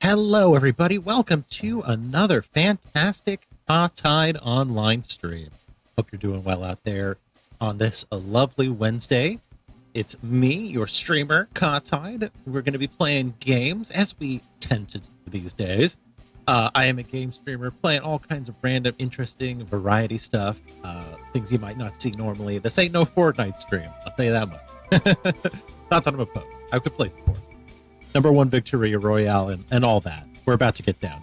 Hello, everybody. Welcome to another fantastic Kahtide online stream. Hope you're doing well out there on this lovely Wednesday. It's me, your streamer, Kahtide. We're going to be playing games, as we tend to do these days. I am a game streamer playing all kinds of random, interesting, variety stuff, things you might not see normally. This ain't no Fortnite stream, I'll tell you that much. Not that I'm opposed. I could play sport. Number one Victoria Royale and all that. We're about to get down.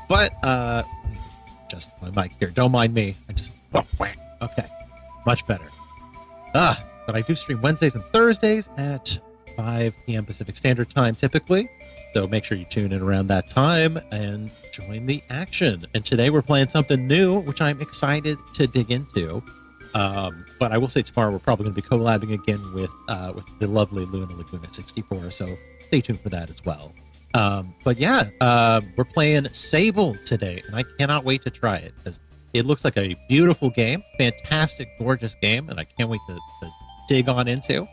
But just my mic here. Don't mind me. Okay. Much better. But I do stream Wednesdays and Thursdays at 5 p.m. Pacific Standard Time typically. So make sure you tune in around that time and join the action. And today we're playing something new, which I'm excited to dig into. But I will say tomorrow we're probably going to be collabing again with the lovely Luna Laguna 64. So stay tuned for that as well. But yeah, we're playing Sable today, and I cannot wait to try it because it looks like a beautiful game, fantastic, gorgeous game, and I can't wait to dig on into.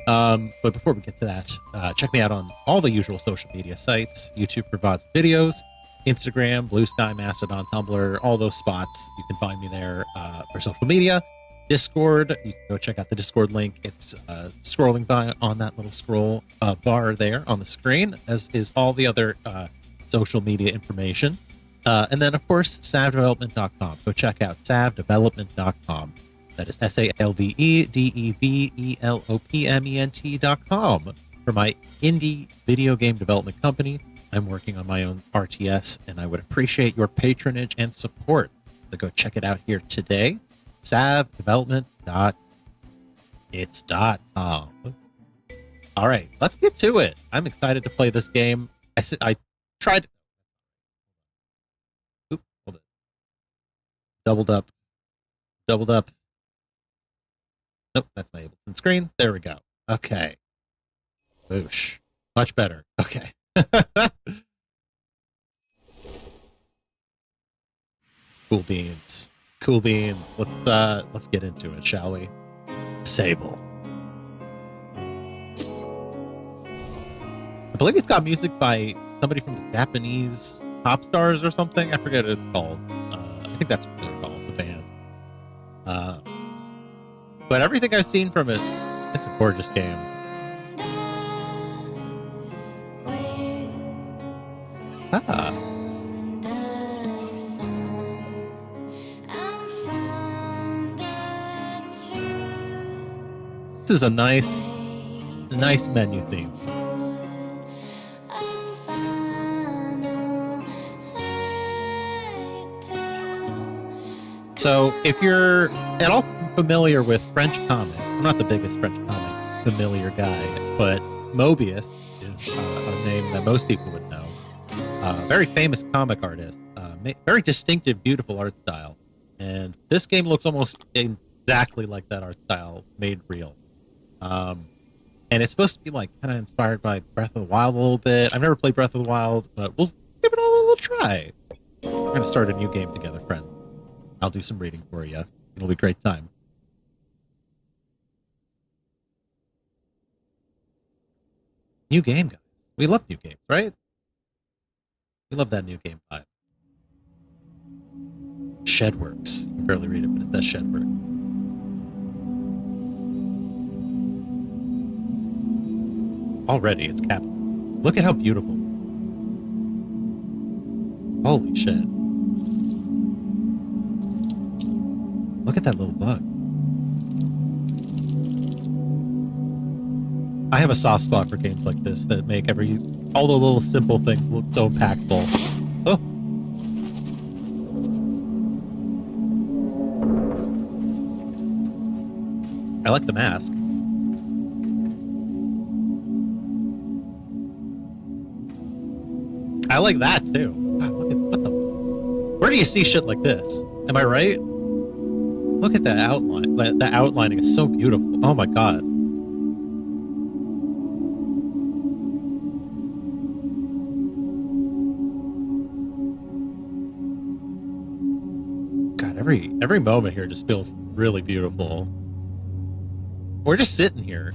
But before we get to that, check me out on all the usual social media sites: YouTube for VODs videos, Instagram, Blue Sky, Mastodon, Tumblr, all those spots. You can find me there for social media. Discord, you can go check out the Discord link. It's scrolling by on that little scroll bar there on the screen, as is all the other social media information. And then, of course, savdevelopment.com. Go check out savdevelopment.com. That is SALVEDEVELOPMENT.com for my indie video game development company. I'm working on my own RTS, and I would appreciate your patronage and support. So go check it out here today. savdevelopment.its.com. All right, let's get to it. I'm excited to play this game. I tried. Oop, hold it. Doubled up. Nope, that's my Ableton screen. There we go. Okay. Boosh. Much better. Okay. Cool beans. Let's get into it, shall we? Sable. I believe it's got music by somebody from the Japanese Pop Stars or something. I forget what it's called. I think that's what they're called, the band. But everything I've seen from it, it's a gorgeous game. This is a nice menu theme. So if you're at all familiar with French comic, I'm not the biggest French comic familiar guy, but Mobius is a name that most people would know. Very famous comic artist, very distinctive, beautiful art style. And this game looks almost exactly like that art style made real. And it's supposed to be like kind of inspired by Breath of the Wild a little bit. I've never played Breath of the Wild, but we'll give it a little try. We're going to start a new game together, friends. I'll do some reading for you. It'll be a great time. New game, guys. We love new games, right? We love that new game vibe. Shedworks. You can barely read it, but it says Shedworks. Already, it's capped. Look at how beautiful. Holy shit. Look at that little bug. I have a soft spot for games like this that make all the little simple things look so impactful. Oh. I like the mask. I like that too. God, look at where do you see shit like this? Am I right? Look at that outline. That outlining is so beautiful. Oh my god. God, every moment here just feels really beautiful. We're just sitting here.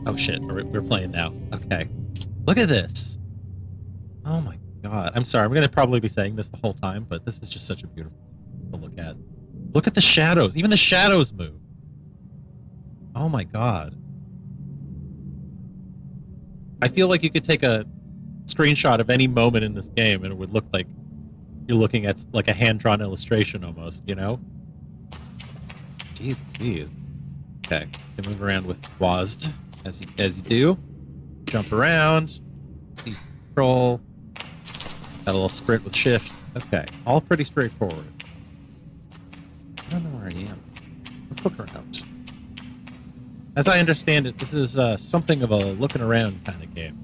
Oh shit, we're playing now. Okay. Look at this. Oh my god. I'm sorry. I'm going to probably be saying this the whole time, but this is just such a beautiful thing to look at. Look at the shadows. Even the shadows move. Oh my god. I feel like you could take a screenshot of any moment in this game and it would look like you're looking at like a hand-drawn illustration almost, you know? Jeez, jeez. Okay, you move around with WASD as you do. Jump around. Control. Got a little sprint with shift. Okay, all pretty straightforward. I don't know where I am. Let's look around. As I understand it, this is something of a looking around kind of game.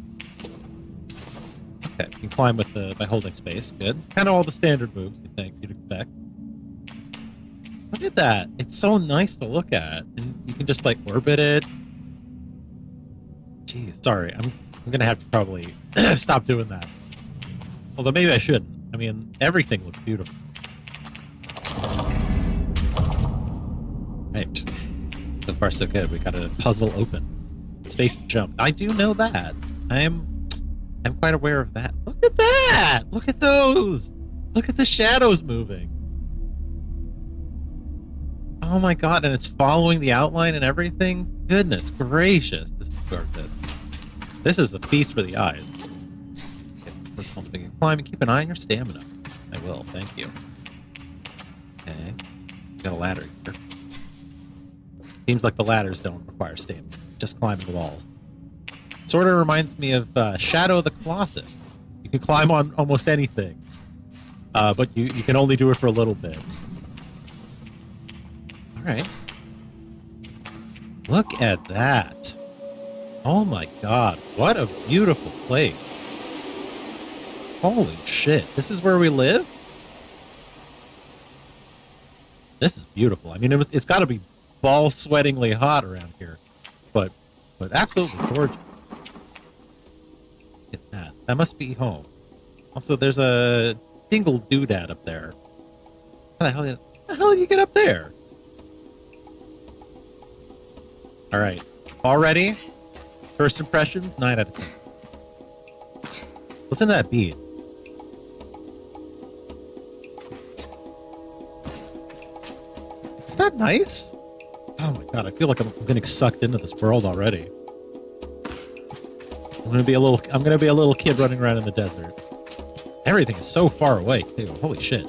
Okay, you can climb with by holding space. Good. Kind of all the standard moves you'd expect. Look at that. It's so nice to look at. And you can just like orbit it. Jeez, sorry. I'm going to have to probably stop doing that. Although maybe I shouldn't. I mean, everything looks beautiful. Right. So far, so good. We got a puzzle open. Space jump. I do know that. I'm quite aware of that. Look at that! Look at those! Look at the shadows moving. Oh my god, and it's following the outline and everything? Goodness gracious. This is gorgeous. This is a feast for the eyes. Okay, first one thing, climb and keep an eye on your stamina. I will, thank you. Okay. Got a ladder here. Seems like the ladders don't require stamina, just climbing the walls. Sort of reminds me of Shadow of the Colossus. You can climb on almost anything, but you can only do it for a little bit. All right. Look at that. Oh my god, what a beautiful place. Holy shit, this is where we live? This is beautiful. I mean, it's got to be ball-sweatingly hot around here, but absolutely gorgeous. Look at that. That must be home. Also, there's a dingle doodad up there. How the hell did you get up there? All right. Already, first impressions, 9 out of 10. Listen to that beat. Isn't that nice? Oh my god, I feel like I'm getting sucked into this world already. I'm gonna be a little kid running around in the desert. Everything is so far away too. Holy shit.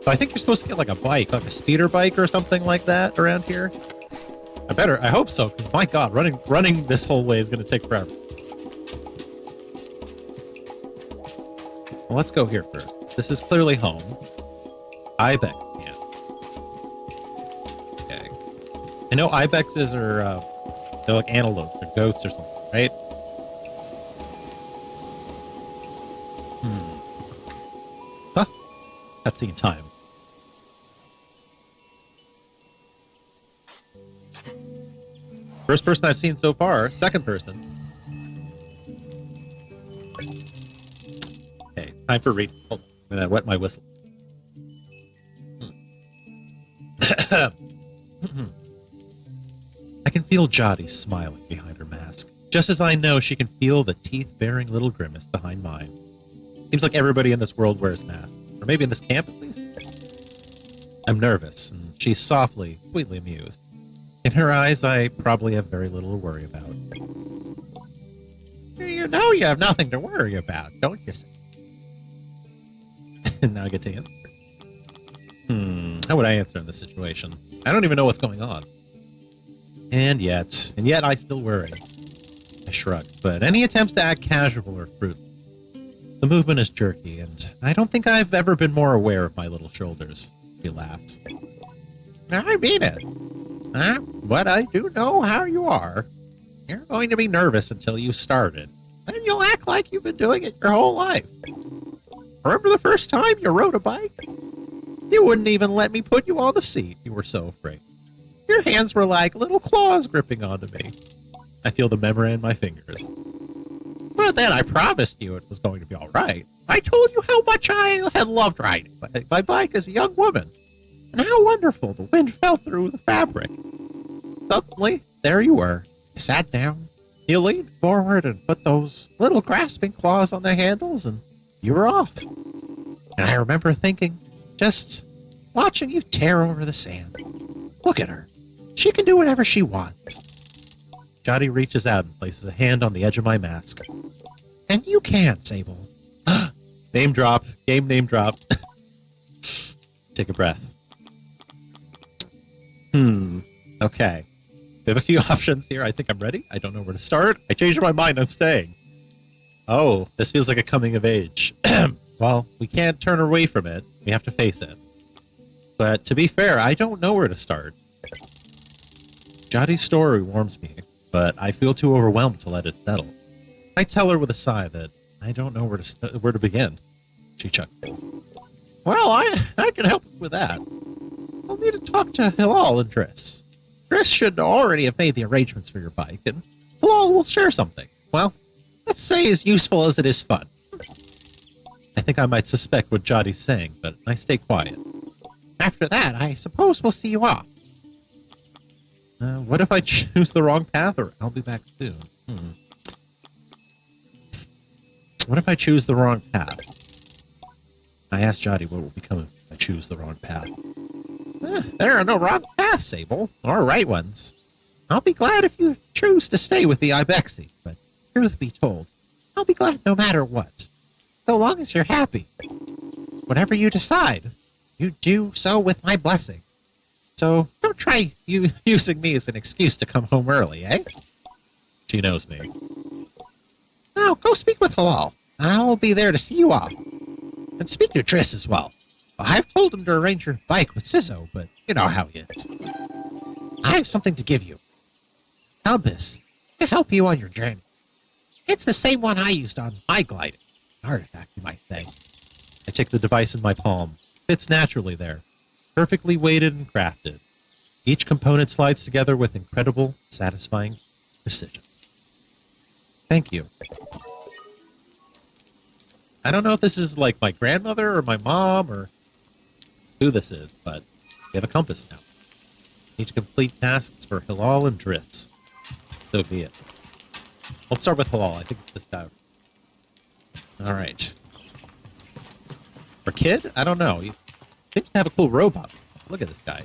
So I think you're supposed to get like a bike, like a speeder bike or something like that around here. I hope so, because my god, running this whole way is gonna take forever. Well, let's go here first. This is clearly home. Ibex. Yeah. Okay. I know ibexes are they're like antelopes or goats or something, right? Huh. Cutscene time. First person I've seen so far. Second person. Okay, time for reading. Hold on. I'm gonna wet my whistle. I can feel Jotty smiling behind her mask, just as I know she can feel the teeth-baring little grimace behind mine. Seems like everybody in this world wears masks, or maybe in this camp at least. I'm nervous, and she's softly, sweetly amused. In her eyes, I probably have very little to worry about. You know you have nothing to worry about, don't you say? And now I get to answer. How would I answer in this situation? I don't even know what's going on. And yet I still worry. I shrug, but any attempts to act casual are fruitless. The movement is jerky, and I don't think I've ever been more aware of my little shoulders. She laughs. I mean it. But I do know how you are. You're going to be nervous until you started. Then you'll act like you've been doing it your whole life. Remember the first time you rode a bike? You wouldn't even let me put you on the seat. You were so afraid. Your hands were like little claws gripping onto me. I feel the memory in my fingers. But then I promised you it was going to be all right. I told you how much I had loved riding my bike as a young woman, and how wonderful the wind fell through the fabric. Suddenly, there you were. You sat down, You leaned forward and put those little grasping claws on the handles, and you were off. And I remember thinking, just watching you tear over the sand. Look at her. She can do whatever she wants. Jotty reaches out and places a hand on the edge of my mask. And you can't, Sable. Name drop. Game name drop. Take a breath. Okay. We have a few options here. I think I'm ready. I don't know where to start. I changed my mind. I'm staying. Oh, this feels like a coming of age. Well, we can't turn away from it. We have to face it. But to be fair, I don't know where to start. Jotty's story warms me, but I feel too overwhelmed to let it settle. I tell her with a sigh that I don't know where to begin. She chuckles. Well, I can help with that. I'll need to talk to Hilal and Driss. Driss should already have made the arrangements for your bike, and Hilal will share something. Well, let's say as useful as it is fun. I think I might suspect what Jotty's saying, but I stay quiet. After that, I suppose we'll see you off. What if I choose the wrong path, or I'll be back soon? What if I choose the wrong path? I asked Jotty what will become if I choose the wrong path. There are no wrong paths, Sable, or right ones. I'll be glad if you choose to stay with the Ibexi, but truth be told, I'll be glad no matter what. So long as you're happy. Whatever you decide, you do so with my blessing. So don't try using me as an excuse to come home early, eh? She knows me. Now, go speak with Hilal. I'll be there to see you off. And speak to Driss as well. I've told him to arrange your bike with Sizzo, but you know how he is. I have something to give you. Compass, to help you on your journey. It's the same one I used on my gliding. An artifact, you might say. I take the device in my palm. Fits naturally there. Perfectly weighted and crafted. Each component slides together with incredible, satisfying precision. Thank you. I don't know if this is like my grandmother or my mom or who this is, but we have a compass now. Need to complete tasks for Hilal and Driss. So be it. Let's start with Hilal. I think it's this guy. Alright. For Kid? I don't know. He seems to have a cool robot. Look at this guy.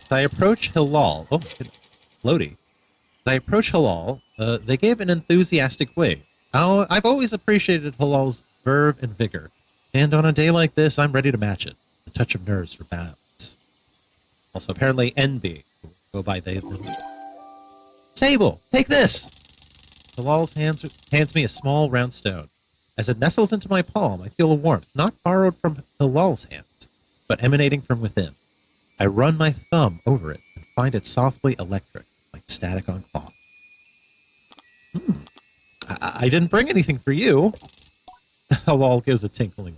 As I approach Hilal... Oh, floaty. As I approach Hilal, they gave an enthusiastic wave. I've always appreciated Hilal's verve and vigor, and on a day like this, I'm ready to match it. A touch of nerves for balance. Also, apparently, NB will go by they. Sable, take this! Hilal hands me a small round stone. As it nestles into my palm, I feel a warmth not borrowed from Hilal's hands, but emanating from within. I run my thumb over it and find it softly electric, like static on cloth. I didn't bring anything for you. Hilal gives a tinkling.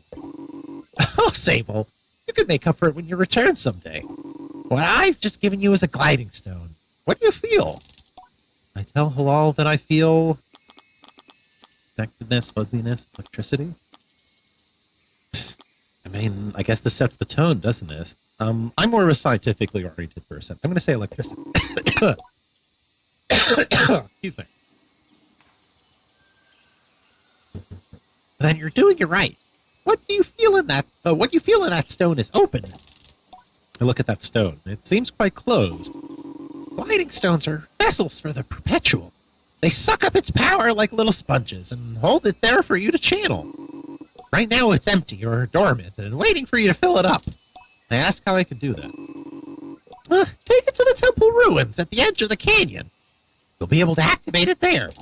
Oh, Sable, you can make up for it when you return someday. What I've just given you is a gliding stone. What do you feel? I tell Hilal that I feel connectedness, fuzziness, electricity. I mean, I guess this sets the tone, doesn't it? I'm more of a scientifically oriented person. I'm going to say electricity. Excuse me. Then you're doing it right. What do you feel in that? What you feel in that stone is open. I look at that stone. It seems quite closed. Gliding stones are vessels for the perpetual. They suck up its power like little sponges and hold it there for you to channel. Right now it's empty or dormant and waiting for you to fill it up. I ask how I can do that. Take it to the temple ruins at the edge of the canyon. You'll be able to activate it there.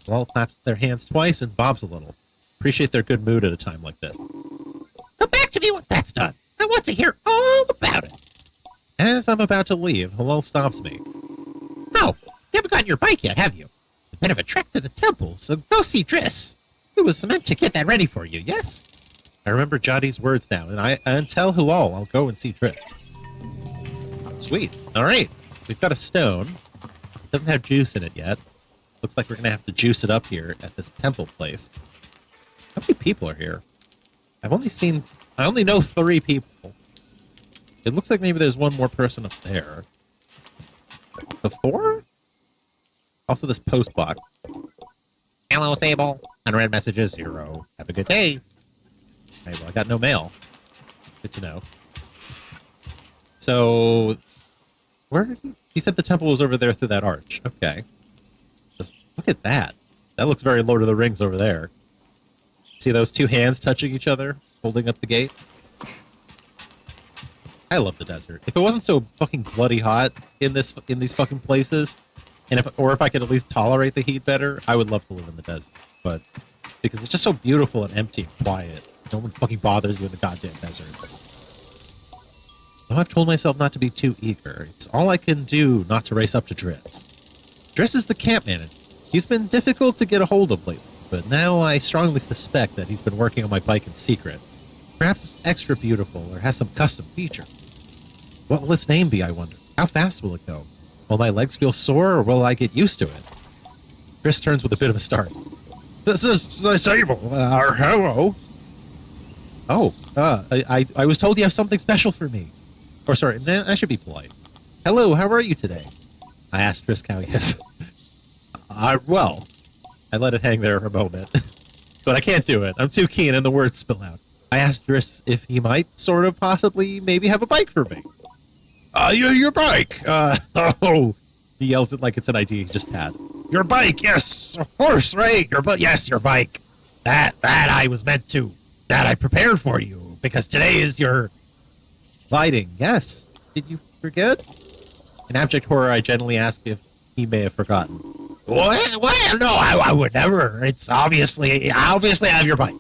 Lal claps their hands twice and bobs a little. Appreciate their good mood at a time like this. Come back to me once that's done. I want to hear all about it. As I'm about to leave, Hilal stops me. Oh, you haven't gotten your bike yet, have you? A bit of a trek to the temple, so go see Driss. It was meant to get that ready for you, yes? I remember Jotty's words now, and tell Hilal I'll go and see Driss. Sweet. All right. We've got a stone. It doesn't have juice in it yet. Looks like we're going to have to juice it up here at this temple place. How many people are here? I only know 3 people. It looks like maybe there's one more person up there. The 4? Also, this post box. Hello, Sable. Unread messages 0. Have a good day. Hey, well, I got no mail. Good to know. So, where did he said the temple was over there through that arch. Okay. Just look at that. That looks very Lord of the Rings over there. See those two hands touching each other, holding up the gate? I love the desert. If it wasn't so fucking bloody hot in these fucking places, and if I could at least tolerate the heat better, I would love to live in the desert. But because it's just so beautiful and empty and quiet, no one fucking bothers you in the goddamn desert. Though I've told myself not to be too eager, it's all I can do not to race up to Driss. Driss is the camp manager. He's been difficult to get a hold of lately, but now I strongly suspect that he's been working on my bike in secret. Perhaps it's extra beautiful or has some custom feature. What will its name be, I wonder? How fast will it go? Will my legs feel sore or will I get used to it? Driss turns with a bit of a start. This is Sable. Hello. Oh, I was told you have something special for me. Or sorry, I should be polite. Hello, how are you today? I asked Driss how he is. Well, I let it hang there a moment. But I can't do it. I'm too keen and the words spill out. I asked Driss if he might sort of possibly maybe have a bike for me. Your bike! Oh! He yells it like it's an idea he just had. Your bike, yes, of course, right? Yes, your bike. That I was meant to. That I prepared for you, because today is your... Lighting, yes. Did you forget? In abject horror, I gently ask if he may have forgotten. What? No, I would never. It's obviously I have your bike.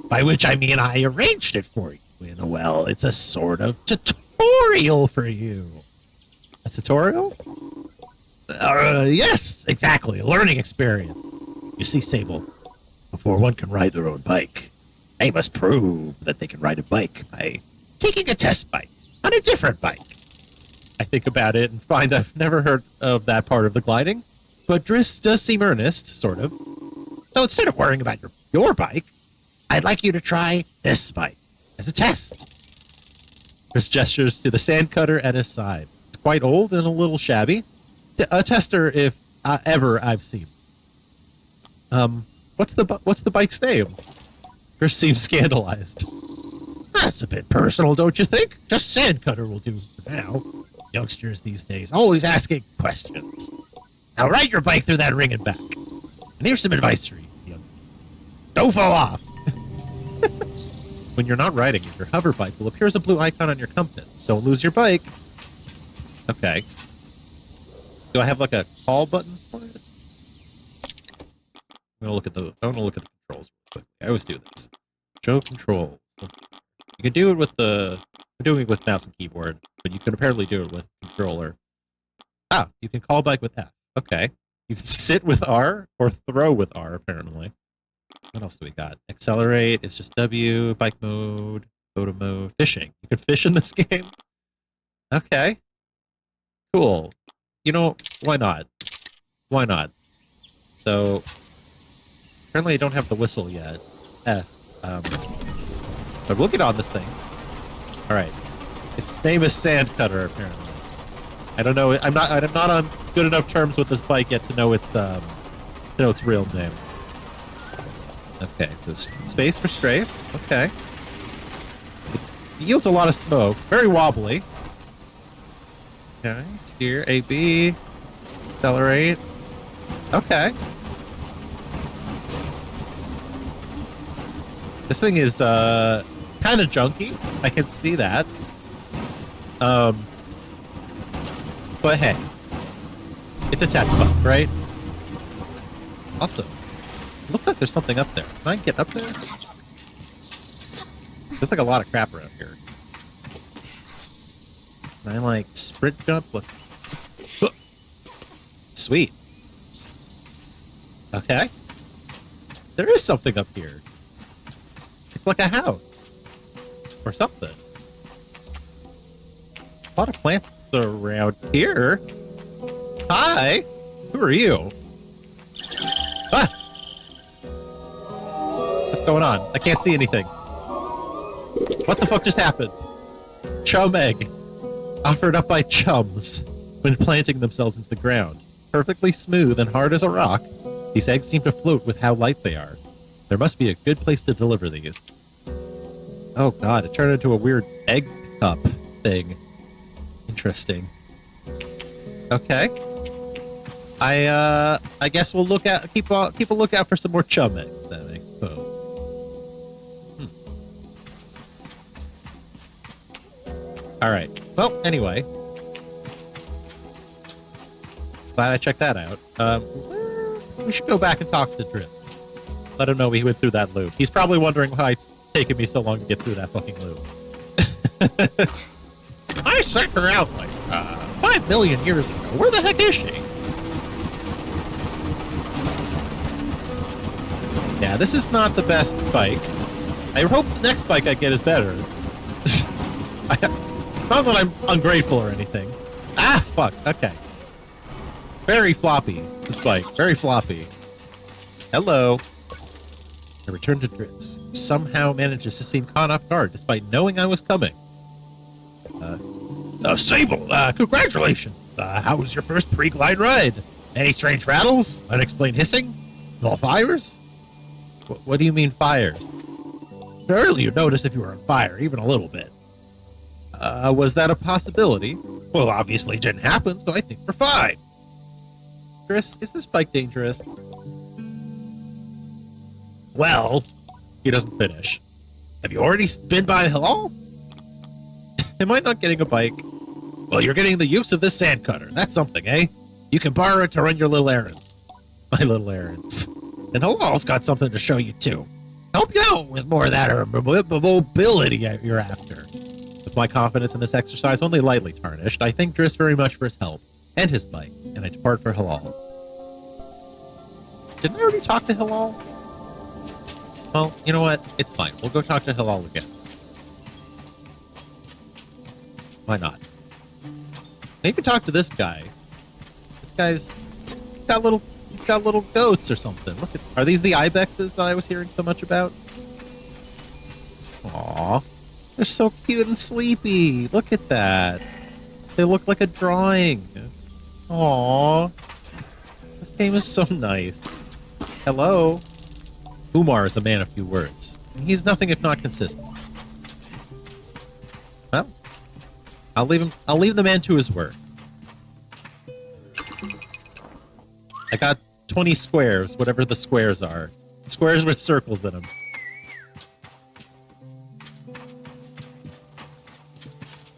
By which I mean I arranged it for you. Well, it's a sort of tutorial for you. A tutorial? Yes, exactly. A learning experience. You see, Sable, before one can ride their own bike, they must prove that they can ride a bike by taking a test bike on a different bike. I think about it and find I've never heard of that part of the gliding, but Driss does seem earnest, sort of. So instead of worrying about your bike, I'd like you to try this bike as a test. Driss gestures to the sand cutter at his side. It's quite old and a little shabby. A tester, if ever I've seen. What's the bike's name? Driss seems scandalized. That's a bit personal, don't you think? Just sand cutter will do for now. Youngsters these days always asking questions. Now ride your bike through that ring and back. And here's some advice for you. Don't fall off. When you're not riding it, your hover bike will appear as a blue icon on your compass. Don't lose your bike. Okay. Do I have like a call button for it? I want to look at the controls real quickly. I always do this. Show controls. You can do it with I'm doing it with mouse and keyboard, but you can apparently do it with controller. Ah, you can call bike with F. Okay. You can sit with R or throw with R, apparently. What else do we got? Accelerate is just W, bike mode, photo mode, fishing. You can fish in this game? Okay. Cool. You know, why not? Why not? So, apparently I don't have the whistle yet. But we'll get on this thing. Alright. Its name is Sand Cutter, apparently. I don't know. I'm not on good enough terms with this bike yet to know its real name. Okay, so space for strafe. Okay. It yields a lot of smoke. Very wobbly. Okay, steer, AB. Accelerate. Okay. This thing is, kind of junky. I can see that. But hey. It's a test bike, right? Also, it looks like there's something up there. Can I get up there? There's like a lot of crap around here. Can I like sprint jump? Look. Sweet. Okay. There is something up here. It's like a house. Or something. A lot of plants around here. Hi. Who are you? Ah! What's going on? I can't see anything. What the fuck just happened? Chum egg. Offered up by chums when planting themselves into the ground. perfectly smooth and hard as a rock. These eggs seem to float with how light they are. There must be a good place to deliver these. Oh god, it turned into a weird egg cup thing. Interesting. Okay. I guess we'll keep a lookout for some more chum eggs then, I suppose. Alright. Well, anyway. Glad I checked that out. We should go back and talk to Drip. Let him know we went through that loop. He's probably wondering why it's taken me so long to get through that fucking loop. I sent her out like 5 million years ago. Where the heck is she? Yeah, this is not the best bike. I hope the next bike I get is better. Not that I'm ungrateful or anything. Ah, fuck. Okay. Very floppy, this bike. Very floppy. Hello. I returned to Dritz, who somehow manages to seem caught off guard despite knowing I was coming. Sable, congratulations. How was your first pre-glide ride? Any strange rattles? Unexplained hissing? No fires? What do you mean fires? Surely you'd notice if you were on fire, even a little bit. Was that a possibility? Well, obviously it didn't happen, so I think we're fine. Chris, is this bike dangerous? Well, he doesn't finish. Have you already been by Halal? Am I not getting a bike? Well, you're getting the use of this sand cutter. That's something, eh? You can borrow it to run your little errands. My little errands. And Halal's got something to show you, too. Help you out with more of that mobility you're after. With my confidence in this exercise only lightly tarnished, I thank Driss very much for his help and his bike, and I depart for Halal. Didn't I already talk to Halal? Well, you know what? It's fine. We'll go talk to Halal again. Why not? Maybe talk to this guy. This guy's got little goats or something. Look at, are these the ibexes that I was hearing so much about? Aw, they're so cute and sleepy. Look at that. They look like a drawing. Aw, this game is so nice. Hello. Umar is a man of few words. He's nothing if not consistent. Well, I'll leave the man to his work. I got 20 squares, whatever the squares are. Squares with circles in them.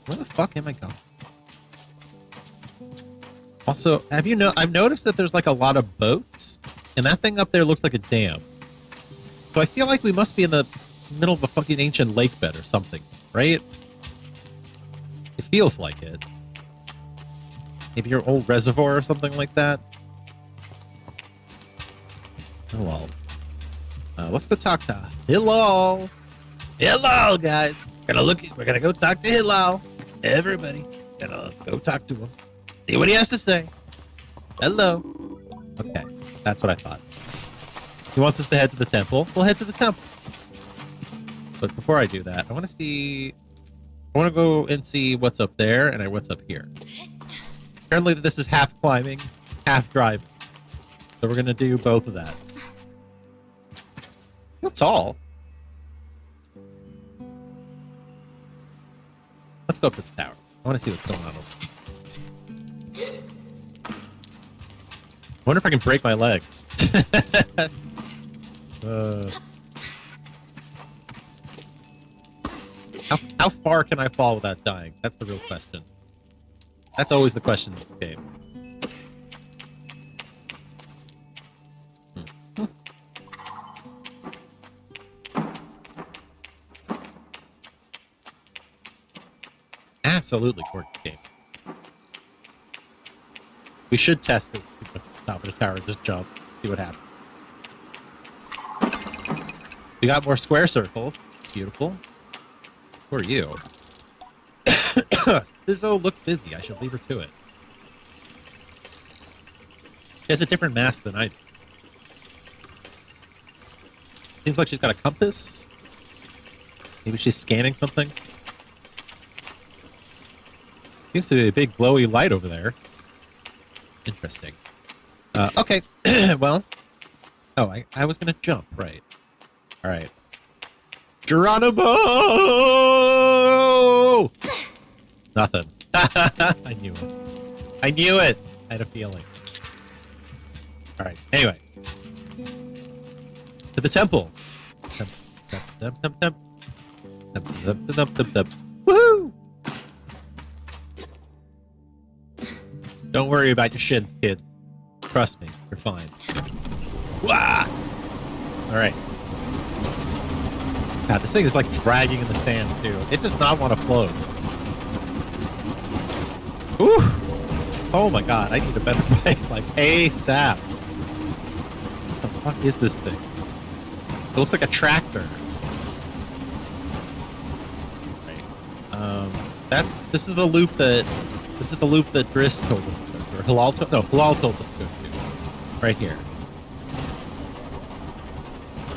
Where the fuck am I going? Also, I've noticed that there's like a lot of boats, and that thing up there looks like a dam. So I feel like we must be in the middle of a fucking ancient lake bed or something, right? It feels like it. Maybe your old reservoir or something like that. Oh well. Let's go talk to Hilal. Hilal, guys. We're gonna go talk to Hilal. Everybody, gonna go talk to him. See what he has to say. Hello. Okay, that's what I thought. He wants us to head to the temple. We'll head to the temple. But before I do that, I want to go and see what's up there and what's up here. Apparently this is half climbing, half driving. So we're going to do both of that. That's all. Let's go up to the tower. I want to see what's going on over there. I wonder if I can break my legs. How far can I fall without dying? That's the real question. That's always the question in this game. Absolutely quirky game. We should test it at the top of the tower. Just jump. See what happens. We got more square circles. Beautiful. Who are you? Sizzo looks busy. I should leave her to it. She has a different mask than I do. Seems like she's got a compass. Maybe she's scanning something. Seems to be a big glowy light over there. Interesting. Okay. Well, oh, I was gonna jump, right. All right. Geronimo! Nothing. I knew it. I knew it! I had a feeling. Alright, anyway. To the temple! Woohoo! Don't worry about your shins, kids. Trust me, you're fine. Wah! Alright. God, this thing is like dragging in the sand, too. It does not want to float. Ooh! Oh my god, I need a better bike, like ASAP. What the fuck is this thing? It looks like a tractor. Right. This is the loop that Driss told us to go to, or Halal told us to go to. Right here.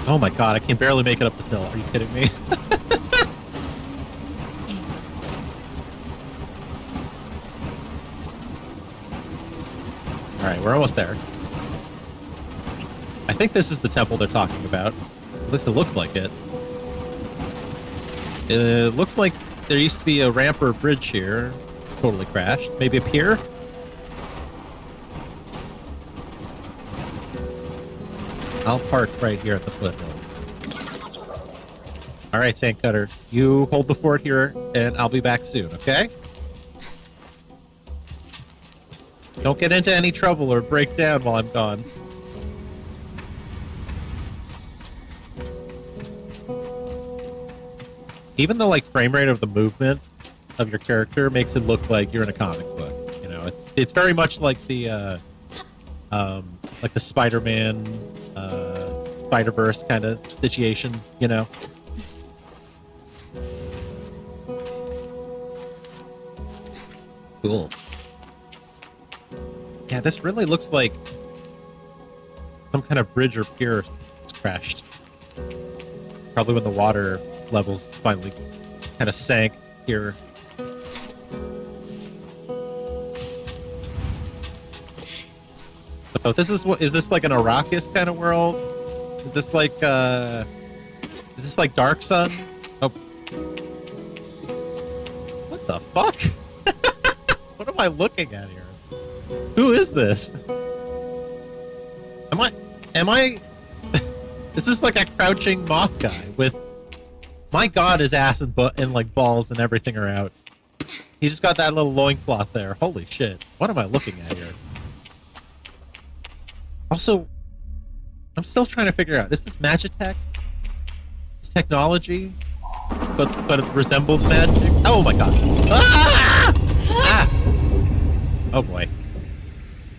Oh my god, I can barely make it up this hill. Are you kidding me? Alright, we're almost there. I think this is the temple they're talking about. At least it looks like it. It looks like there used to be a ramp or a bridge here. Totally crashed. Maybe a pier? I'll park right here at the foothills. Alright, Sandcutter. You hold the fort here, and I'll be back soon, okay? Don't get into any trouble or break down while I'm gone. Even the frame rate of the movement of your character makes it look like you're in a comic book. You know, it's very much like the Spider-Man, Spider-Verse kind of situation. You know. Cool. Yeah, this really looks like some kind of bridge or pier crashed. Probably when the water levels finally kind of sank here. So is this like an Arrakis kind of world? Is this like Dark Sun? Oh. What the fuck? What am I looking at here? Who is this? Am I is this like a crouching moth guy with, my god, his ass and balls and everything are out. He just got that little loincloth there. Holy shit. What am I looking at here? Also, I'm still trying to figure out, is this Magitech? It's technology? But it resembles magic? Oh my god. Ah! Ah! Oh boy.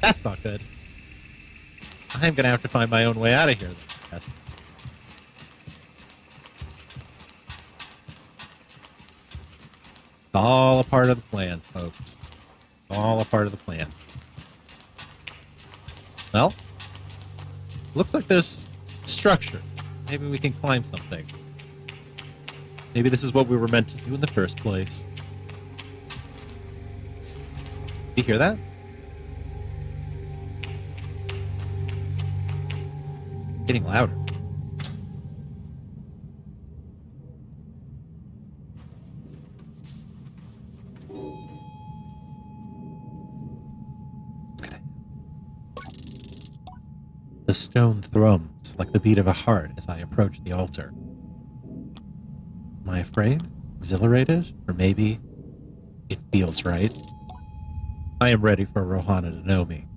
That's not good. I'm gonna have to find my own way out of here. Yes. It's all a part of the plan, folks. It's all a part of the plan. Well, looks like there's structure. Maybe we can climb something. Maybe this is what we were meant to do in the first place. Do you hear that? Getting louder. The stone thrums like the beat of a heart as I approach the altar. Am I afraid? Exhilarated? Or maybe it feels right? I am ready for Rohana to know me.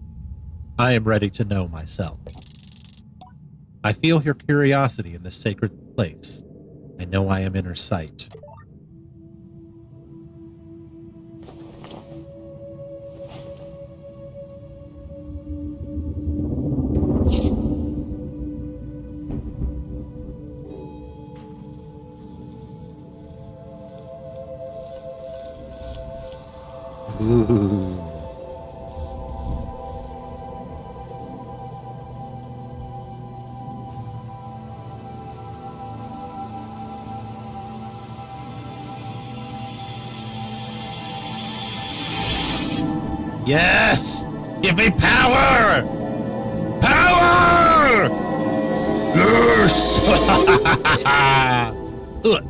I am ready to know myself. I feel her curiosity in this sacred place. I know I am in her sight. Ooh. Yes! Give me power! Yes! Ugh.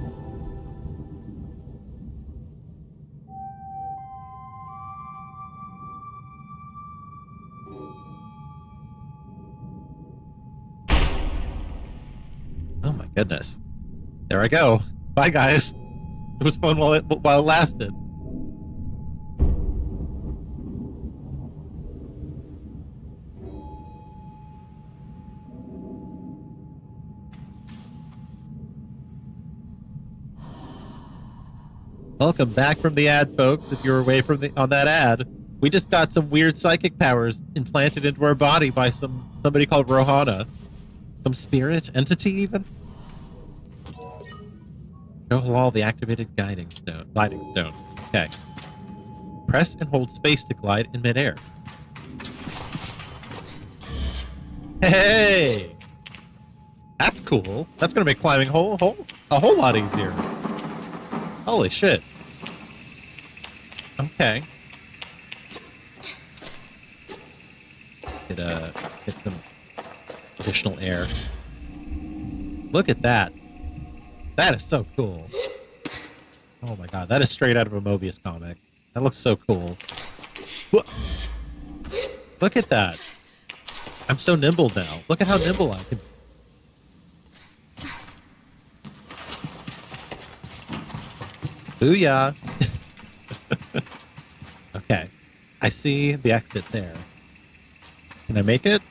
Oh my goodness. There I go. Bye, guys. It was fun while it lasted. Welcome back from the ad, folks. If you're away from on that ad, we just got some weird psychic powers implanted into our body by somebody called Rohana. Some spirit entity, even. Show Halal the activated gliding stone. Okay. Press and hold space to glide in midair. Hey! That's cool. That's gonna make climbing a whole lot easier. Holy shit. Okay. Get some additional air. Look at that. That is so cool. Oh my god, that is straight out of a Mobius comic. That looks so cool. Look at that. I'm so nimble now. Look at how nimble I can. Booyah. Okay. I see the exit there. Can I make it?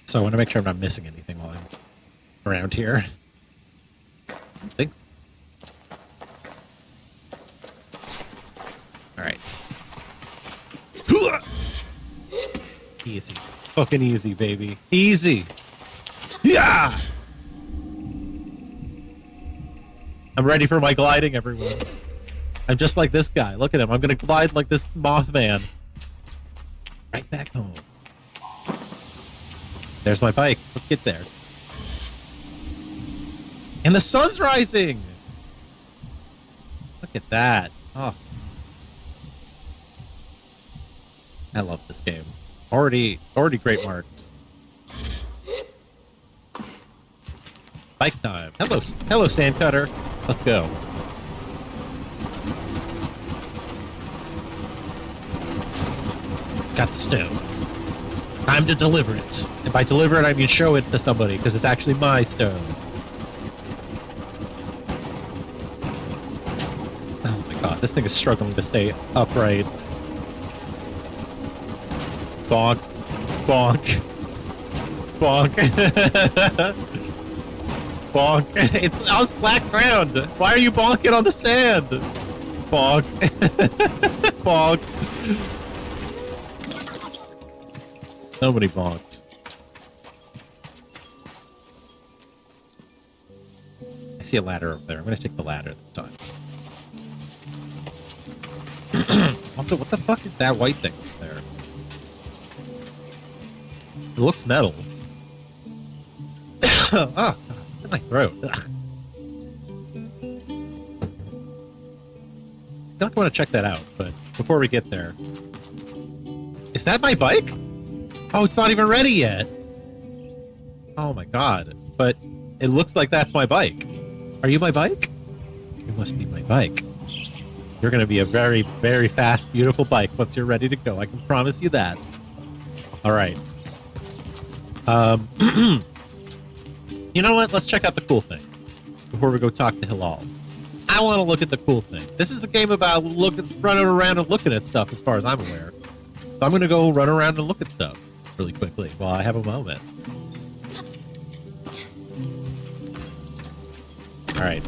So I want to make sure I'm not missing anything while I'm around here. I think so. Alright. Easy. Fucking easy, baby. Easy. Yeah! I'm ready for my gliding, everyone. I'm just like this guy. Look at him. I'm gonna glide like this Mothman. Right back home. There's my bike. Let's get there. And the sun's rising! Look at that. Oh. I love this game. Already great marks. Bike time. Hello, Sandcutter. Let's go. Got the stone. Time to deliver it. And by deliver it, I mean show it to somebody, because it's actually my stone. Oh my god, this thing is struggling to stay upright. Bonk. Bonk. Bonk. Bonk. It's on flat ground. Why are you bonking on the sand? Bonk. Bonk. So many bonks. I see a ladder over there. I'm going to take the ladder this time. Also, what the fuck is that white thing up there? It looks metal. Oh, God, in my throat. Ugh. I feel like I want to check that out, but before we get there... Is that my bike? Oh, it's not even ready yet. Oh my god. But it looks like that's my bike. Are you my bike? You must be my bike. You're going to be a very, very fast, beautiful bike once you're ready to go. I can promise you that. All right. You know what? Let's check out the cool thing before we go talk to Hilal. I want to look at the cool thing. This is a game about running around and looking at stuff as far as I'm aware. So I'm going to go run around and look at stuff really quickly while I have a moment. All right.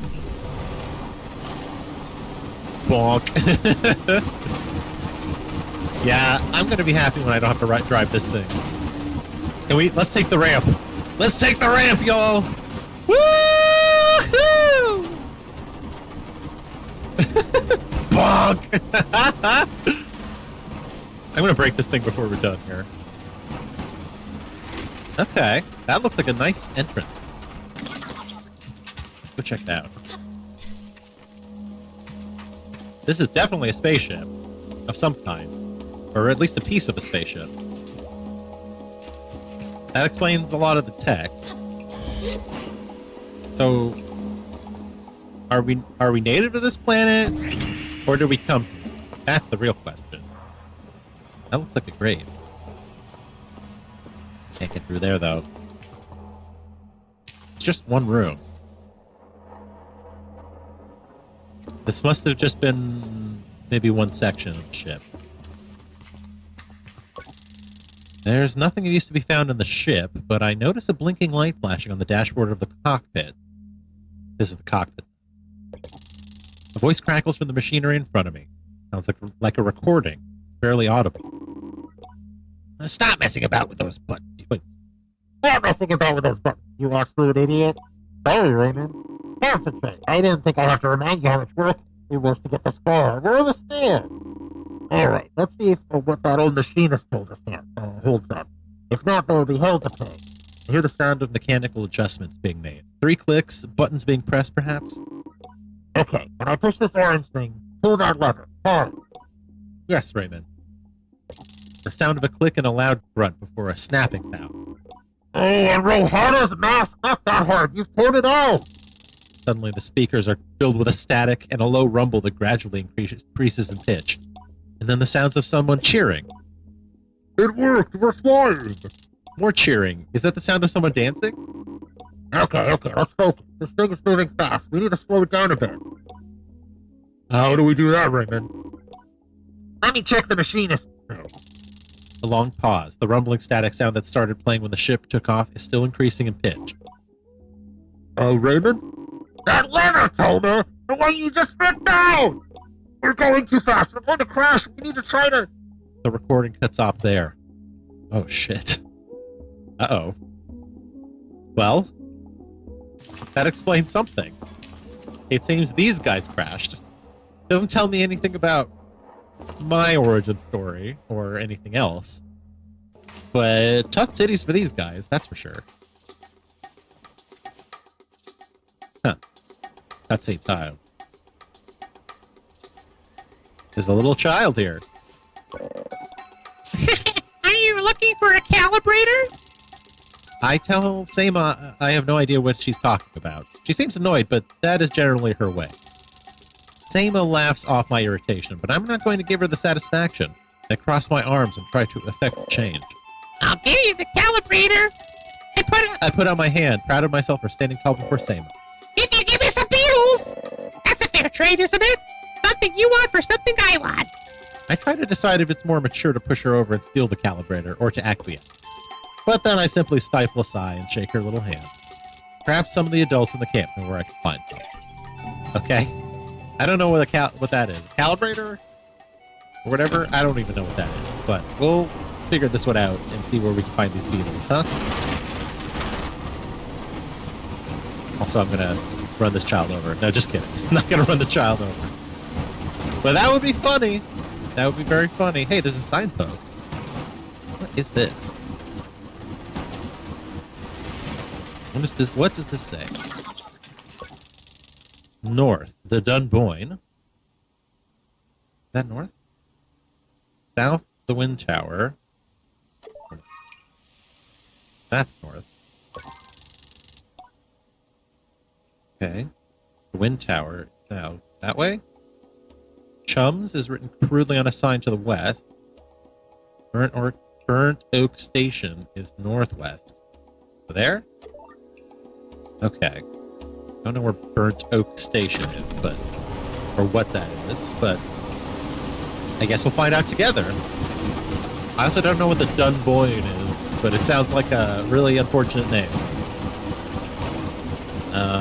Bonk. Yeah, I'm going to be happy when I don't have to drive this thing. Let's take the ramp. Let's take the ramp, y'all. Woo-hoo! Bonk. I'm going to break this thing before we're done here. Okay, that looks like a nice entrance. Go check it out. This is definitely a spaceship of some kind, or at least a piece of a spaceship. That explains a lot of the tech. So, are we native to this planet, or did we come here? That's the real question. That looks like a grave. Can't get through there though. It's just one room. This must have just been maybe one section of the ship. There's nothing that used to be found in the ship, but I notice a blinking light flashing on the dashboard of the cockpit. This is the cockpit. A voice crackles from the machinery in front of me. Sounds like a recording. Barely audible. Stop messing about with those buttons. Wait. Stop messing about with those buttons, you absolute idiot. Sorry, Raymond. Concentrate. I didn't think I'd have to remind you how much work it was to get this far. We're almost there. Alright, let's see if what that old machinist told us holds up. If not, there will be hell to pay. I hear the sound of mechanical adjustments being made. 3 clicks, buttons being pressed, perhaps? Okay, when I push this orange thing, pull that lever. Hard. Yes, Raymond. The sound of a click and a loud grunt before a snapping sound. Oh, and roll hard as a mask! Not that hard! You've pulled it out! Suddenly the speakers are filled with a static and a low rumble that gradually increases in pitch. And then the sounds of someone cheering. It worked! We're flying! More cheering. Is that the sound of someone dancing? Okay, let's focus. This thing is moving fast. We need to slow it down a bit. How do we do that, Raymond? Let me check the machinist. A long pause. The rumbling static sound that started playing when the ship took off is still increasing in pitch. Raymond? That lever, Toma! The one you just spit down! We're going too fast. We're going to crash. We need to try to... The recording cuts off there. Oh, shit. Uh-oh. Well, that explains something. It seems these guys crashed. Doesn't tell me anything about my origin story or anything else. But tough titties for these guys, that's for sure. Huh. That same time. There's a little child here. Are you looking for a calibrator? I tell Seima I have no idea what she's talking about. She seems annoyed, but that is generally her way. Seima laughs off my irritation, but I'm not going to give her the satisfaction. I cross my arms and try to effect change. I'll give you the calibrator! I put out my hand, proud of myself for standing tall before Seima. If you give me some beetles! That's a fair trade, isn't it? Something you want for something I want. I try to decide if it's more mature to push her over and steal the calibrator or to acquiesce. But then I simply stifle a sigh and shake her little hand. Perhaps some of the adults in the camp know where I can find some. Okay. I don't know what that is. A calibrator? Or whatever? I don't even know what that is. But we'll figure this one out and see where we can find these beetles, huh? Also, I'm gonna run this child over. No, just kidding. I'm not gonna run the child over. But that would be funny. That would be very funny. Hey, there's a signpost. What is this? What does this say? North, the Dunboyne. Is that north? South, the Wind Tower. That's north. Okay. The Wind Tower, south. That way? Chums is written crudely on a sign to the west. Burnt Oak Station is northwest. There? Okay. Don't know where Burnt Oak Station is, but... or what that is, but... I guess we'll find out together. I also don't know what the Dunboyne is, but it sounds like a really unfortunate name.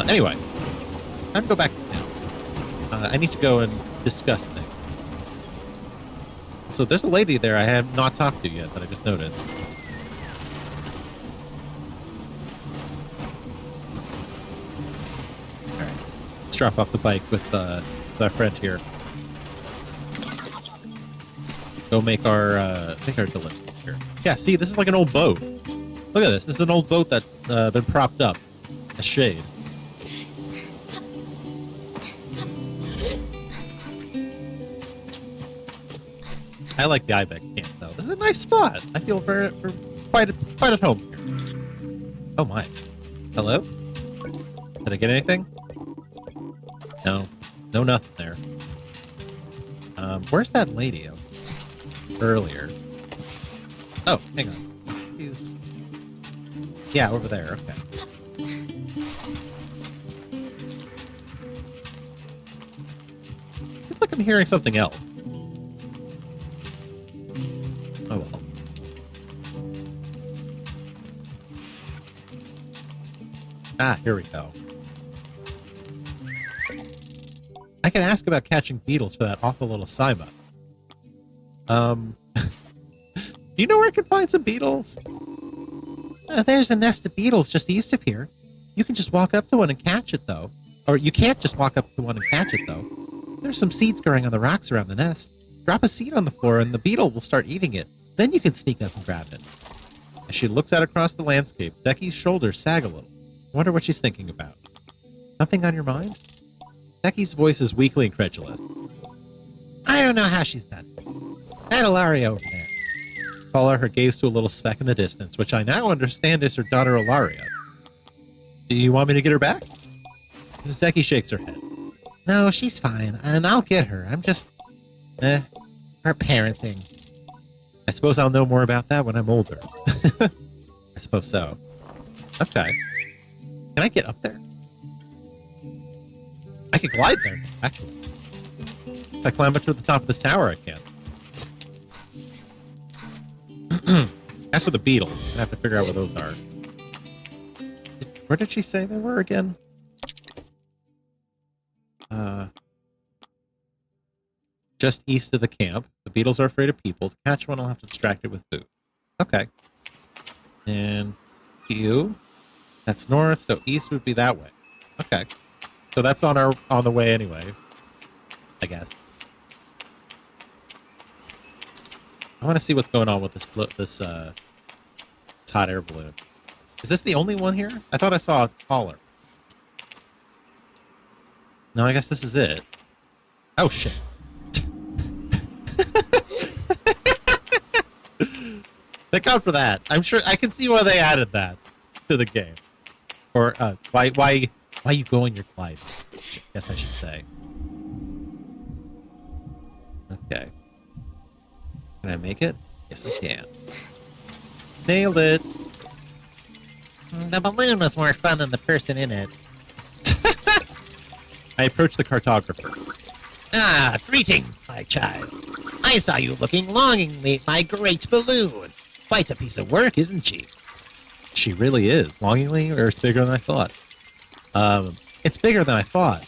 Anyway. Time to go back to town. I need to go and discuss things. So there's a lady there I have not talked to yet that I just noticed. Alright. Let's drop off the bike with our friend here. Go make our delivery here. Yeah, see, this is like an old boat. Look at this. This is an old boat that's been propped up. A shade. I like the Ibex camp, though. This is a nice spot. I feel for quite quite at home here. Oh my. Hello? Did I get anything? No. No nothing there. Where's that lady earlier? Oh, hang on. She's... Yeah, over there. Okay. I feel like I'm hearing something else. Oh well. Ah, here we go. I can ask about catching beetles for that awful little Simon. Do you know where I can find some beetles? There's a nest of beetles just east of here. You can just walk up to one and catch it, though. Or you can't just walk up to one and catch it, though. There's some seeds growing on the rocks around the nest. Drop a seed on the floor and the beetle will start eating it. Then you can sneak up and grab it. As she looks out across the landscape, Becky's shoulders sag a little. I wonder what she's thinking about. Nothing on your mind? Becky's voice is weakly incredulous. I don't know how she's done it. That Ilaria over there. Follow her gaze to a little speck in the distance, which I now understand is her daughter Ilaria. Do you want me to get her back? Zeki shakes her head. No, she's fine, and I'll get her. I'm just... her parenting. I suppose I'll know more about that when I'm older. I suppose so. Okay. Can I get up there? I can glide there, actually. If I climb up to the top of this tower, I can. As for the beetles, I have to figure out where those are. Where did she say they were again? Just east of the camp. The beetles are afraid of people. To catch one, I'll have to distract it with food. Okay. And you. That's north, so east would be that way. Okay. So that's on the way anyway. I guess. I want to see what's going on with this hot air balloon. Is this the only one here? I thought I saw a taller. No, I guess this is it. Oh shit. Thank God for that. I'm sure I can see why they added that to the game. Or why you go in your glide? Guess I should say. Okay. Can I make it? Yes, I can. Nailed it. The balloon was more fun than the person in it. I approached the cartographer. Ah, greetings, my child. I saw you looking longingly at my great balloon. Quite a piece of work, isn't she? She really is. Longingly, or it's bigger than I thought? It's bigger than I thought.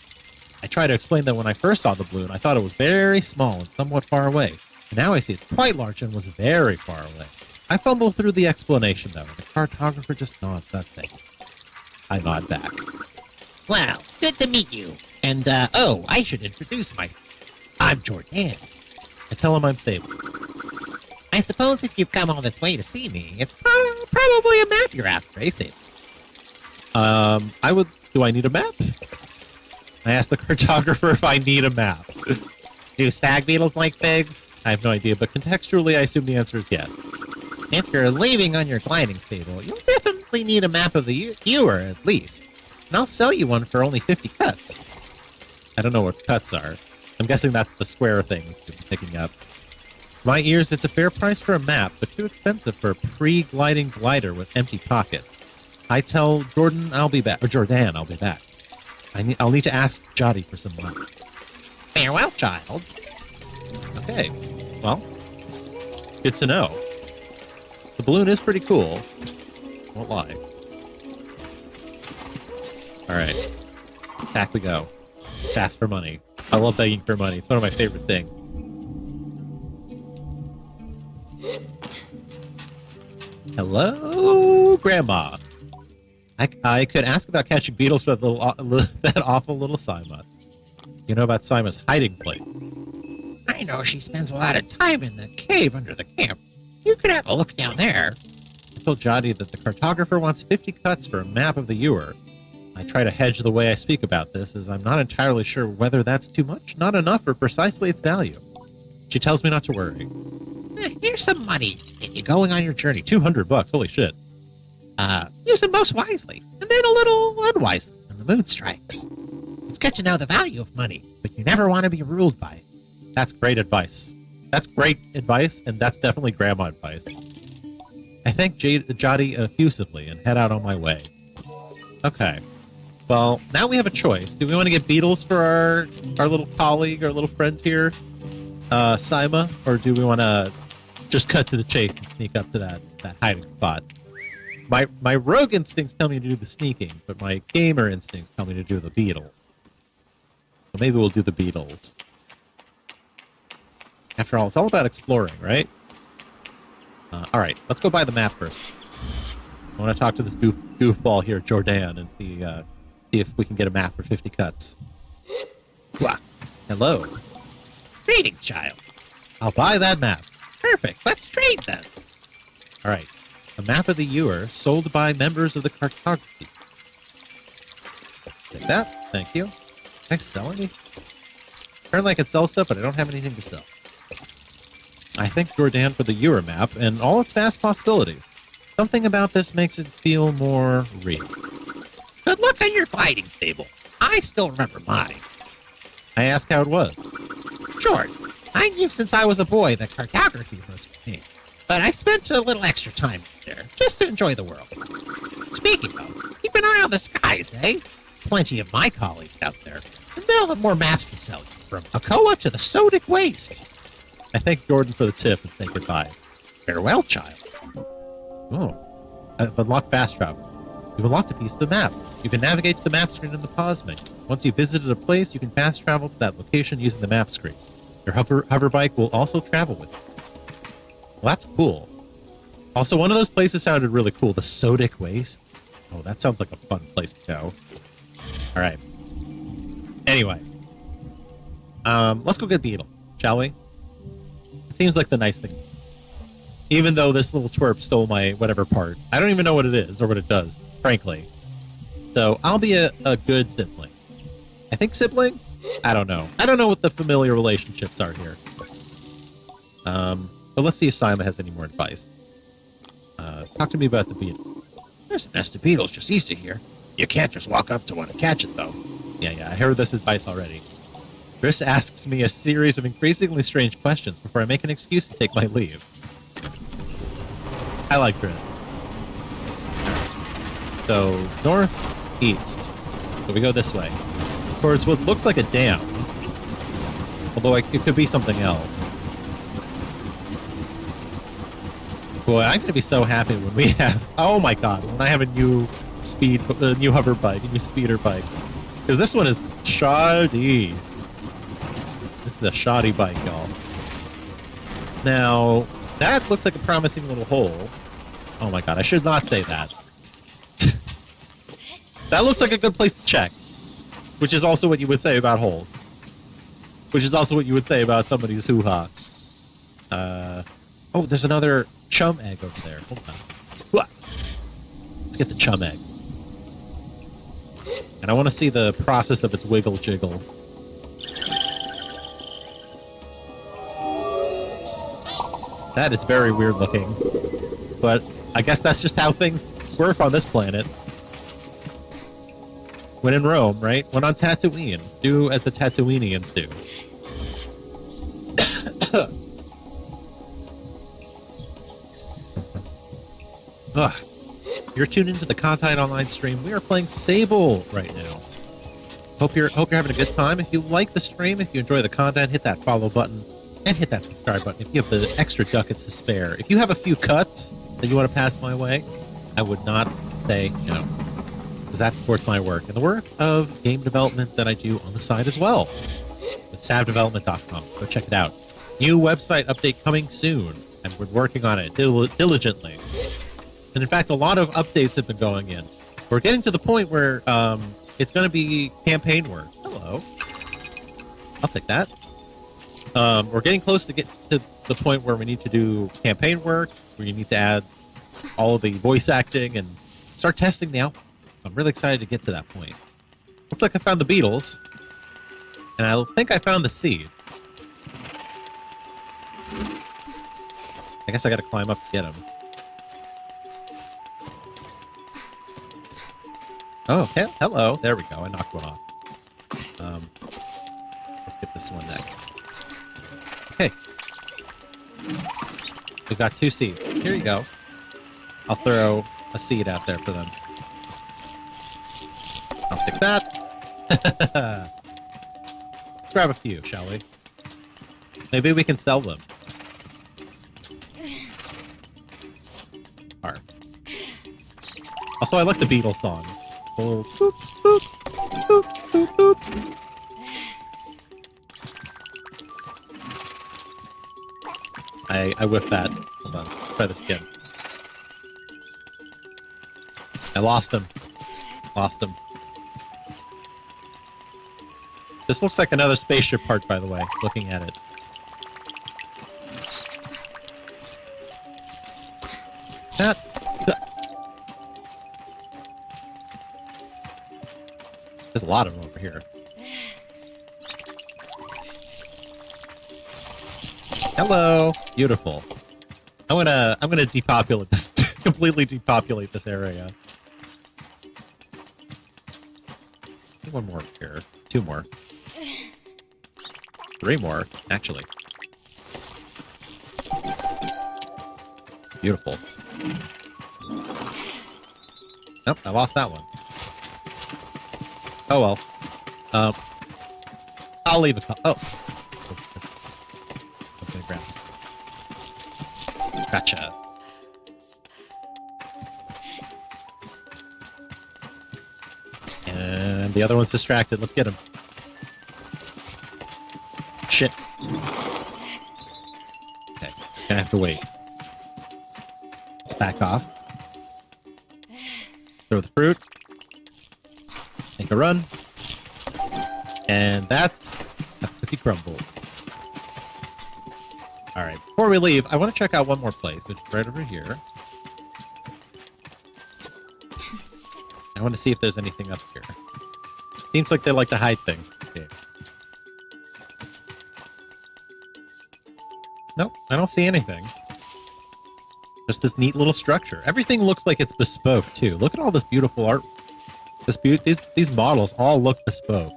I tried to explain that when I first saw the balloon, I thought it was very small and somewhat far away. And now I see it's quite large and was very far away. I fumbled through the explanation, though, and the cartographer just nods that thing. I nod back. Well, good to meet you. And, oh, I should introduce myself. I'm Jordan. I tell him I'm Sable. I suppose if you've come all this way to see me, it's probably a map you're after, eh, Sable? Do I need a map? I asked the cartographer if I need a map. Do stag beetles like pigs? I have no idea, but contextually I assume the answer is yes. If you're leaving on your gliding stable, you'll definitely need a map of the viewer, at least. And I'll sell you one for only 50 cuts. I don't know what cuts are. I'm guessing that's the square things you're picking up. My ears, it's a fair price for a map, but too expensive for a pre-gliding glider with empty pockets. I tell Jordan I'll be back. I'll need to ask Jotty for some money. Farewell, child. Okay. Well, good to know. The balloon is pretty cool. Won't lie. Alright. Back we go. Fast for money. I love begging for money. It's one of my favorite things. Hello, Grandma. I could ask about catching beetles for that awful little Sima. You know about Sima's hiding place? I know she spends a lot of time in the cave under the camp. You could have a look down there. I told Jotty that the cartographer wants 50 cuts for a map of the ewer. I try to hedge the way I speak about this, as I'm not entirely sure whether that's too much, not enough, or precisely its value. She tells me not to worry. Here's some money, get you going on your journey. $200, holy shit. Use them most wisely, and then a little unwisely when the mood strikes. It's good to know the value of money, but you never want to be ruled by it. That's great advice. That's great advice, and that's definitely grandma advice. I thank Jotty effusively and head out on my way. Okay. Well, now we have a choice. Do we want to get beetles for our little colleague, our little friend here, Sima, or do we want to just cut to the chase and sneak up to that hiding spot? My rogue instincts tell me to do the sneaking, but my gamer instincts tell me to do the beetle. So maybe we'll do the beetles. After all, it's all about exploring, right? All right, let's go buy the map first. I want to talk to this goofball here, Jordan, and see if we can get a map for 50 cuts. Wah. Hello. Greetings, child. I'll buy that map. Perfect. Let's trade then. All right. A map of the Ewer sold by members of the cartography. Take that. Thank you. Can I sell any? Apparently I can sell stuff, but I don't have anything to sell. I thank Jordan for the Ewer map and all its vast possibilities. Something about this makes it feel more real. Good luck on your gliding stable. I still remember mine. I asked how it was. George, I knew since I was a boy that cartography was for me, but I spent a little extra time there just to enjoy the world. Speaking of, keep an eye on the skies, eh? Plenty of my colleagues out there, and they'll have more maps to sell you, from Akoa to the Sodic Waste. I thank Jordan for the tip and say goodbye. Farewell, child. Oh, I've unlocked fast travel. You've unlocked a piece of the map. You can navigate to the map screen in the pause menu. Once you've visited a place, you can fast travel to that location using the map screen. Your hover bike will also travel with you. Well, that's cool. Also, one of those places sounded really cool. The Sodic Waste. Oh, that sounds like a fun place to go. All right. Anyway. Let's go get Beetle, shall we? It seems like the nice thing. Even though this little twerp stole my whatever part. I don't even know what it is or what it does, frankly. So I'll be a good sibling. I think sibling? I don't know. I don't know what the familiar relationships are here. But let's see if Sima has any more advice. Talk to me about the beetle. There's a nest of beetles just east of here. You can't just walk up to one and catch it, though. Yeah, I heard this advice already. Chris asks me a series of increasingly strange questions before I make an excuse to take my leave. I like Chris. So, northeast. So we go this way. Towards what looks like a dam. Although it could be something else. Boy, I'm going to be so happy when we have... Oh my god, when I have a new new hover bike, a new speeder bike. Because this one is shoddy. This is a shoddy bike, y'all. Now, that looks like a promising little hole. Oh my god, I should not say that. That looks like a good place to check. Which is also what you would say about holes. Which is also what you would say about somebody's hoo-ha. Oh, there's another chum egg over there. Hold on. Let's get the chum egg. And I want to see the process of its wiggle jiggle. That is very weird looking. But I guess that's just how things work on this planet. When in Rome, right? When on Tatooine, do as the Tatooinians do. Ugh. You're tuned into the Kahtide online stream. We are playing SABLE right now. Hope you're having a good time. If you like the stream, if you enjoy the content, hit that follow button and hit that subscribe button if you have the extra ducats to spare. If you have a few cuts that you want to pass my way, I would not say no. Because that supports my work and the work of game development that I do on the side as well. With sabdevelopment.com. Go check it out. New website update coming soon. And we're working on it diligently. And in fact, a lot of updates have been going in. We're getting to the point where it's going to be campaign work. Hello. I'll take that. We're getting close to get to the point where we need to do campaign work, where you need to add all of the voice acting and start testing the alpha. I'm really excited to get to that point. Looks like I found the beetles. And I think I found the seed. I guess I gotta climb up to get him. Oh, hello. There we go. I knocked one off. Let's get this one next. Okay. We've got 2 seeds. Here you go. I'll throw a seed out there for them. I'll take that. Let's grab a few, shall we? Maybe we can sell them. Alright. Also, I like the Beatles song. Oh, boop, boop, boop, boop, boop. I whipped that. Hold on. Try this again. I lost him. Lost him. This looks like another spaceship part, by the way, looking at it. There's a lot of them over here. Hello. Beautiful. I'm gonna depopulate this completely depopulate this area. One more here. 2 more. 3 more, actually. Beautiful. Nope, I lost that one. Oh well. I'll leave a call. Oh. I'm gonna grab this. Gotcha. And the other one's distracted. Let's get him. Shit. Okay, gonna have to wait. Back off. Throw the fruit. Make a run. And that's a cookie crumble. Alright, before we leave, I want to check out one more place, which is right over here. I want to see if there's anything up here. Seems like they like to hide things. Okay. Nope, I don't see anything. Just this neat little structure. Everything looks like it's bespoke, too. Look at all this beautiful art. These models all look bespoke.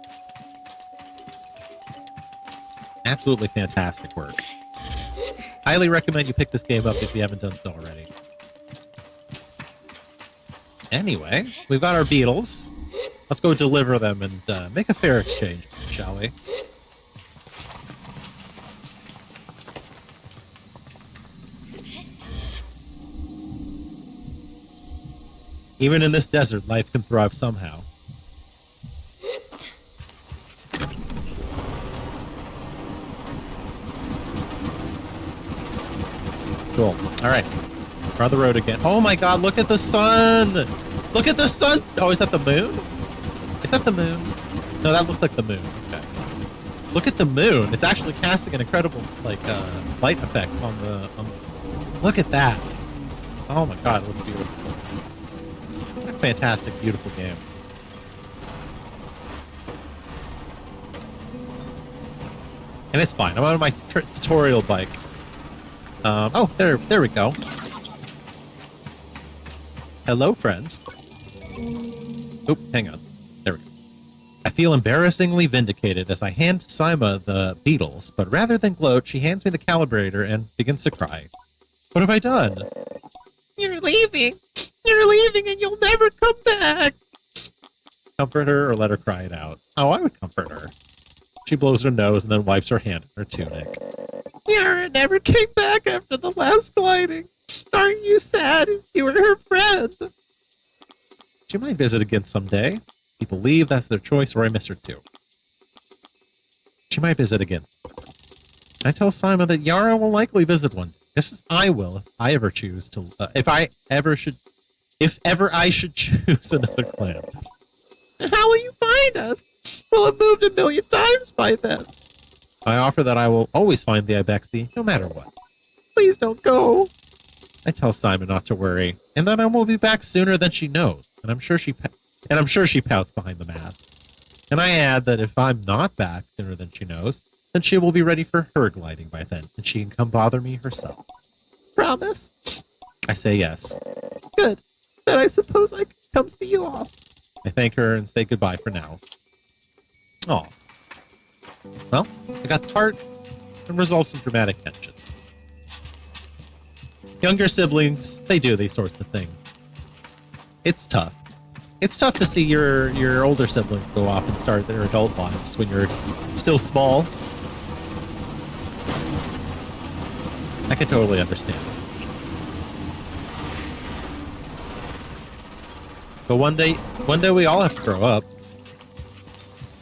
Absolutely fantastic work. Highly recommend you pick this game up if you haven't done so already. Anyway, we've got our beetles. Let's go deliver them and make a fair exchange, shall we? Even in this desert, life can thrive somehow. Cool. Alright. We're on the road again. Oh my god, look at the sun! Look at the sun! Oh, is that the moon? Is that the moon? No, that looks like the moon. Okay. Look at the moon. It's actually casting an incredible, like, light effect on the... Look at that. Oh my god, it looks beautiful. What a fantastic, beautiful game. And it's fine. I'm on my tutorial bike. Oh, there we go. Hello, friend. Oop, hang on. There we go. I feel embarrassingly vindicated as I hand Sima the beetles, but rather than gloat, she hands me the calibrator and begins to cry. What have I done? You're leaving! You're leaving and you'll never come back! Comfort her or let her cry it out. Oh, I would comfort her. She blows her nose and then wipes her hand on her tunic. Yara never came back after the last gliding. Aren't you sad? You were her friend. She might visit again someday. People leave, that's their choice, or I miss her too. She might visit again. I tell Simon that Yara will likely visit one, just as I will if I ever choose to. If ever I should choose another clan. How will you find us? We'll have moved 1,000,000 times by then. I offer that I will always find the Ibexi, no matter what. Please don't go. I tell Simon not to worry, and that I will be back sooner than she knows. And I'm sure she pouts behind the mask. And I add that if I'm not back sooner than she knows, then she will be ready for her gliding by then, and she can come bother me herself. promise? I say yes. Good. Then I suppose I could come see you all. I thank her and say goodbye for now. Aw. Well, I got the part and resolved some dramatic tension. Younger siblings, they do these sorts of things. It's tough. It's tough to see your older siblings go off and start their adult lives when you're still small. I can totally understand. But one day we all have to grow up.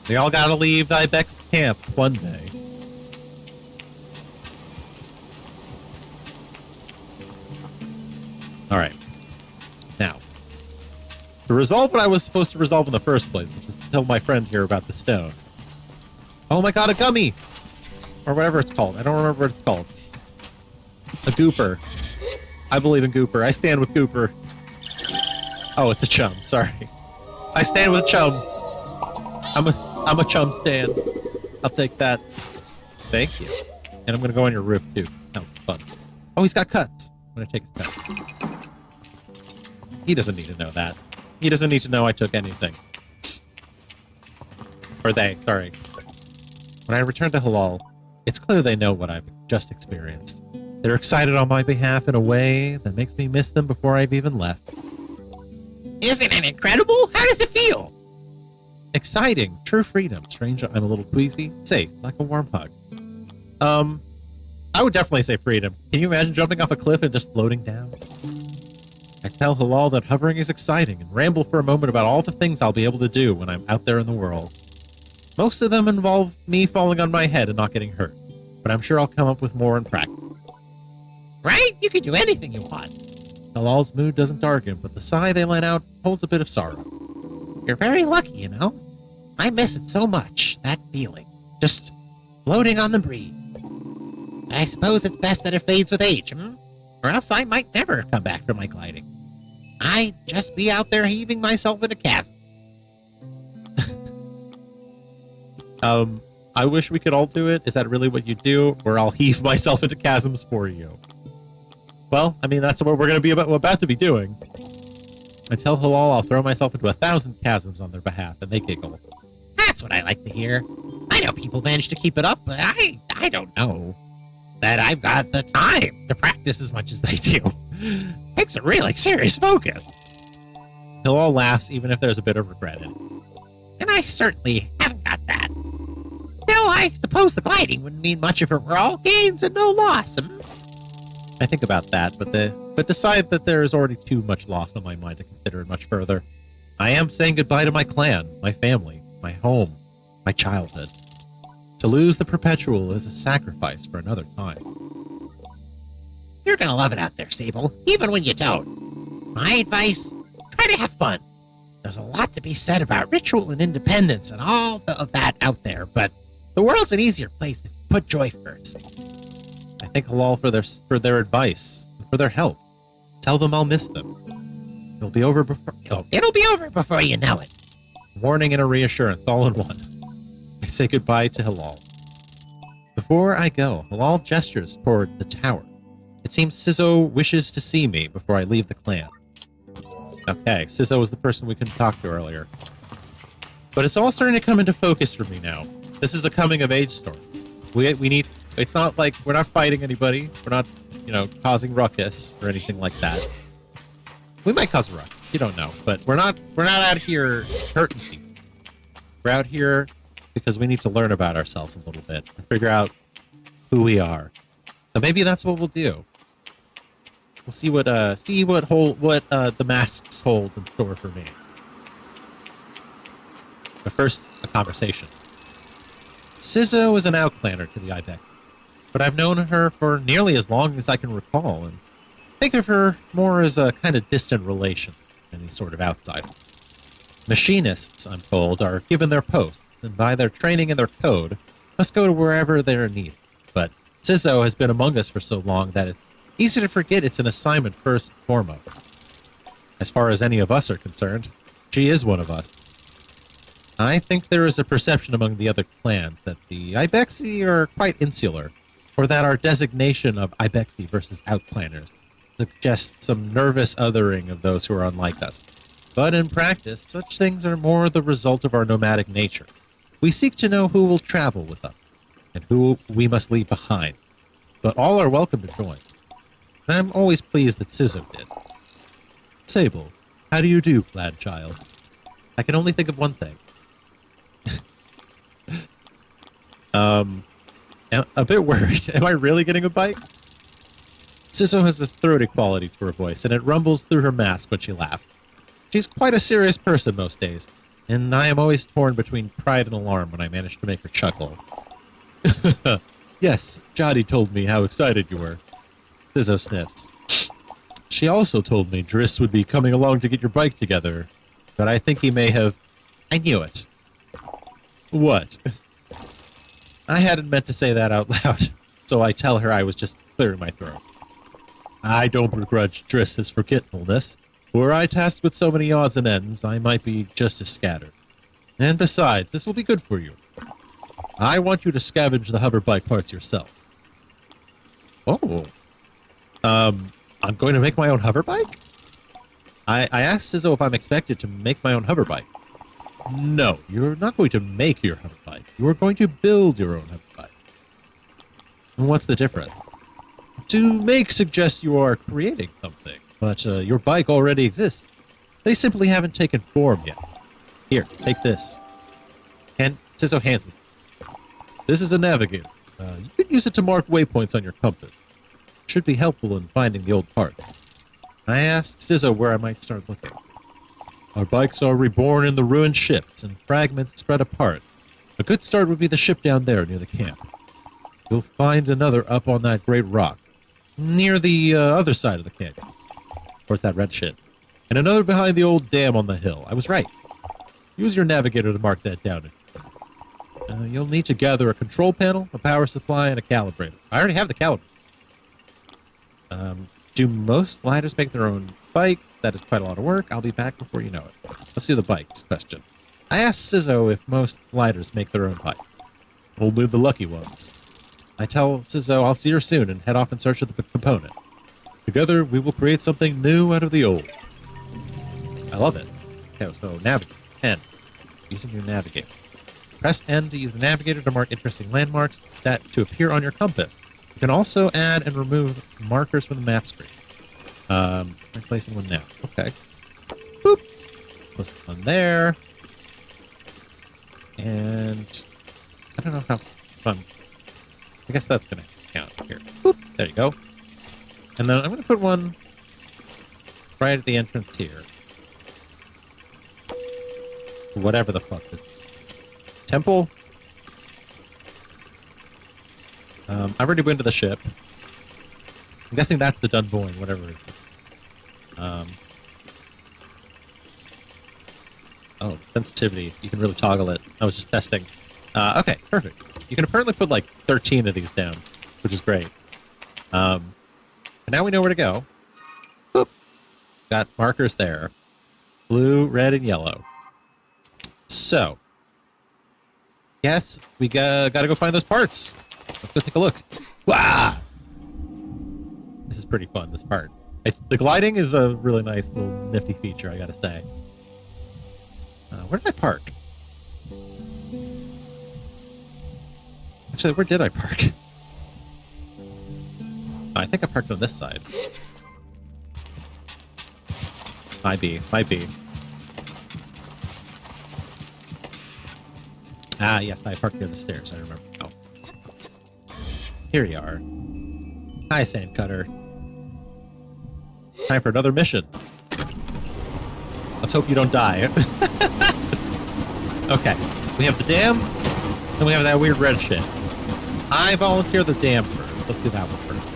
We all gotta leave Ibex camp one day. Alright. Now, to resolve what I was supposed to resolve in the first place, which is to tell my friend here about the stone. Oh my god, a gummy! Or whatever it's called. I don't remember what it's called. A gooper. I believe in gooper. I stand with gooper. Oh, it's a chum. Sorry. I stand with a chum. I'm a chum stand. I'll take that. Thank you. And I'm gonna go on your roof too. That was fun. Oh, he's got cuts. I'm gonna take his cuts. He doesn't need to know that. He doesn't need to know I took anything. Or they, sorry. When I return to Halal, it's clear they know what I've just experienced. They're excited on my behalf in a way that makes me miss them before I've even left. Isn't it incredible? How does it feel? Exciting. True freedom. Strange, I'm a little queasy. Safe. Like a warm hug. I would definitely say freedom. Can you imagine jumping off a cliff and just floating down? I tell Halal that hovering is exciting and ramble for a moment about all the things I'll be able to do when I'm out there in the world. Most of them involve me falling on my head and not getting hurt, but I'm sure I'll come up with more in practice. Right? You can do anything you want. Halal's mood doesn't darken, but the sigh they let out holds a bit of sorrow. You're very lucky, you know? I miss it so much, that feeling. Just floating on the breeze. But I suppose it's best that it fades with age, Or else I might never come back from my gliding. I'd just be out there heaving myself in a chasm. I wish we could all do it. Is that really what you do? Or I'll heave myself into chasms for you. Well, I mean, that's what we're going to be about to be doing. I tell Halal I'll throw myself into 1,000 chasms on their behalf, and they giggle. That's what I like to hear. I know people manage to keep it up, but I don't know that I've got the time to practice as much as they do. Takes a really serious focus. Halal laughs, even if there's a bit of regret in it. And I certainly haven't got that. Still, I suppose the gliding wouldn't mean much if it were all gains and no loss. I think about that, but decide that there is already too much loss on my mind to consider it much further. I am saying goodbye to my clan, my family, my home, my childhood. To lose the perpetual is a sacrifice for another time. You're gonna love it out there, Sable, even when you don't. My advice, try to have fun. There's a lot to be said about ritual and independence and all of that out there, but the world's an easier place if you put joy first. I thank Halal for their advice and for their help. Tell them I'll miss them. It'll be over before you know it. A warning and a reassurance all in one. I say goodbye to Halal. Before I go, Halal gestures toward the tower. It seems Sizzo wishes to see me before I leave the clan. Okay, Sizzo was the person we couldn't talk to earlier. But it's all starting to come into focus for me now. This is a coming-of-age story. We need... It's not like we're not fighting anybody. We're not, causing ruckus or anything like that. We might cause a ruckus. You don't know. But we're not out here hurting people. We're out here because we need to learn about ourselves a little bit and figure out who we are. So maybe that's what we'll do. We'll see what the masks hold in store for me. But first, a conversation. Sizzo is an outclanner to the Ibex, but I've known her for nearly as long as I can recall, and think of her more as a kind of distant relation than any sort of outsider. Machinists, I'm told, are given their posts, and by their training and their code, must go to wherever they're needed. But Sizzo has been among us for so long that it's easy to forget it's an assignment first and foremost. As far as any of us are concerned, she is one of us. I think there is a perception among the other clans that the Ibexi are quite insular, or that our designation of Ibexi versus Outplanners suggests some nervous othering of those who are unlike us. But in practice, such things are more the result of our nomadic nature. We seek to know who will travel with us, and who we must leave behind. But all are welcome to join. I'm always pleased that Sizzo did. Sable, how do you do, glad child? I can only think of one thing. A bit worried. Am I really getting a bite? Sizzo has a throaty quality to her voice, and it rumbles through her mask when she laughs. She's quite a serious person most days, and I am always torn between pride and alarm when I manage to make her chuckle. Yes, Jody told me how excited you were. Sizzo sniffs. She also told me Driss would be coming along to get your bike together, but I think he may have... I knew it. What? I hadn't meant to say that out loud, so I tell her I was just clearing my throat. I don't begrudge Driss his forgetfulness. Were I tasked with so many odds and ends, I might be just as scattered. And besides, this will be good for you. I want you to scavenge the hover bike parts yourself. Oh. I'm going to make my own hover bike? I asked Sizzo if I'm expected to make my own hover bike. No, you're not going to make your hover bike. You are going to build your own hover bike. And what's the difference? To make suggests you are creating something, but your bike already exists. They simply haven't taken form yet. Here, take this. And Sizzo hands me. This is a navigator. You can use it to mark waypoints on your compass. It should be helpful in finding the old part. I asked Sizzo where I might start looking. Our bikes are reborn in the ruined ships and fragments spread apart. A good start would be the ship down there near the camp. You'll find another up on that great rock, near the other side of the canyon. Towards that red shit. And another behind the old dam on the hill. I was right. Use your navigator to mark that down. You'll need to gather a control panel, a power supply, and a calibrator. I already have the calibrator. Do most gliders make their own bike? That is quite a lot of work. I'll be back before you know it. Let's do the bikes question. I asked Sizzo if most gliders make their own bike. Only the lucky ones. I tell Sizzo I'll see her soon and head off in search of the component. Together, we will create something new out of the old. I love it. Okay, so navigate. N. Using your navigator. Press N to use the navigator to mark interesting landmarks that to appear on your compass. You can also add and remove markers from the map screen. Replacing one now. Okay. Boop. Plus one there. And I don't know how fun. I guess that's going to count here. Boop. There you go. And then I'm going to put one right at the entrance here. Whatever the fuck this is. Temple? I've already been to the ship. I'm guessing that's the Dunboyne, whatever it is. Oh, sensitivity. You can really toggle it. I was just testing. Okay, perfect. You can apparently put like 13 of these down, which is great. And now we know where to go. Boop. Got markers there. Blue, red, and yellow. So, yes, we gotta go find those parts. Let's go take a look. Wow! This is pretty fun, this part. The gliding is a really nice little nifty feature, I gotta say. Where did I park? Actually, where did I park? I think I parked on this side. Might be. Ah, yes, I parked near the stairs, I remember. Oh. Here you are. Hi, Sandcutter. Time for another mission. Let's hope you don't die. Okay, we have the dam, and we have that weird red shit. I volunteer the dam first. Let's do that one first.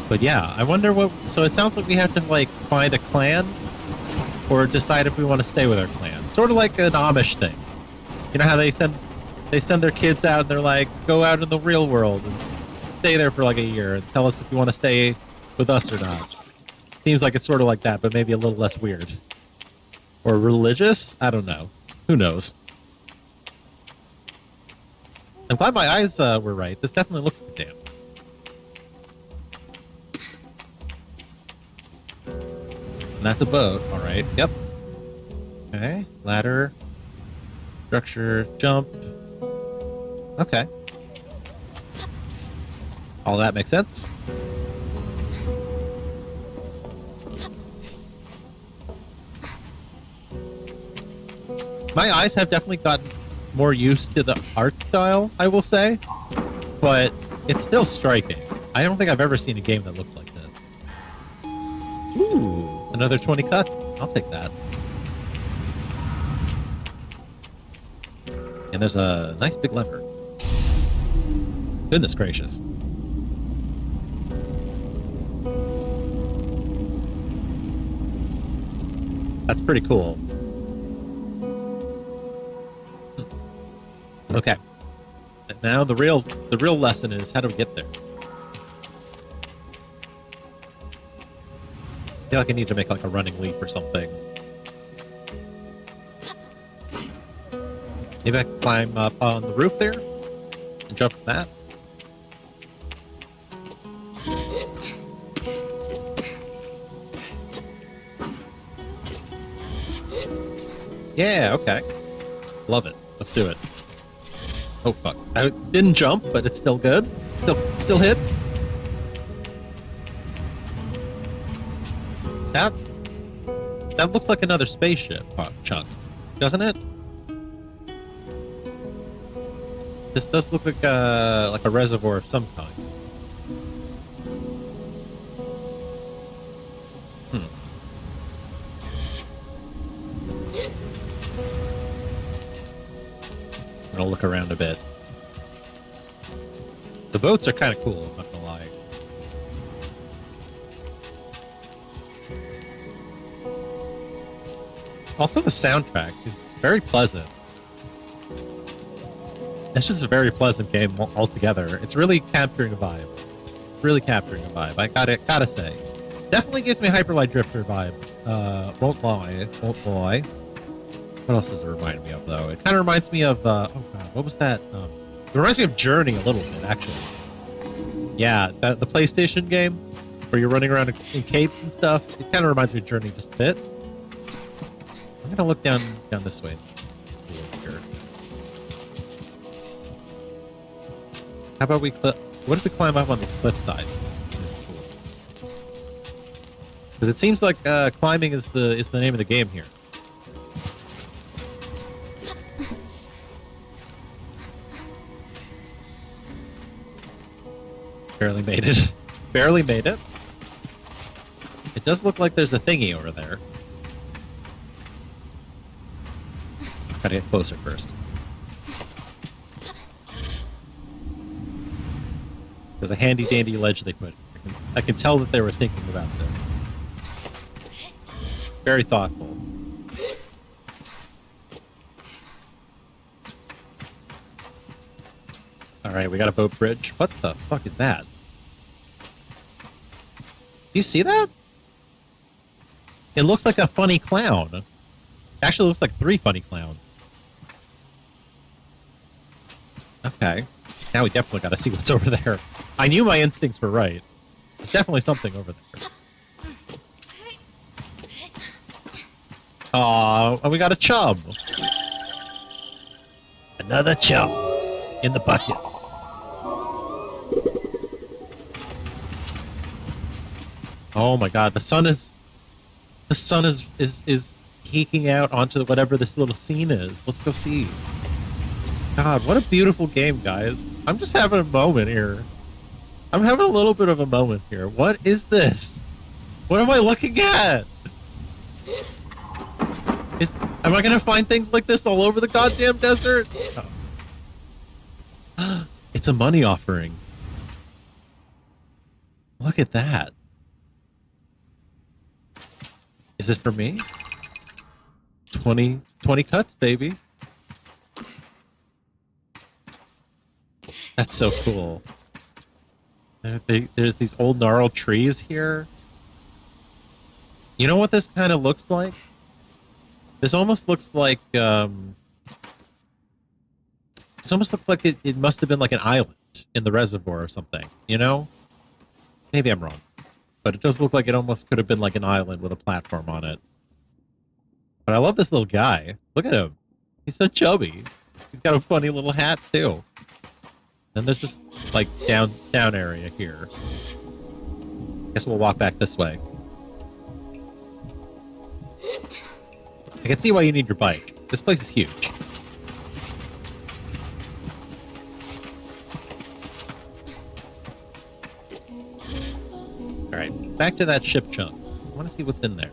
But yeah, I wonder what... So it sounds like we have to, like, find a clan or decide if we want to stay with our clan. Sort of like an Amish thing. You know how they send their kids out and they're like, go out in the real world and stay there for like a year and tell us if you want to stay with us or not. Seems like it's sort of like that, but maybe a little less weird. Or religious? I don't know. Who knows? I'm glad my eyes were right. This definitely looks like a dam. And that's a boat. All right. Yep. Okay. Ladder. Structure. Jump. Okay. All that makes sense. My eyes have definitely gotten more used to the art style, I will say, but it's still striking. I don't think I've ever seen a game that looks like this. Ooh, another 20 cuts. I'll take that. And there's a nice big lever. Goodness gracious. That's pretty cool. Okay. Now the real lesson is how do we get there? I feel like I need to make like a running leap or something. Maybe I can climb up on the roof there and jump from that. Yeah, okay. Love it. Let's do it. Oh fuck. I didn't jump, but it's still good. Still hits. That looks like another spaceship chunk, doesn't it? This does look like a reservoir of some kind. I'm gonna look around a bit. The boats are kind of cool, I'm not gonna lie. Also, the soundtrack is very pleasant. It's just a very pleasant game altogether. It's really capturing a vibe. Really capturing a vibe. I gotta say, definitely gives me Hyper Light Drifter vibe. Won't lie. What else does it remind me of, though? It kind of reminds me of, oh god, what was that? It reminds me of Journey a little bit, actually. Yeah, the PlayStation game, where you're running around in capes and stuff. It kind of reminds me of Journey just a bit. I'm gonna look down this way. Here. How about what if we climb up on this cliffside? Because it seems like climbing is the name of the game here. Barely made it. Barely made it. It does look like there's a thingy over there. Gotta get closer first. There's a handy dandy ledge they put. I can tell that they were thinking about this. Very thoughtful. Alright, we got a boat bridge. What the fuck is that? Do you see that? It looks like a funny clown. It actually looks like 3 funny clowns. Okay. Now we definitely gotta see what's over there. I knew my instincts were right. There's definitely something over there. Aw, we got a chub. Another chub in the bucket. Oh my god, the sun is peeking out onto whatever this little scene is. Let's go see. God, what a beautiful game, guys. I'm just having a moment here. I'm having a little bit of a moment here. What is this? What am I looking at? Am I gonna find things like this all over the goddamn desert? Oh. It's a money offering. Look at that. Is it for me? 20 cuts, baby. That's so cool. There's these old gnarled trees here. You know what this kind of looks like? This almost looks like This almost looks like it must have been like an island in the reservoir or something, you know? Maybe I'm wrong. But it does look like it almost could have been like an island with a platform on it. But I love this little guy. Look at him. He's so chubby. He's got a funny little hat, too. Then there's this, like, down area here. Guess we'll walk back this way. I can see why you need your bike. This place is huge. Alright, back to that ship chunk. I want to see what's in there.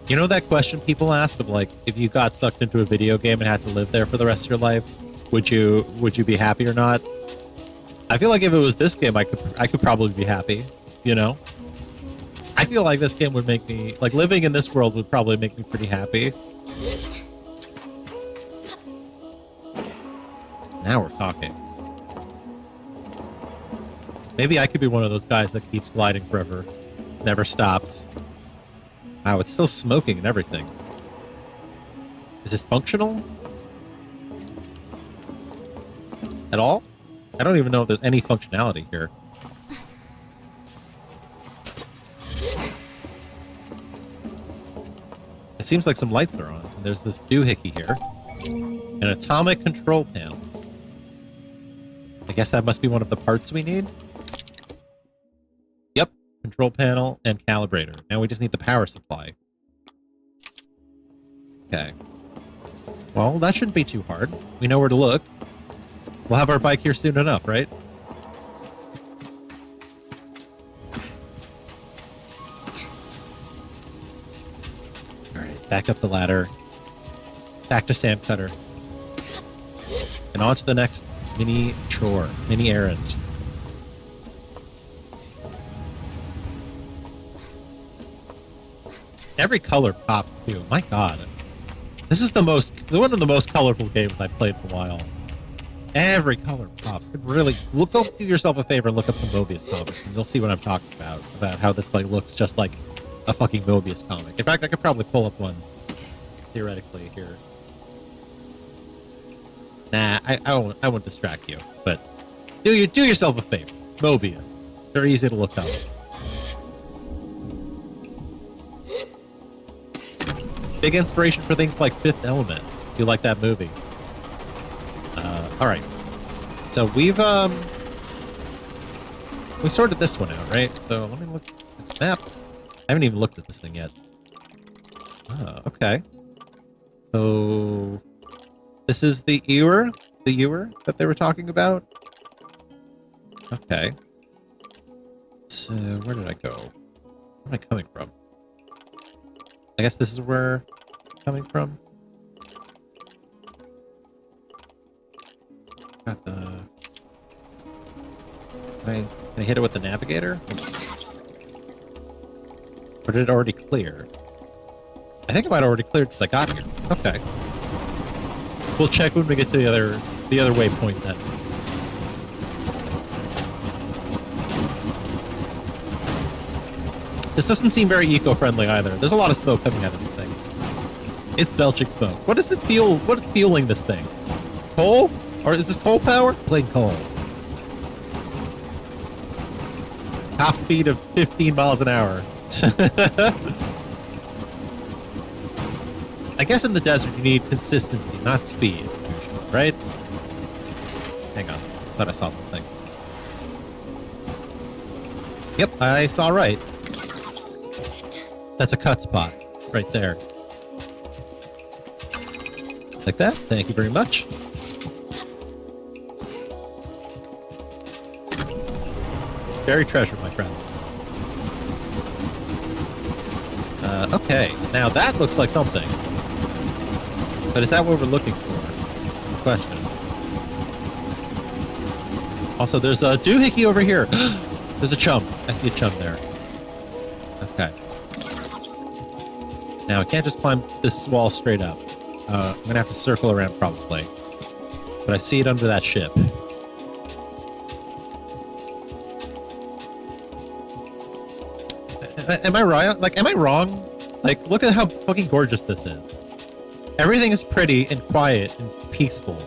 You know that question people ask of, like, if you got sucked into a video game and had to live there for the rest of your life, would you be happy or not? I feel like if it was this game, I could probably be happy, you know? I feel like this game would make me, like, living in this world would probably make me pretty happy. Now we're talking. Maybe I could be one of those guys that keeps gliding forever. Never stops. Wow, it's still smoking and everything. Is it functional? At all? I don't even know if there's any functionality here. It seems like some lights are on. And there's this doohickey here. An atomic control panel. I guess that must be one of the parts we need? Yep. Control panel and calibrator. Now we just need the power supply. Okay. Well, that shouldn't be too hard. We know where to look. We'll have our bike here soon enough, right? Alright, back up the ladder. Back to Sand Cutter. And on to the next mini chore, mini errand. Every color pops too. My god. This is one of the most colorful games I've played in a while. Every color pops. It really, go do yourself a favor and look up some Mobius comics, and you'll see what I'm talking about how this like looks just like a fucking Mobius comic. In fact, I could probably pull up one theoretically here. Nah, I won't distract you, but do yourself a favor. Mobius. Very easy to look up. Big inspiration for things like Fifth Element, if you like that movie. Alright. So we sorted this one out, right? So let me look at the map. I haven't even looked at this thing yet. Oh, okay. So this is the ewer that they were talking about? Okay. So where did I go? Where am I coming from? I guess this is where I'm coming from. Got the... Can I hit it with the navigator? Or did it already clear? I think it might have already cleared because I got here. Okay. We'll check when we get to the other waypoint then. This doesn't seem very eco-friendly either. There's a lot of smoke coming out of this thing. It's belching smoke. What does it feel? What is fueling this thing? Coal? Or is this coal power? Plain coal. Top speed of 15 miles an hour. I guess in the desert you need consistency, not speed, usually, right? Hang on. Thought I saw something. Yep, I saw right. That's a cut spot right there. Like that. Thank you very much. Buried treasure, my friend. Okay. Now that looks like something. But is that what we're looking for? Good question. Also, there's a doohickey over here. There's a chum. I see a chum there. Okay. Now, I can't just climb this wall straight up. I'm going to have to circle around probably. But I see it under that ship. Am I right? Like, am I wrong? Like, look at how fucking gorgeous this is. Everything is pretty and quiet and peaceful,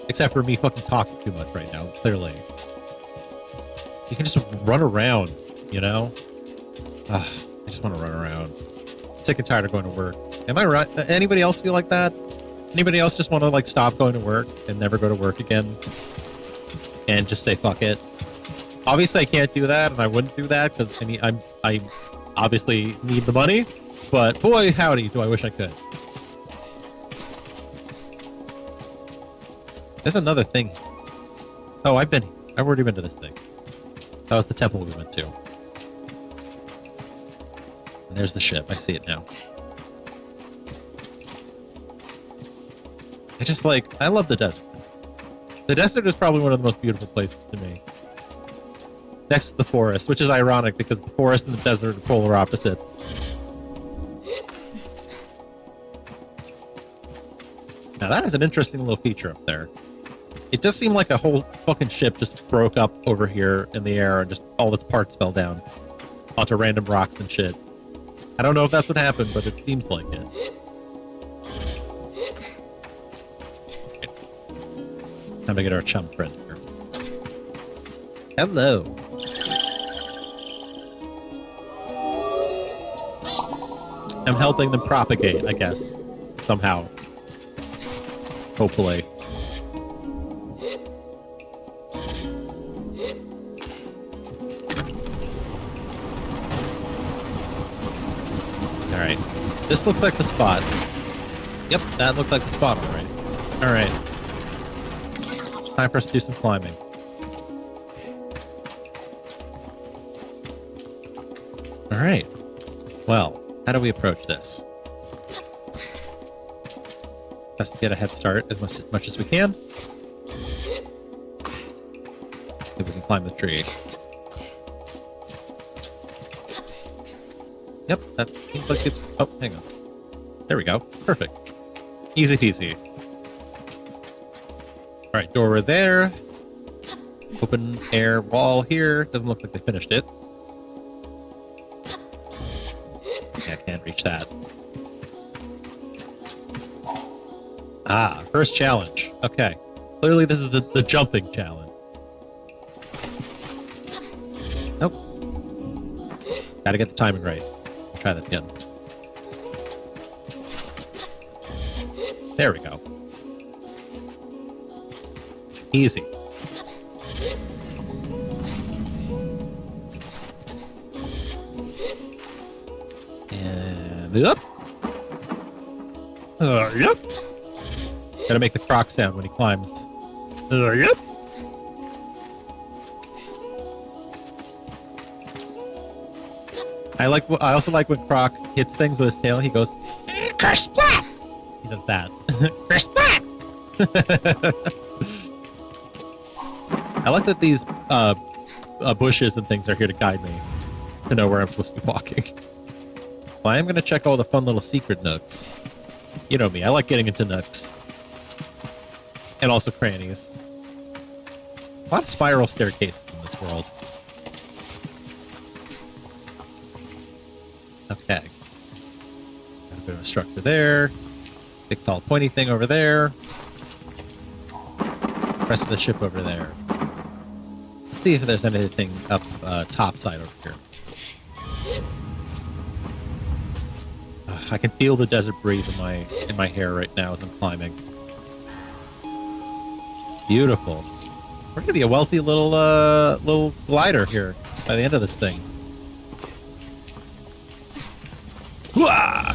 except for me fucking talking too much right now, clearly. You can just run around, you know? I just want to run around. Sick and tired of going to work. Am I right? Anybody else feel like that? Anybody else just want to, like, stop going to work and never go to work again? And just say, fuck it? Obviously, I can't do that, and I wouldn't do that, because, I mean, I obviously need the money, but boy, howdy, do I wish I could. There's another thing. Oh, I've already been to this thing. That was the temple we went to. And there's the ship. I see it now. I love the desert. The desert is probably one of the most beautiful places to me. Next to the forest, which is ironic because the forest and the desert are polar opposites. Now that is an interesting little feature up there. It does seem like a whole fucking ship just broke up over here in the air and just all its parts fell down onto random rocks and shit. I don't know if that's what happened, but it seems like it. Time to get our chum friend here. Hello. I'm helping them propagate, I guess. Somehow. Hopefully. Alright. This looks like the spot. Yep, that looks like the spot already. Alright. Time for us to do some climbing. Alright. Well, how do we approach this? Best to get a head start as much as we can. If we can climb the tree. Yep, that seems like it's... Oh, hang on. There we go. Perfect. Easy peasy. Alright, door there. Open air wall here. Doesn't look like they finished it. Yeah, I can't reach that. Ah, first challenge. Okay. Clearly this is the jumping challenge. Nope. Gotta get the timing right. Try that again. There we go. Easy. And up. Yep. Gotta make the croc sound when he climbs. Yep. I also like when Croc hits things with his tail. He goes, "Kersplat!" He does that. Kersplat! I like that these bushes and things are here to guide me to know where I'm supposed to be walking. Well, I am going to check all the fun little secret nooks. You know me, I like getting into nooks. And also crannies. A lot of spiral staircases in this world. Okay. Got a bit of a structure there. Big tall pointy thing over there. Rest of the ship over there. Let's see if there's anything up top side over here. I can feel the desert breeze in my hair right now as I'm climbing. Beautiful. We're gonna be a wealthy little glider here by the end of this thing. Hooah!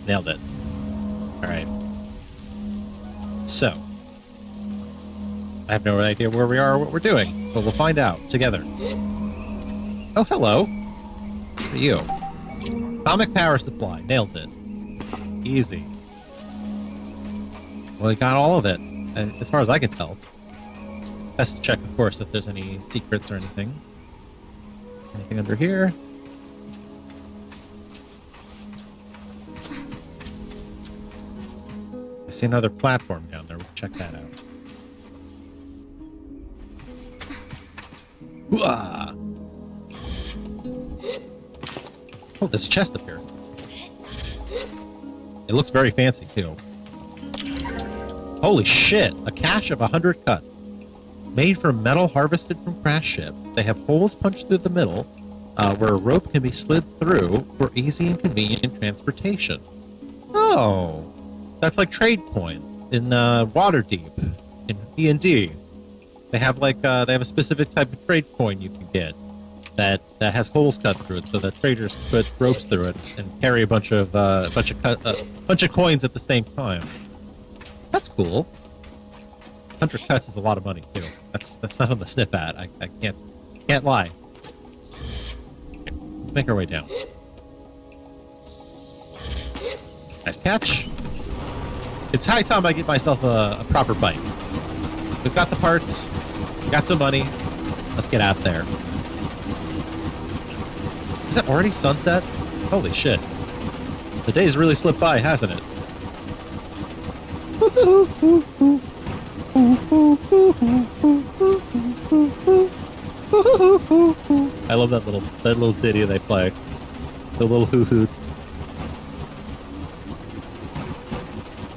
Nailed it. Alright. So. I have no idea where we are or what we're doing, but we'll find out together. Oh, hello. What are you? Atomic power supply. Nailed it. Easy. Well, we got all of it, as far as I can tell. Best to check, of course, if there's any secrets or anything. Anything under here? I see another platform down there. We can check that out. Hoo-ah! Oh, there's a chest up here. It looks very fancy, too. Holy shit! A cache of 100 cuts. Made from metal harvested from crash ship. They have holes punched through the middle, where a rope can be slid through for easy and convenient transportation. Oh! That's like trade coin in Waterdeep, in D&D. They have like they have a specific type of trade coin you can get that has holes cut through it, so that traders put ropes through it and carry a bunch of coins at the same time. That's cool. 100 cuts is a lot of money too. That's not on the snip ad. I can't lie. Okay, let's make our way down. Nice catch. It's high time I get myself a proper bike. We've got the parts, got some money. Let's get out there. Is it already sunset? Holy shit. The day's really slipped by, hasn't it? I love that little ditty they play. The little hoo-hoots.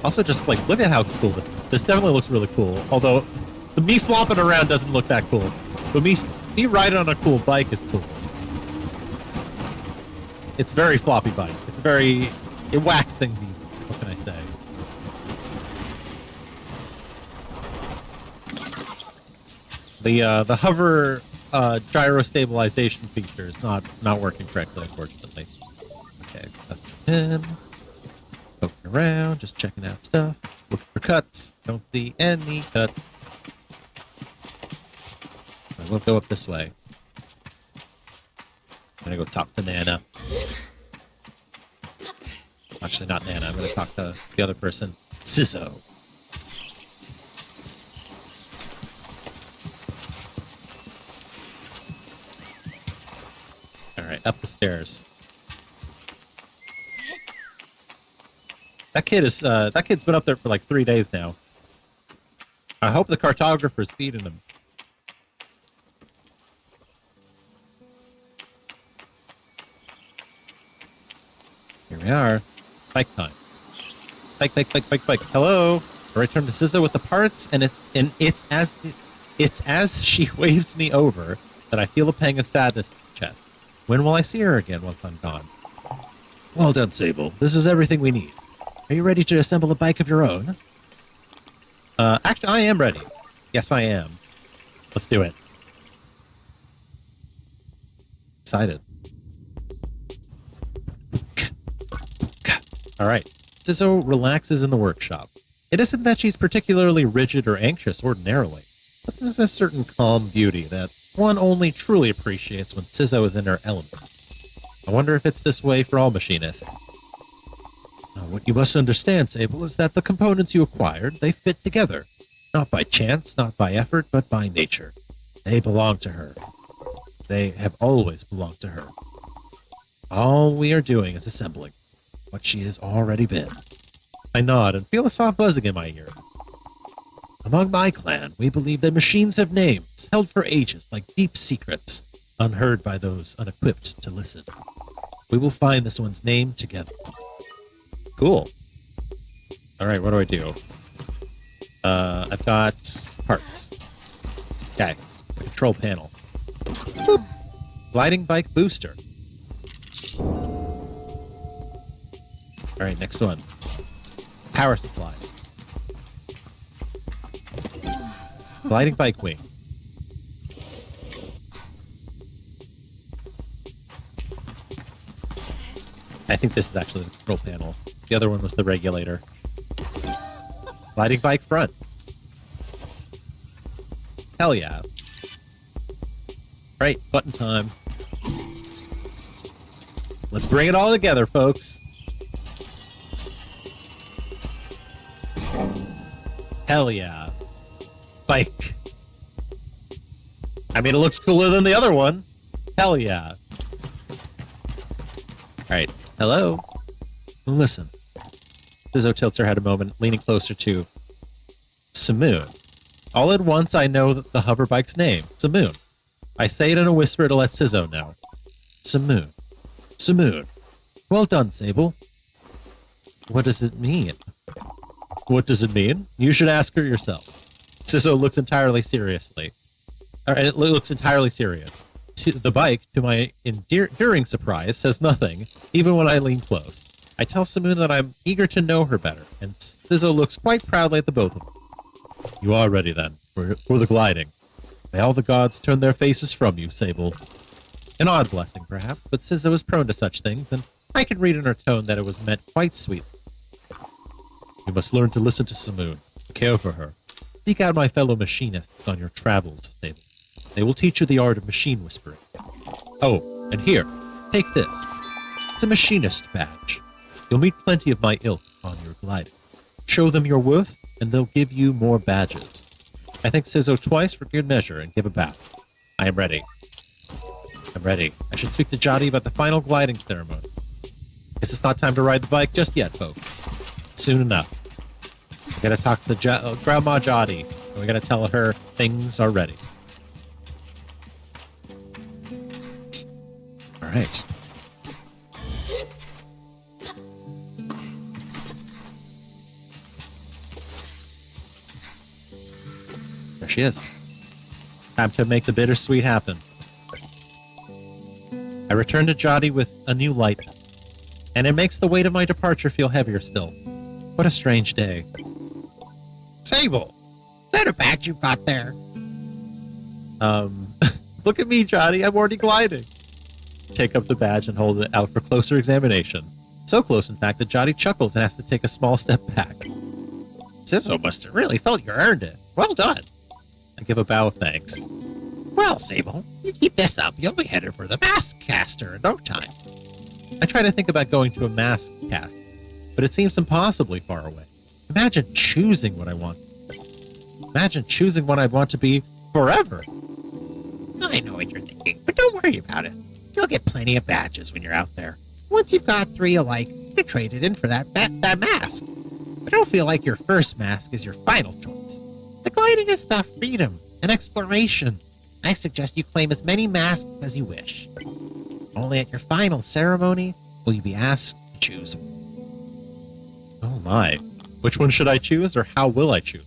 Also, just like, look at how cool this definitely looks really cool. Although, me flopping around doesn't look that cool. But me riding on a cool bike is cool. It's very floppy bike. It whacks things easy. What can I say? The hover gyro stabilization feature is not working correctly, unfortunately. Okay, that's him. Poking around, just checking out stuff. Looking for cuts. Don't see any cuts. I will go up this way. I'm gonna go talk to Nana. Actually, not Nana. I'm gonna talk to the other person, Sizzo. All right, up the stairs. That kid's been up there for like 3 days now. I hope the cartographer's feeding him. Here we are. Bike time. Bike. Hello. I return to Sizzo with the parts, and it's as she waves me over that I feel a pang of sadness in the chest. When will I see her again once I'm gone? Well done, Sable. This is everything we need. Are you ready to assemble a bike of your own? Actually, I am ready. Yes, I am. Let's do it. Excited. All right. Sizzo relaxes in the workshop. It isn't that she's particularly rigid or anxious ordinarily, but there's a certain calm beauty that one only truly appreciates when Sizzo is in her element. I wonder if it's this way for all machinists. What you must understand, Sable, is that the components you acquired, they fit together. Not by chance, not by effort, but by nature. They belong to her. They have always belonged to her. All we are doing is assembling what she has already been. I nod and feel a soft buzzing in my ear. Among my clan, we believe that machines have names, held for ages like deep secrets, unheard by those unequipped to listen. We will find this one's name together. Cool. All right, what do I do? I've got parts. Okay, the control panel. Boop. Gliding bike booster. All right, next one. Power supply. Gliding bike wing. I think this is actually the control panel. The other one was the regulator. Gliding bike front. Hell yeah. Right, button time. Let's bring it all together, folks. Hell yeah. Bike. I mean, it looks cooler than the other one. Hell yeah. Alright, hello? Listen. Sizzo tilts her head a moment, leaning closer to Simoon. All at once, I know the hover bike's name, Simoon. I say it in a whisper to let Sizzo know. Simoon. Simoon. Well done, Sable. What does it mean? What does it mean? You should ask her yourself. Sizzo looks entirely seriously. It looks entirely serious. The bike, to my enduring surprise, says nothing, even when I lean close. I tell Simoon that I'm eager to know her better, and Sizzo looks quite proudly at the both of them. You are ready, then, for the gliding. May all the gods turn their faces from you, Sable. An odd blessing, perhaps, but Sizzo is prone to such things, and I can read in her tone that it was meant quite sweetly. You must learn to listen to Simoon, care for her. Seek out my fellow machinists on your travels, Sable. They will teach you the art of machine whispering. Oh, and here, take this. It's a machinist badge. You'll meet plenty of my ilk on your gliding. Show them your worth, and they'll give you more badges. I thank Sizzo twice for good measure and give a bow. I am ready. I'm ready. I should speak to Jotty about the final gliding ceremony. Guess it's not time to ride the bike just yet, folks. Soon enough. We gotta talk to Grandma Jotty, and we gotta tell her things are ready. All right. There she is. Time to make the bittersweet happen. I return to Jotty with a new light, and it makes the weight of my departure feel heavier still. What a strange day. Sable, is that a badge you've got there? Look at me, Jotty. I'm already gliding. Take up the badge and hold it out for closer examination. So close, in fact, that Jotty chuckles and has to take a small step back. Sizzo must have really felt you earned it. Well done. I give a bow of thanks. Well, Sable, you keep this up, you'll be headed for the mask caster in no time. I try to think about going to a mask cast, but it seems impossibly far away. Imagine choosing what I want. Imagine choosing what I want to be forever. I know what you're thinking, but don't worry about it. You'll get plenty of badges when you're out there. Once you've got 3 alike, you can trade it in for that mask. But don't feel like your first mask is your final choice. The gliding is about freedom and exploration. I suggest you claim as many masks as you wish. Only at your final ceremony will you be asked to choose. Oh my. Which one should I choose, or how will I choose?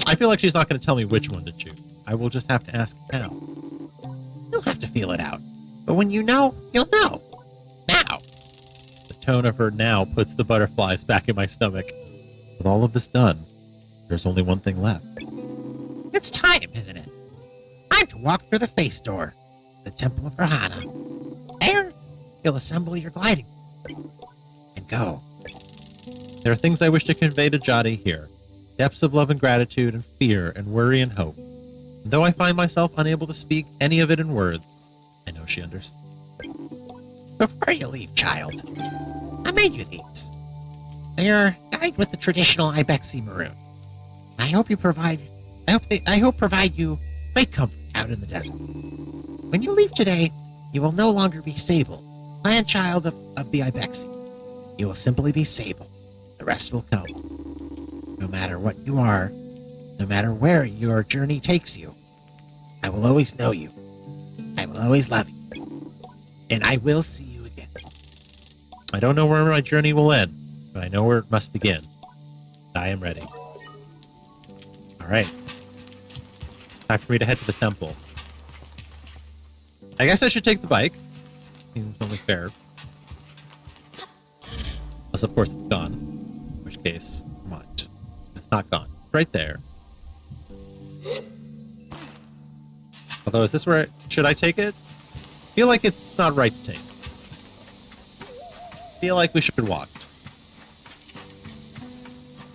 I feel like she's not going to tell me which one to choose. I will just have to ask how. You'll have to feel it out. But when you know, you'll know. Now. The tone of her now puts the butterflies back in my stomach. With all of this done, there's only one thing left. It's time, isn't it? Time to walk through the face door, the Temple of Rahana. There, you'll assemble your gliding and go. There are things I wish to convey to Jotty here. Depths of love and gratitude and fear and worry and hope. And though I find myself unable to speak any of it in words, I know she understands. Before you leave, child, I made you these. They're dyed with the traditional Ibexi maroon. I hope provide you great comfort out in the desert. When you leave today, you will no longer be Sable, grandchild of the Ibexi. You will simply be Sable. The rest will come. No matter what you are, no matter where your journey takes you, I will always know you. I will always love you. And I will see you again. I don't know where my journey will end, but I know where it must begin. I am ready. All right. Time for me to head to the temple. I guess I should take the bike. Seems only fair. Unless, of course, it's gone. In which case, come on. It's not gone. It's right there. Although, is this where... should I take it? I feel like it's not right to take. I feel like we should walk.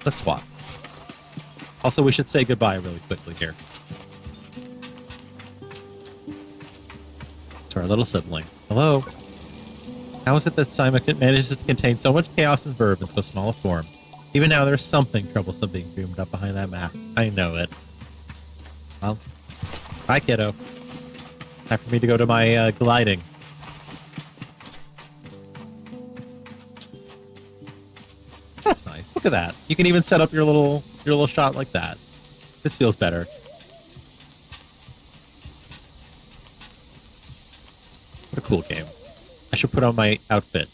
Let's walk. Also, we should say goodbye really quickly here. To our little sibling. Hello. How is it that Simon manages to contain so much chaos and verb in so small a form? Even now, there's something troublesome being dreamed up behind that mask. I know it. Well, bye, kiddo. Time for me to go to my gliding. That's nice. Look at that. You can even set up your little shot like that. This feels better. What a cool game. I should put on my outfit.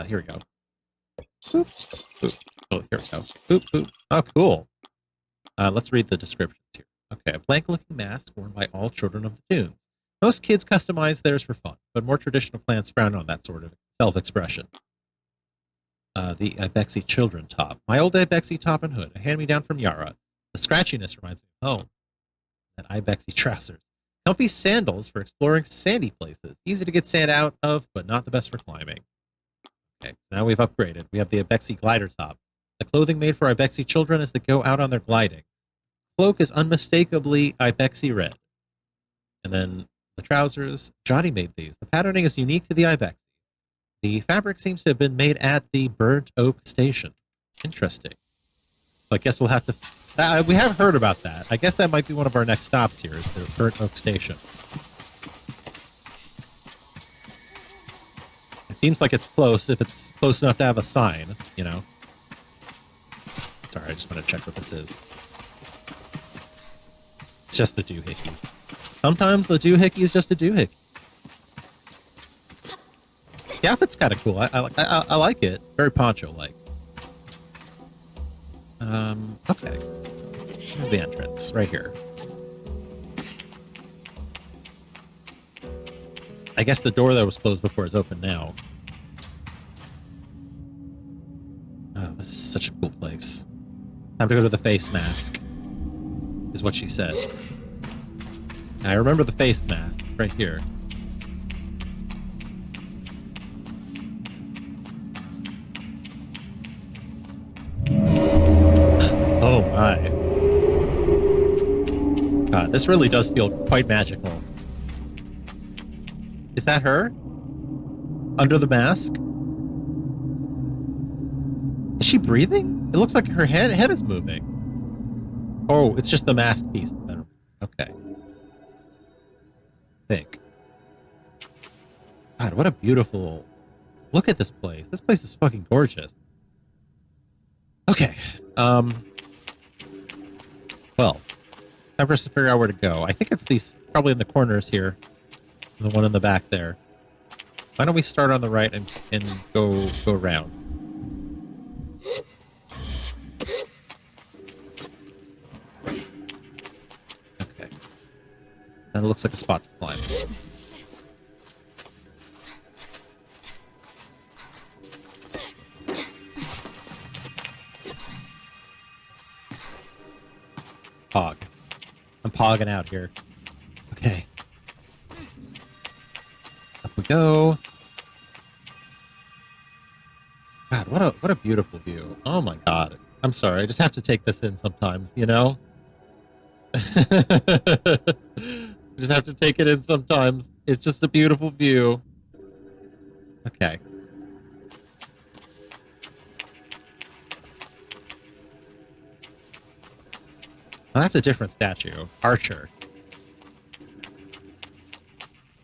Here we go. Boop, boop. Oh, here we go. Boop, boop. Oh, cool. Let's read the descriptions here. Okay, a blank-looking mask worn by all children of the Dunes. Most kids customize theirs for fun, but more traditional plans frown on that sort of self-expression. The Ibexi children top. My old Ibexi top and hood, a hand-me-down from Yara. The scratchiness reminds me of home. And Ibexi trousers. Comfy sandals for exploring sandy places. Easy to get sand out of, but not the best for climbing. Okay, so now we've upgraded. We have the Ibexi glider top. The clothing made for Ibexi children as they go out on their gliding. Cloak is unmistakably Ibexi red. And then the trousers, Johnny made these. The patterning is unique to the Ibexi. The fabric seems to have been made at the Burnt Oak Station. Interesting. So I guess we'll have to... we have heard about that. I guess that might be one of our next stops here, is the Burnt Oak Station. It seems like it's close, if it's close enough to have a sign, you know. Sorry, I just want to check what this is. It's just a doohickey. Sometimes the doohickey is just a doohickey. The outfit's kind of cool. I like it. Very poncho-like. Okay. Here's the entrance, right here. I guess the door that was closed before is open now. Oh, this is such a cool place. Time to go to the face mask, is what she said. I remember the face mask right here. Oh my. God, this really does feel quite magical. Is that her? Under the mask? Is she breathing? It looks like her head is moving. Oh, it's just the mask piece. Okay. Think. God, what a beautiful... Look at this place. This place is fucking gorgeous. Okay. Well, time for us to figure out where to go. I think it's these, probably in the corners here. The one in the back there. Why don't we start on the right and go around? Okay. That looks like a spot to climb. Pog. I'm pogging out here. Okay. Up we go. God, what a beautiful view. Oh my God. I'm sorry. I just have to take this in sometimes, you know? I just have to take it in sometimes. It's just a beautiful view. Okay. Well, that's a different statue. Archer.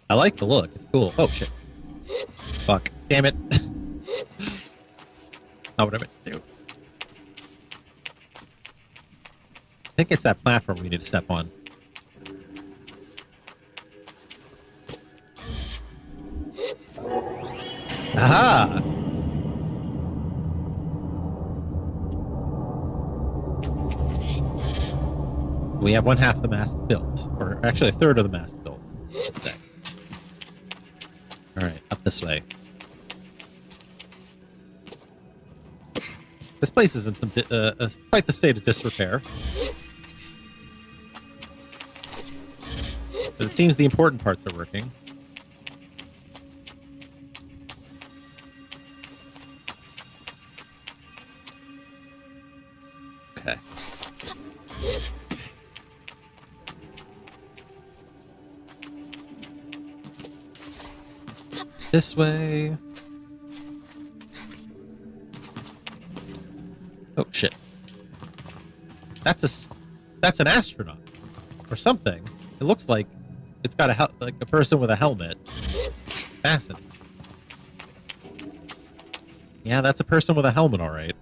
I like the look. It's cool. Oh, shit. Fuck. Damn it. Not what I meant to do. I think it's that platform we need to step on. Aha! We have one half the mask built. Or actually a third of the mask built. Alright, up this way. This place is in some quite the state of disrepair. But it seems the important parts are working. Okay. This way. Oh shit. That's an astronaut or something. It looks like it's got like a person with a helmet. Fascinating. Yeah, that's a person with a helmet, all right.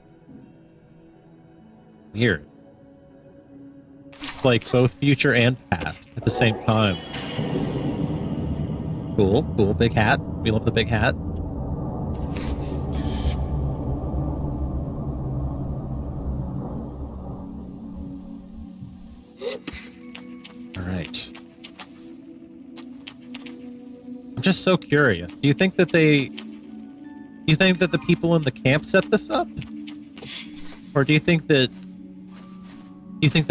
Weird. It's like both future and past at the same time. Cool, cool. Big hat. We love the big hat. All right. I'm just so curious. Do you think that the people in the camp set this up? Or do you think that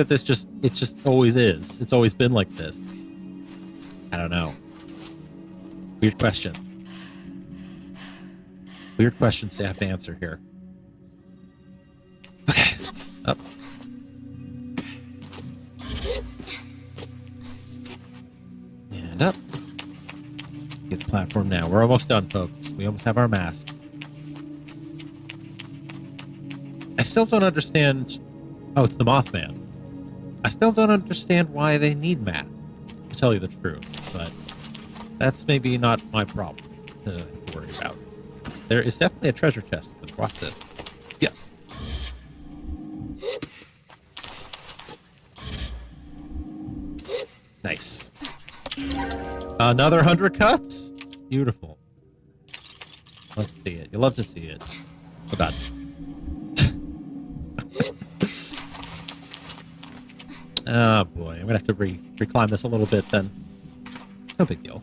this just always is? It's always been like this. I don't know. Weird question. Weird questions to have to answer here. Okay. Up. And up. Get the platform now. We're almost done, folks. We almost have our mask. I still don't understand. Oh, it's the Mothman. I still don't understand why they need math, to tell you the truth, but that's maybe not my problem to worry about. There is definitely a treasure chest. Let's watch this. Yeah. Nice. Another 100 cuts? Beautiful. Let's see it. You love to see it. Hold on. Oh boy, I'm gonna have to reclimb this a little bit then. No big deal.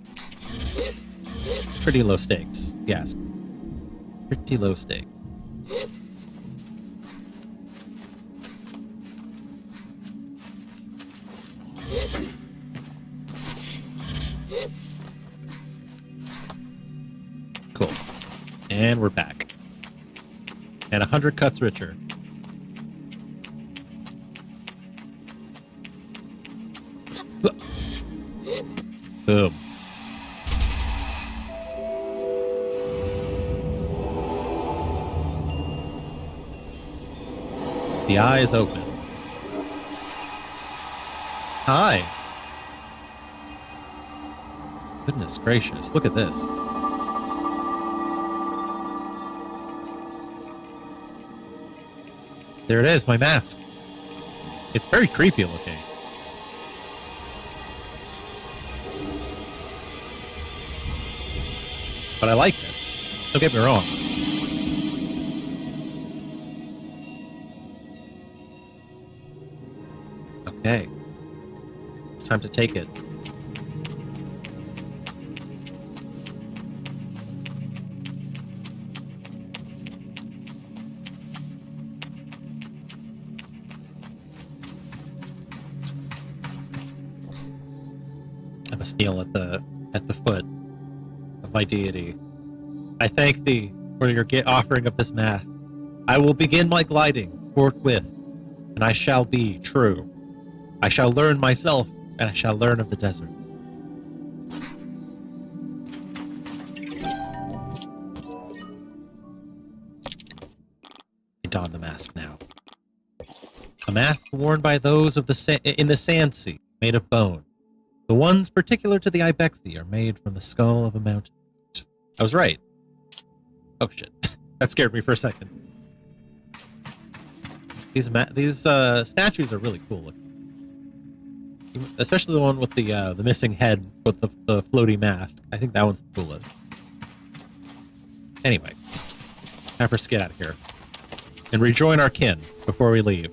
Pretty low stakes, yes. Pretty low stakes. Cool. And we're back. And 100 cuts richer. Boom. The eye is open. Hi. Goodness gracious, look at this. There it is, my mask. It's very creepy looking. But I like it. Don't get me wrong. Okay. It's time to take it. I must kneel at the foot of my deity. I thank thee for your offering of this mask. I will begin my gliding forthwith, and I shall be true. I shall learn myself, and I shall learn of the desert. I don the mask now. A mask worn by those of in the sand sea, made of bone. The ones particular to the Ibexi are made from the skull of a mountain. I was right. Oh shit, that scared me for a second. These statues are really cool looking. Especially the one with the missing head with the floaty mask. I think that one's the coolest. Anyway, time for us to get out of here and rejoin our kin before we leave.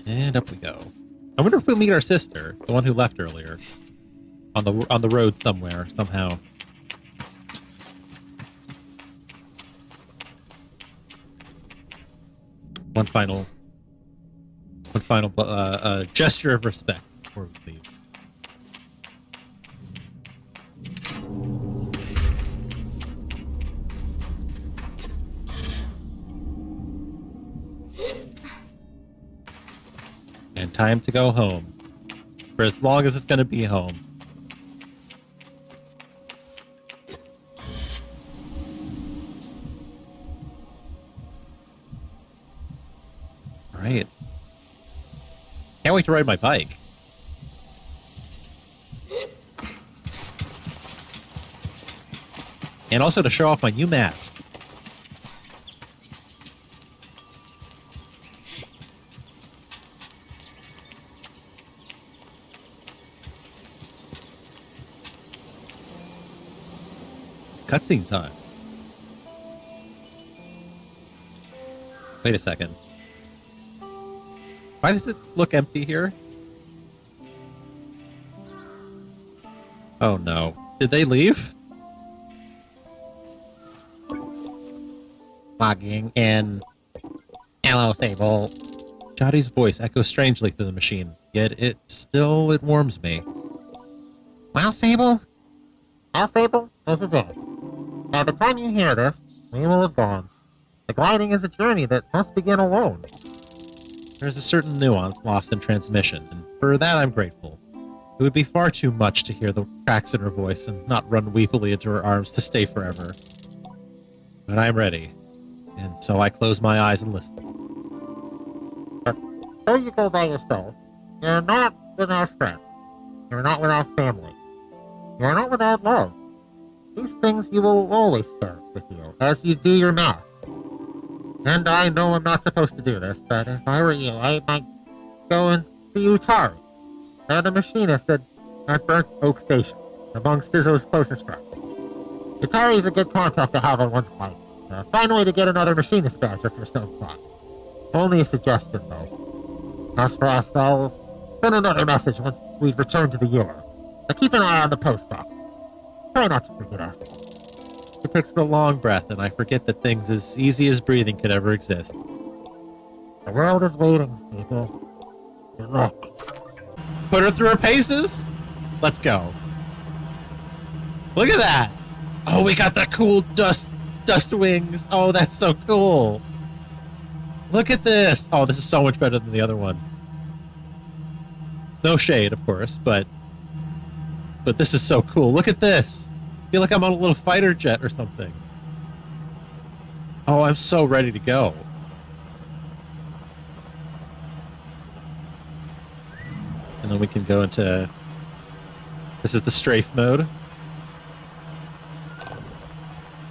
And up we go. I wonder if we'll meet our sister, the one who left earlier, on the road somewhere, somehow. One final gesture of respect before we leave. And time to go home. For as long as it's going to be home. Alright. Can't wait to ride my bike. And also to show off my new mask. cutscene time. Wait a second. Why does it look empty here? Oh no. Did they leave? Logging in. Hello, Sable. Jotty's voice echoes strangely through the machine, yet it warms me. Well, Sable, this is it. By the time you hear this, we will have gone. The gliding is a journey that must begin alone. There's a certain nuance lost in transmission, and for that I'm grateful. It would be far too much to hear the cracks in her voice and not run weepily into her arms to stay forever. But I'm ready, and so I close my eyes and listen. So you go by yourself. You're not without friends. You're not without family. You're not without love. These things you will always carry with you as you do your math. And I know I'm not supposed to do this, but if I were you, I might go and see Utari. They're the machinist at Burnt Oak Station, among Stizzo's closest friends. Utari's a good contact to have on one's mind. Find a way to get another machinist badge if you're so inclined. Only a suggestion, though. As for us, I'll send another message once we've returned to the Ewer. But keep an eye on the post box. Try not to forget us. It takes a long breath, and I forget that things as easy as breathing could ever exist. The world is waiting, Sable. Good luck. Put her through her paces? Let's go. Look at that! Oh, we got the cool dust wings. Oh, that's so cool. Look at this. Oh, this is so much better than the other one. No shade, of course, but this is so cool. Look at this. I feel like I'm on a little fighter jet or something. Oh, I'm so ready to go. And then we can go into... This is the strafe mode.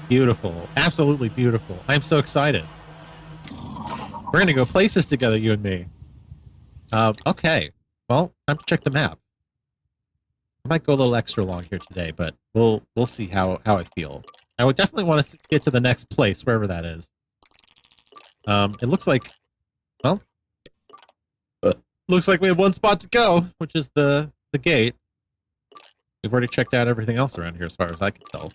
Beautiful. Absolutely beautiful. I'm so excited. We're going to go places together, you and me. Okay. Well, time to check the map. I might go a little extra long here today, but we'll see how I feel. I would definitely want to get to the next place, wherever that is. It looks like... Well... looks like we have one spot to go, which is the gate. We've already checked out everything else around here as far as I can tell.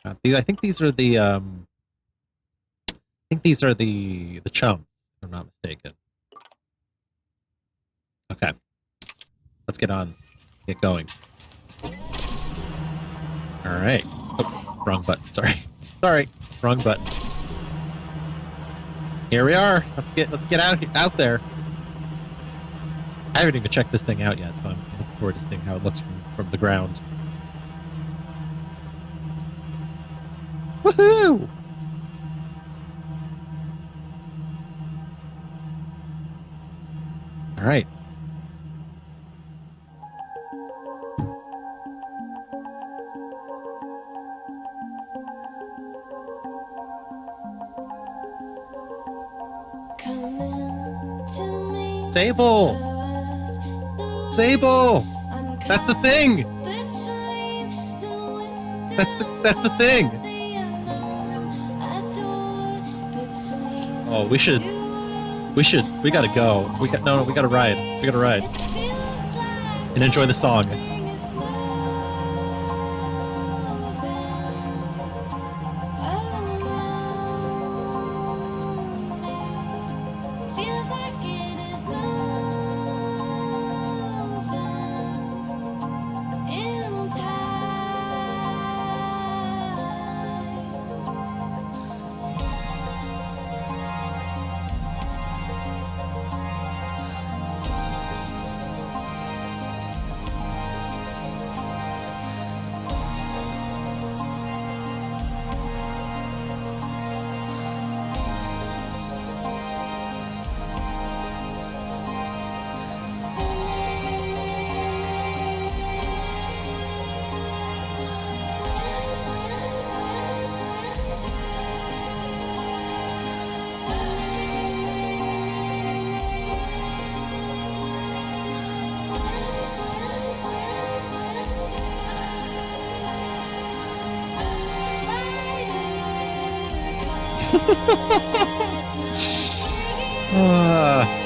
I think these are the chums, if I'm not mistaken. Okay. Let's get going. Alright. Oh, wrong button, sorry. Sorry, wrong button. Here we are. Let's get out there. I haven't even checked this thing out yet, so I'm looking forward to seeing how it looks from the ground. Woohoo! All right. Sable! Sable! That's the thing! That's the thing! Oh, we gotta go. We gotta ride. We gotta ride. And enjoy the song. Ah.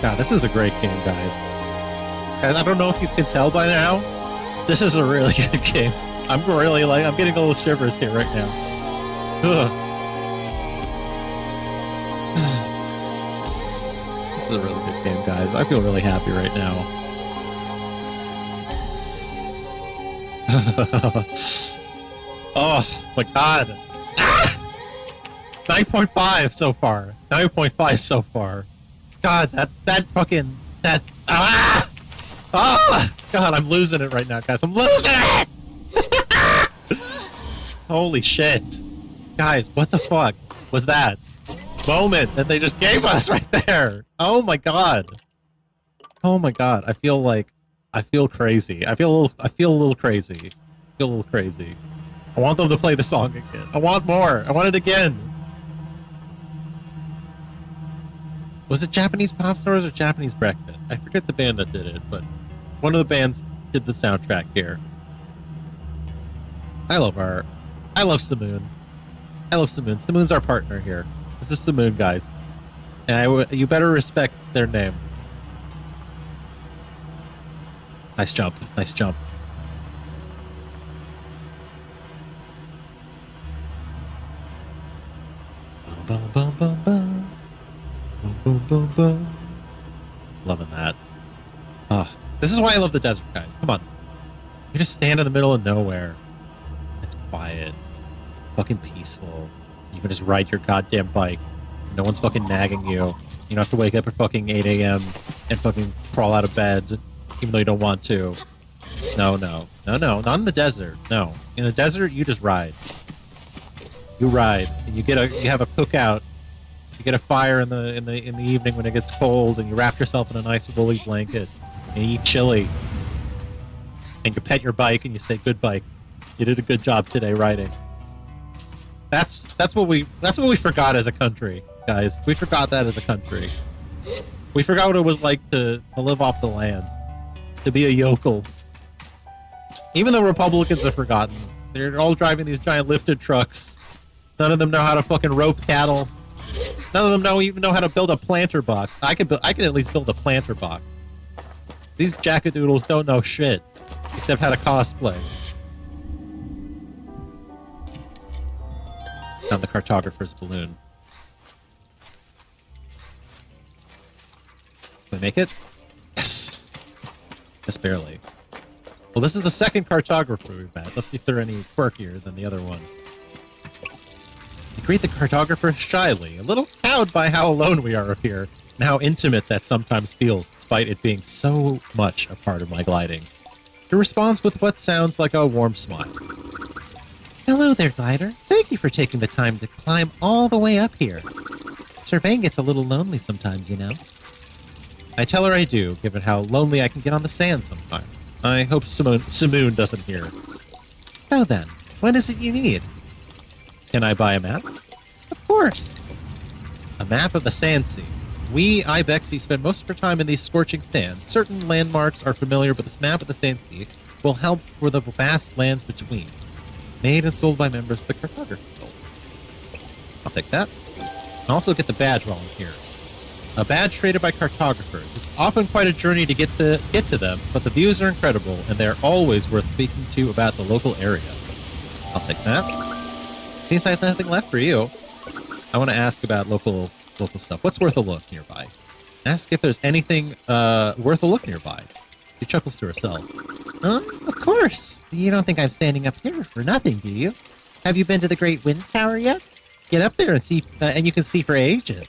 God, this is a great game, guys. And I don't know if you can tell by now, this is a really good game. I'm really like, I'm getting a little shivers here right now. Ugh. This is a really good game, guys. I feel really happy right now. Oh my god. Ah! 9.5 so far. 9.5 so far. God, that fucking ah! Ah! God, I'm losing it right now, guys. I'm losing it! Holy shit. Guys, what the fuck was that moment that they just gave us right there? Oh my god. Oh my god. I feel crazy. I feel a little crazy. I feel a little crazy. I want them to play the song again. I want more. I want it again. Was it Japanese Pop Stars or Japanese Breakfast? I forget the band that did it, but one of the bands did the soundtrack here. I love Simoon. I love Simoon. Simoon's our partner here. This is Simoon, guys. And you better respect their name. Nice jump. Nice jump. Bum, bum, bum, bum. Boom, boom, boom, boom. Loving that. This is why I love the desert, guys. Come on. You just stand in the middle of nowhere. It's quiet. Fucking peaceful. You can just ride your goddamn bike. No one's fucking nagging you. You don't have to wake up at fucking 8 a.m. and fucking crawl out of bed, even though you don't want to. No. Not in the desert. No. In the desert, you just ride. You ride, and you have a cookout. You get a fire in the evening when it gets cold, and you wrap yourself in a nice woolly blanket, and you eat chili, and you pet your bike, and you say, "Good bike, you did a good job today riding." That's what we forgot as a country, guys. We forgot that as a country. We forgot what it was like to live off the land, to be a yokel. Even the Republicans have forgotten. They're all driving these giant lifted trucks. None of them know how to fucking rope cattle. None of them even know how to build a planter box. I can at least build a planter box. These jackadoodles don't know shit, except how to cosplay. Found the cartographer's balloon. Can we make it? Yes! Just barely. Well, this is the second cartographer we've met. Let's see if they're any quirkier than the other one. We greet the cartographer shyly, a little cowed by how alone we are up here, and how intimate that sometimes feels, despite it being so much a part of my gliding. He responds with what sounds like a warm smile. Hello there, glider. Thank you for taking the time to climb all the way up here. Surveying gets a little lonely sometimes, you know. I tell her I do, given how lonely I can get on the sand sometimes. I hope Simoon doesn't hear. So then, what is it you need? Can I buy a map? Of course. A map of the Sand Sea. We, Ibexi, spend most of our time in these scorching sands. Certain landmarks are familiar, but this map of the Sand Sea will help for the vast lands between. Made and sold by members of the Cartography Guild. I'll take that. I'll also get the badge while I'm here. A badge traded by cartographers. It's often quite a journey to get to them, but the views are incredible, and they're always worth speaking to about the local area. I'll take that. Seems like nothing left for you. I want to ask about local stuff. What's worth a look nearby? Ask if there's anything worth a look nearby. She chuckles to herself. Of course. You don't think I'm standing up here for nothing, do you? Have you been to the Great Wind Tower yet? Get up there and see, and you can see for ages.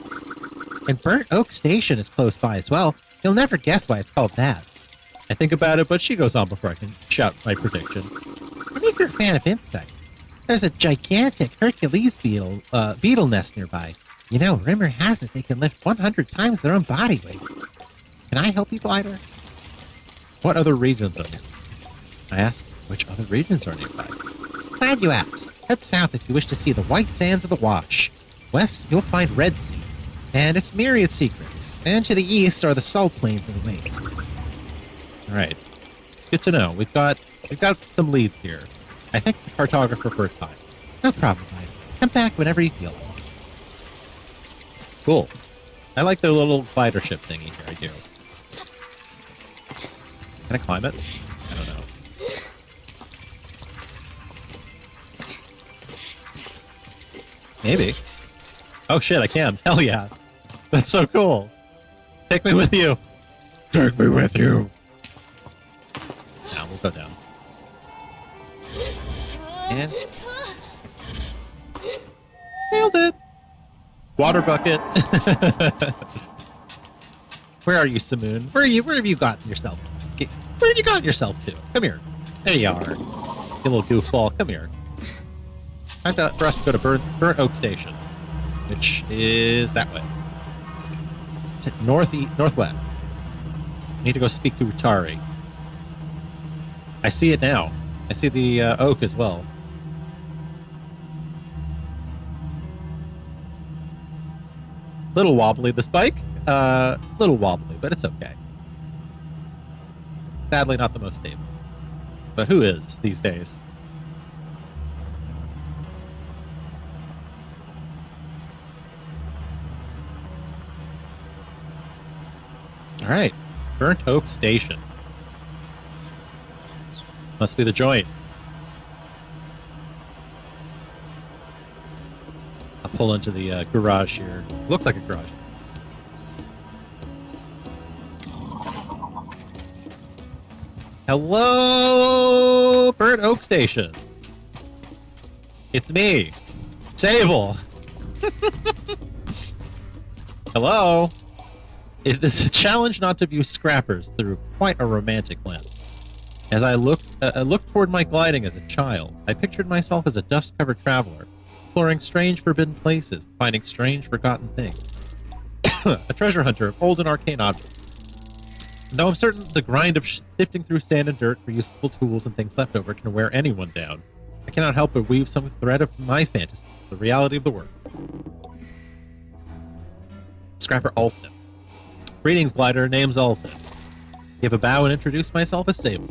And Burnt Oak Station is close by as well. You'll never guess why it's called that. I think about it, but she goes on before I can shout my prediction. And if you're a fan of insects, there's a gigantic Hercules beetle nest nearby. You know, rumor has it they can lift 100 times their own body weight. Can I help you, Glider? What other regions are nearby? I ask, which other regions are nearby? Glad you asked. Head south if you wish to see the white sands of the Wash. West, you'll find Red Sea and its myriad secrets. And to the east are the salt plains of the waste. All right, good to know. We've got some leads here. I thank the cartographer for a time. No problem, Glider. Come back whenever you feel like it. Cool. I like their little glider ship thingy here. I do. Can I climb it? I don't know. Maybe. Oh shit, I can. Hell yeah. That's so cool. Take me with you. Take me with you. Now we'll go down. And nailed it. Water bucket. Where are you, Simoon? Where have you gotten yourself? Where have you gotten yourself to? Come here. There you are. You little goofball. Come here. Time for us to go to Burnt Oak Station, which is that way. Northwest. Need to go speak to Utari. I see it now. I see the oak as well. Little wobbly, this bike. Little wobbly, but it's okay. Sadly, not the most stable. But who is these days? All right, Burnt Oak Station. Must be the joint. I'll pull into the garage here. Looks like a garage. Hello, Burnt Oak Station. It's me, Sable. Hello. It is a challenge not to view scrappers through quite a romantic lens. As I looked toward my gliding as a child, I pictured myself as a dust-covered traveler, exploring strange forbidden places, finding strange forgotten things. A treasure hunter of old and arcane objects. Though I'm certain the grind of sifting through sand and dirt for useful tools and things left over can wear anyone down, I cannot help but weave some thread of my fantasy, the reality of the world. Scrapper Alton. Greetings, Glider. Name's Alton. Give a bow and introduce myself as Sable.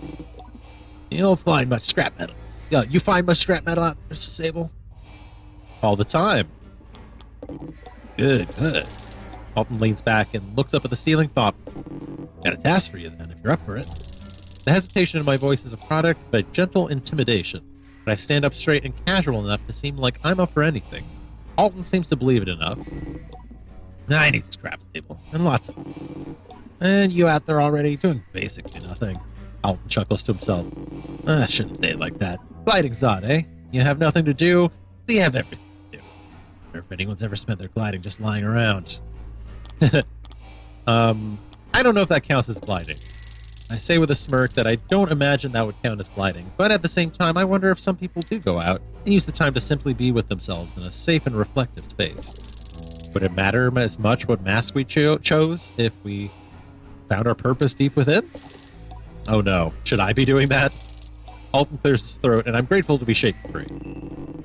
You don't find much scrap metal. Yeah, you find much scrap metal out there, Mr. Sable? All the time. Good, good. Alton leans back and looks up at the ceiling thoughtfully. Got a task for you then, if you're up for it. The hesitation in my voice is a product of a gentle intimidation, but I stand up straight and casual enough to seem like I'm up for anything. Alton seems to believe it enough. I need scrap, Sable, and lots of them. And you out there already doing basically nothing. Alton chuckles to himself. I shouldn't say it like that. Gliding's odd, eh? You have nothing to do, so you have everything to do. I wonder if anyone's ever spent their gliding just lying around. I don't know if that counts as gliding. I say with a smirk that I don't imagine that would count as gliding, but at the same time, I wonder if some people do go out and use the time to simply be with themselves in a safe and reflective space. Would it matter as much what mask we chose if we found our purpose deep within? Oh no, should I be doing that? Alton clears his throat, and I'm grateful to be shaken free.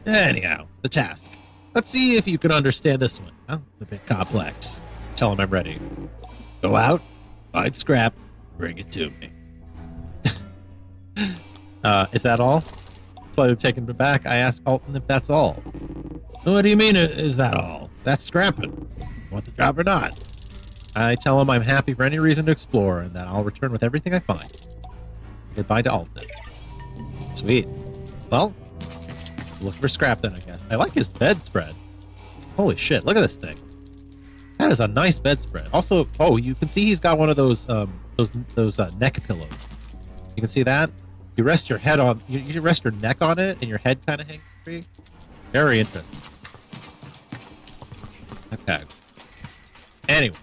Anyhow, the task. Let's see if you can understand this one. Huh? It's a bit complex. Tell him I'm ready. Go out, find scrap, bring it to me. Is that all? Slightly taken aback, I ask Alton if that's all. What do you mean, is that all? That's scrapping. Want the job or not? I tell him I'm happy for any reason to explore and that I'll return with everything I find. Goodbye to Alton. Sweet. Well, look for scrap then, I guess. I like his bedspread. Holy shit, look at this thing. That is a nice bedspread. Also, oh, you can see he's got one of those neck pillows. You can see that? You rest your head on, you rest your neck on it, and your head kind of hangs free. Very interesting. Okay. Anyway.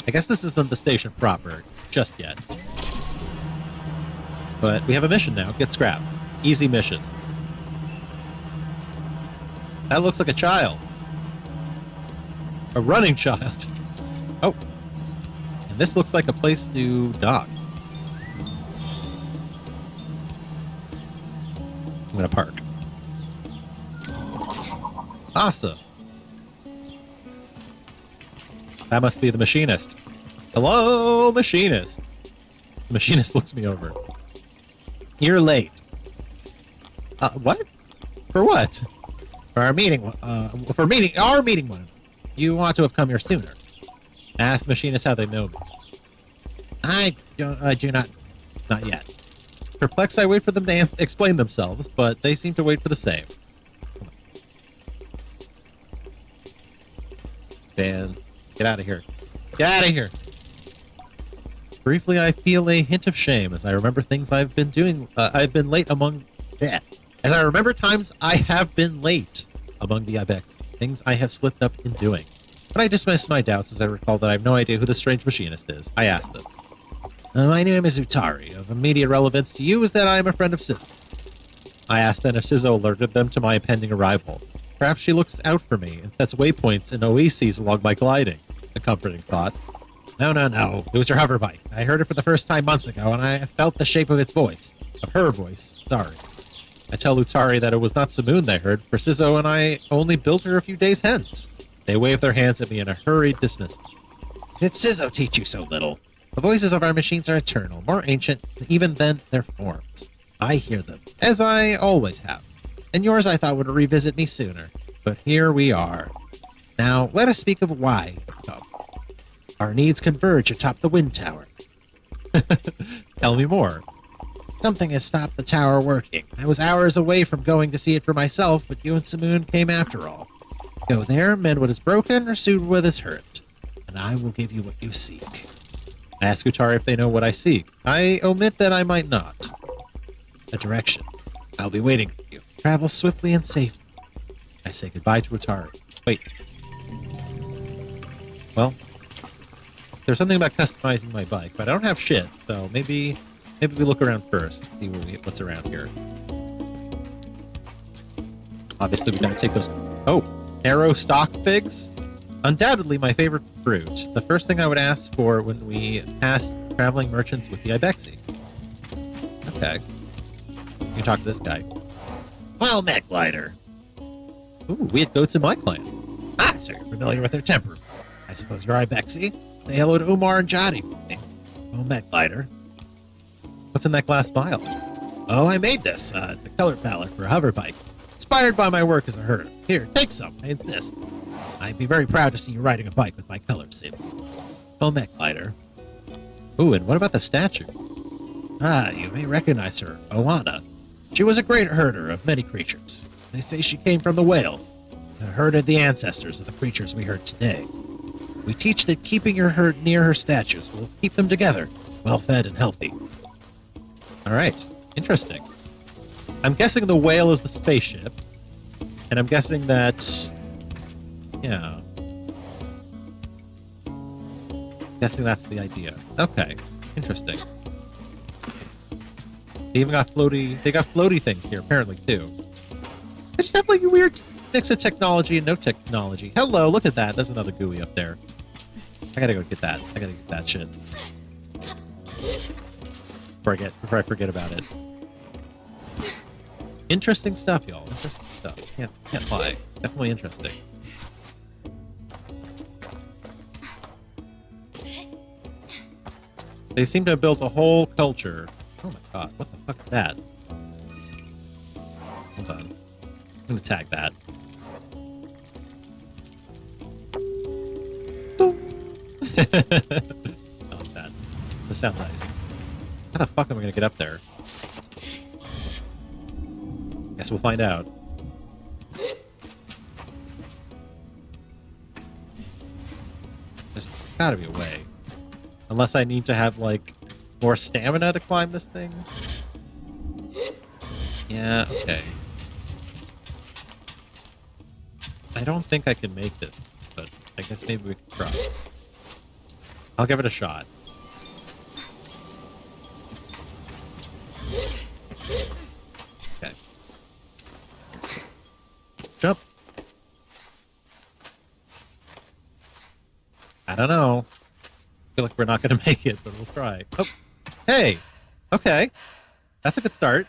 I guess this isn't the station proper just yet. But we have a mission now. Get scrap. Easy mission. That looks like a child. A running child. Oh. And this looks like a place to dock. I'm gonna park. Awesome. That must be the machinist. Hello, machinist. The machinist looks me over. You're late. What? For what? For our meeting. Our meeting one. You ought to have come here sooner. Ask the machinist how they know me. I do not yet. Perplexed, I wait for them to explain themselves, but they seem to wait for the same. Dan, get out of here. Get out of here! Briefly, I feel a hint of shame as I remember things I've been doing. I've been late among... As I remember times I have been late among the Ibex. Things I have slipped up in doing. But I dismissed my doubts as I recall that I have no idea who the strange machinist is. I asked them. My name is Utari. Of immediate relevance to you is that I am a friend of Sizzo. I asked then if Sizzo alerted them to my impending arrival. Perhaps she looks out for me and sets waypoints and oases along my gliding. A comforting thought. No. It was your hover bike. I heard it for the first time months ago, and I felt the shape of its voice. Of her voice. Sorry. I tell Utari that it was not Simoon they heard, for Sizzo and I only built her a few days hence. They wave their hands at me in a hurried dismissal. Did Sizzo teach you so little? The voices of our machines are eternal, more ancient even than their forms. I hear them, as I always have. And yours I thought would revisit me sooner. But here we are. Now, let us speak of why you've come. Our needs converge atop the wind tower. Tell me more. Something has stopped the tower working. I was hours away from going to see it for myself, but you and Simoon came after all. Go there, mend what is broken, or soothe what is hurt, and I will give you what you seek. I ask Utari if they know what I seek. I omit that I might not. A direction. I'll be waiting for you. Travel swiftly and safely. I say goodbye to Utari. Wait. Well, there's something about customizing my bike, but I don't have shit, so maybe we look around first, see what's around here. Obviously, we gotta take those... Oh, arrow stock figs? Undoubtedly my favorite fruit. The first thing I would ask for when we pass traveling merchants with the Ibexi. Okay. You can talk to this guy. Well, met, glider. Ooh, we had goats in my clan. Ah, so you're familiar with their temper. I suppose you're Ibexi? Say hello to Umar and Jody for me. Well met, glider. What's in that glass vial? Oh, I made this. It's a color palette for a hover bike. Inspired by my work as a herder. Here, take some. I insist. I'd be very proud to see you riding a bike with my colors in. Well met, glider. Ooh, and what about the statue? Ah, you may recognize her, Oana. She was a great herder of many creatures. They say she came from the whale, and herded the ancestors of the creatures we heard today. We teach that keeping your herd near her statues will keep them together, well-fed and healthy. All right, interesting. I'm guessing the whale is the spaceship, and I'm guessing that, yeah. Guessing that's the idea. Okay, interesting. They even got floaty things here, apparently, too. They just have, like, a weird mix of technology and no technology. Hello, look at that. There's another GUI up there. I gotta go get that. I gotta get that shit. Before I forget about it. Interesting stuff, y'all. Interesting stuff. Can't lie. Definitely interesting. They seem to have built a whole culture. Oh my god, what the fuck is that? Hold on. I'm gonna tag that. I like that. This sounds nice. How the fuck am I gonna get up there? Guess we'll find out. There's gotta be a way. Unless I need to have, like, more stamina to climb this thing? Yeah, okay. I don't think I can make this, but I guess maybe we can try. I'll give it a shot. don't know. I feel like we're not going to make it, but we'll try. Oh, hey. Okay. That's a good start.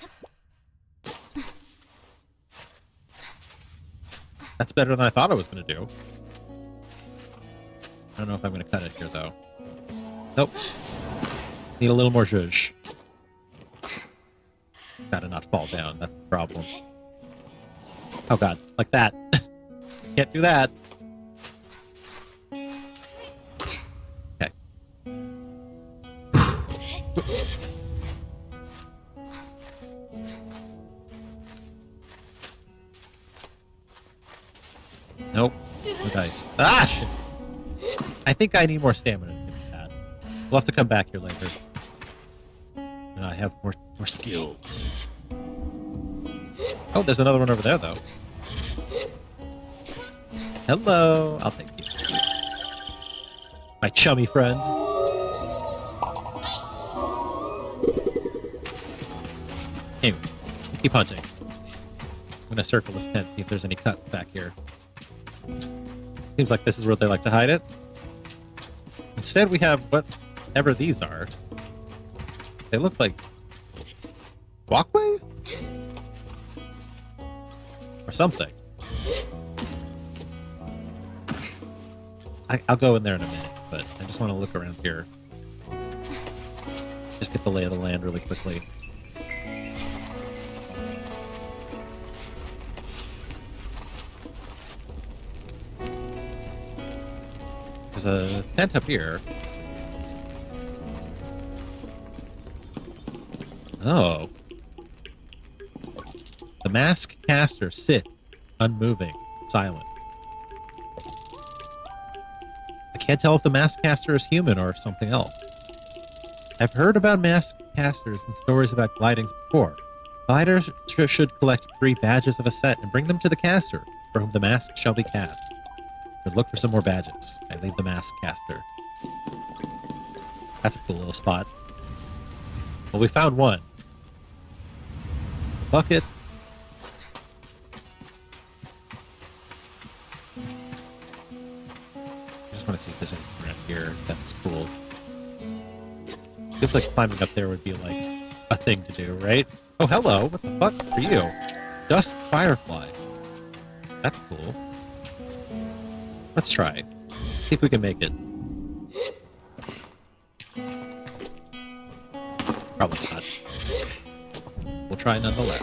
That's better than I thought I was going to do. I don't know if I'm going to cut it here, though. Nope. Need a little more zhuzh. Gotta not fall down. That's the problem. Oh, God. Like that. Can't do that. Okay. Nope. No dice. Ah, shit. I think I need more stamina to get that. We'll have to come back here later. And I have more skills. Oh, there's another one over there, though. Hello. I'll take you. My chummy friend. Anyway, keep hunting. I'm going to circle this tent, see if there's any cuts back here. Seems like this is where they like to hide it. Instead, we have whatever these are. They look like walkways? Or something. I'll go in there in a minute, but I just want to look around here. Just get the lay of the land really quickly. There's a tent up here. Oh. The mask caster sit, unmoving, silent. I can't tell if the mask caster is human or something else. I've heard about mask casters and stories about glidings before. Gliders should collect 3 badges of a set and bring them to the caster, for whom the mask shall be cast. But look for some more badges. I leave the mask caster. That's a cool little spot. Well, we found one. Bucket. I just want to see if there's anything around here that's cool. Feels like climbing up there would be like a thing to do, right? Oh, hello. What the fuck are you? Dusk Firefly. That's cool. Let's try. See if we can make it. Probably not. We'll try nonetheless.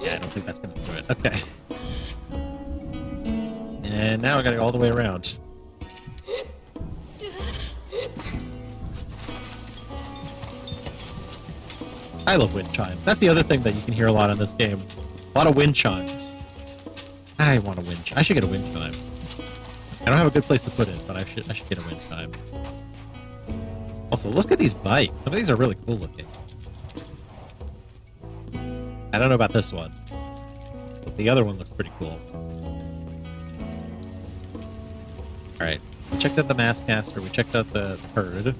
Yeah, I don't think that's going to do it. Okay. And now I got to go all the way around. I love wind chimes. That's the other thing that you can hear a lot in this game. A lot of wind chimes. I want a wind chime. I should get a wind chime. I don't have a good place to put it, but I should get a wind chime. Also, look at these bikes. Some of these are really cool looking. I don't know about this one, but the other one looks pretty cool. Alright. We checked out the mask caster. We checked out the herd.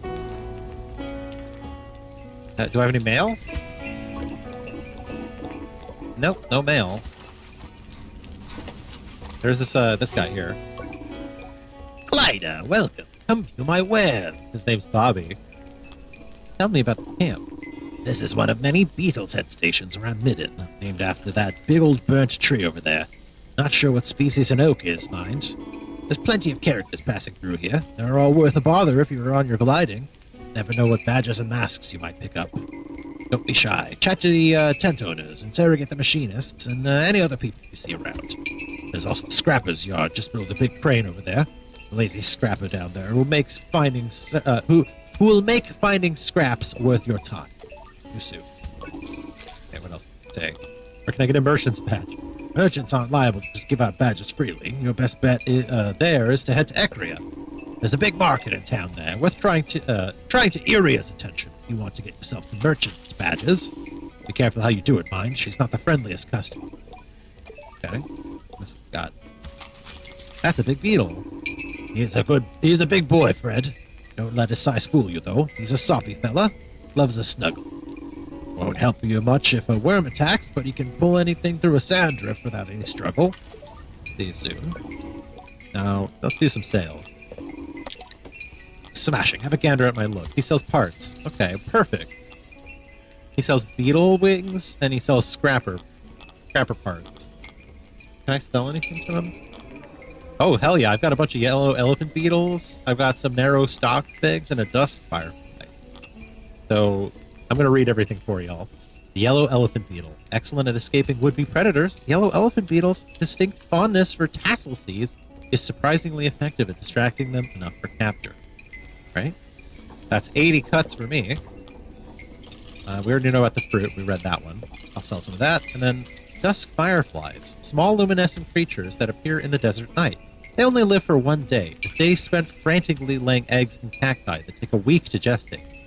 Do I have any mail? Nope, no mail. There's this guy here. Kahtide, welcome. Come to my wares. His name's Bobby. Tell me about the camp. This is one of many Beetle's head stations around Midden, named after that big old burnt tree over there. Not sure what species an oak is, mind. There's plenty of characters passing through here. They're all worth a bother if you're on your gliding. Never know what badges and masks you might pick up. Don't be shy. Chat to the tent owners, interrogate the machinists, and any other people you see around. There's also Scrapper's yard. Just built a big crane over there. The lazy scrapper down there who who will make finding scraps worth your time. You soon. Okay, what else can I say? Where can I get a merchant's badge? Merchants aren't liable to just give out badges freely. Your best bet there is to head to Ecria. There's a big market in town there, worth trying to Iria's attention if you want to get yourself some merchant's badges. Be careful how you do it, mind. She's not the friendliest customer. Okay. What's it got? That's a big beetle. He's a big boy, Fred. Don't let his size fool you, though. He's a soppy fella. Loves a snuggle. Won't help you much if a worm attacks, but you can pull anything through a sand drift without any struggle. See you soon. Now, let's do some sales. Smashing. Have a gander at my look. He sells parts. Okay, perfect. He sells beetle wings, and he sells scrapper parts. Can I sell anything to him? Oh, hell yeah. I've got a bunch of yellow elephant beetles. I've got some narrow stalk figs and a dusk firefly. So I'm going to read everything for y'all. The yellow elephant beetle. Excellent at escaping would-be predators. Yellow elephant beetle's distinct fondness for tassel seeds is surprisingly effective at distracting them enough for capture. Right? That's 80 cuts for me. We already know about the fruit. We read that one. I'll sell some of that. And then dusk fireflies. Small luminescent creatures that appear in the desert night. They only live for 1 day. A day spent frantically laying eggs in cacti that take a week to gestate.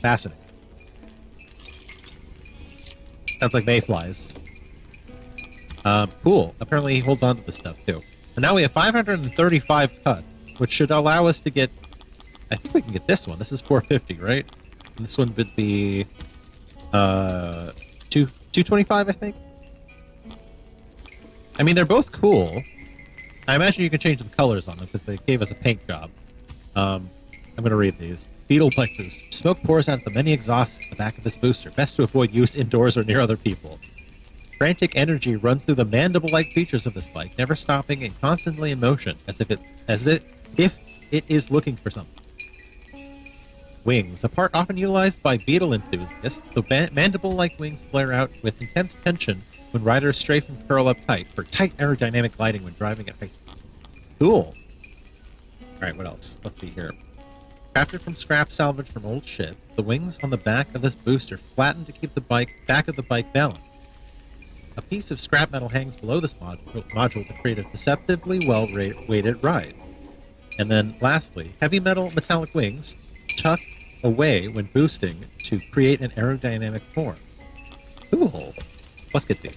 Fascinating. Sounds like mayflies. Cool. Apparently he holds on to this stuff too. And now we have 535 cut, which should allow us to get... I think we can get this one. This is 450, right? And this one would be 225, I think. I mean, they're both cool. I imagine you can change the colors on them because they gave us a paint job. I'm going to read these. Beetle bike booster. Smoke pours out of the many exhausts at the back of this booster. Best to avoid use indoors or near other people. Frantic energy runs through the mandible-like features of this bike, never stopping and constantly in motion, as if it is looking for something. Wings. A part often utilized by beetle enthusiasts, the mandible-like wings flare out with intense tension when riders strafe and curl up tight for tight aerodynamic gliding when driving at high speed. Cool. Alright, what else? Let's see here. Crafted from scrap salvage from old ship, the wings on the back of this booster flatten to keep the back of the bike balanced. A piece of scrap metal hangs below this module to create a deceptively well-weighted ride. And then, lastly, heavy metallic wings tuck away when boosting to create an aerodynamic form. Cool. Let's get these.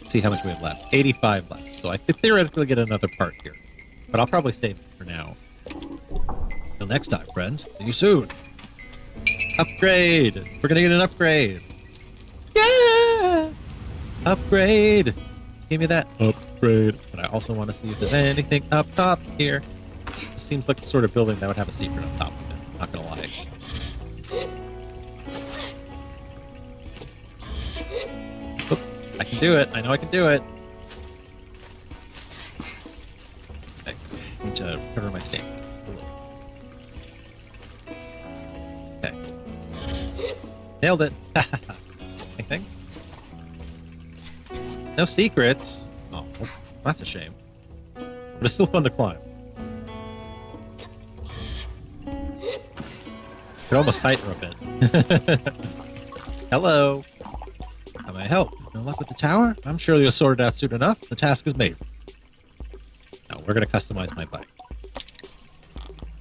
See how much we have left. 85 left. So I could theoretically get another part here. But I'll probably save it for now. Till next time, friend. See you soon. Upgrade! We're gonna get an upgrade! Yeah! Upgrade! Give me that upgrade. But I also want to see if there's anything up top here. This seems like the sort of building that would have a secret on top of it. Not gonna lie. Oop, I can do it. I know I can do it. Okay, I need to cover my stake. Okay. Nailed it. Anything? No secrets. Oh, that's a shame. But it's still fun to climb. Could almost height her a bit. Hello. How may I help? No luck with the tower? I'm sure you'll sort it out soon enough. The task is made. Now, we're going to customize my bike.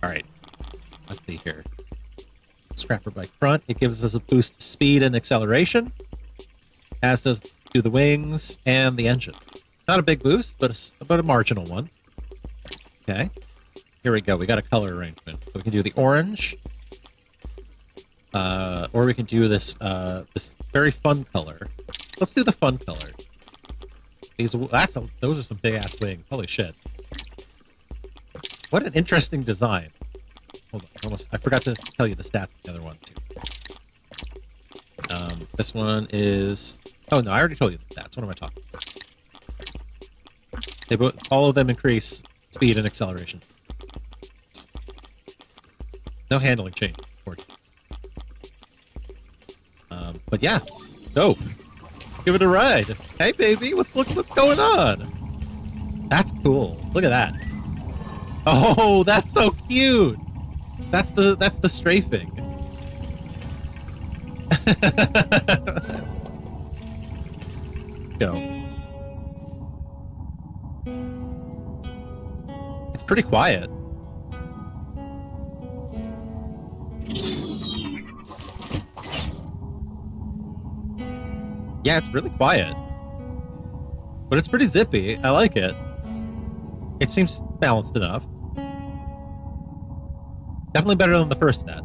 Alright. Let's see here. Scrapper bike front. It gives us a boost to speed and acceleration. As does the wings and the engine. Not a big boost, but a marginal one. Okay. Here we go. We got a color arrangement. So we can do the orange. Or we can do this this very fun color. Let's do the fun color. Those are some big ass wings. Holy shit! What an interesting design. Hold on, I forgot to tell you the stats of the other one too. This one is. Oh no, I already told you the stats. What am I talking about? All of them increase speed and acceleration. No handling change, unfortunately. But yeah, dope. Give it a ride. Hey, baby, what's going on? That's cool. Look at that. Oh, that's so cute. That's the strafing. Go. It's pretty quiet. Yeah, it's really quiet. But it's pretty zippy. I like it. It seems balanced enough. Definitely better than the first set.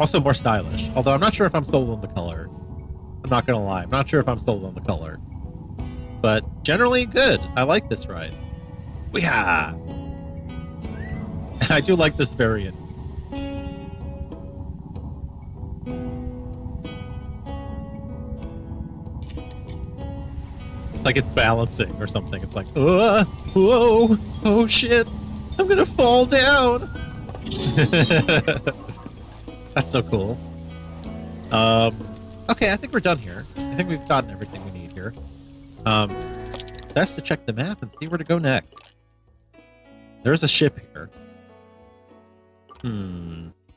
Also more stylish. Although I'm not sure if I'm sold on the color. I'm not gonna lie. I'm not sure if I'm sold on the color. But generally good. I like this ride. Yeah. I do like this variant. Like it's balancing or something. It's like, whoa, oh shit, I'm gonna fall down. That's so cool. Okay, I think we're done here. I think we've gotten everything we need here. Best to check the map and see where to go next. There's a ship here.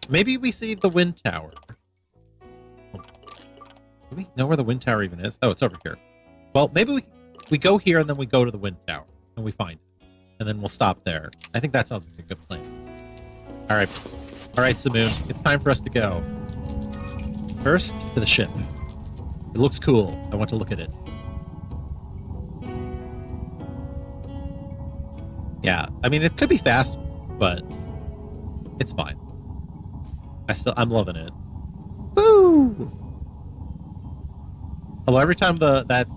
Maybe we see the wind tower. Do we know where the wind tower even is? Oh, it's over here. Well, maybe we go here and then we go to the wind tower and we find it. And then we'll stop there. I think that sounds like a good plan. All right, Simoon, it's time for us to go. First, to the ship. It looks cool. I want to look at it. Yeah, I mean, it could be faster, but it's fine. I'm loving it. Woo! Although every time that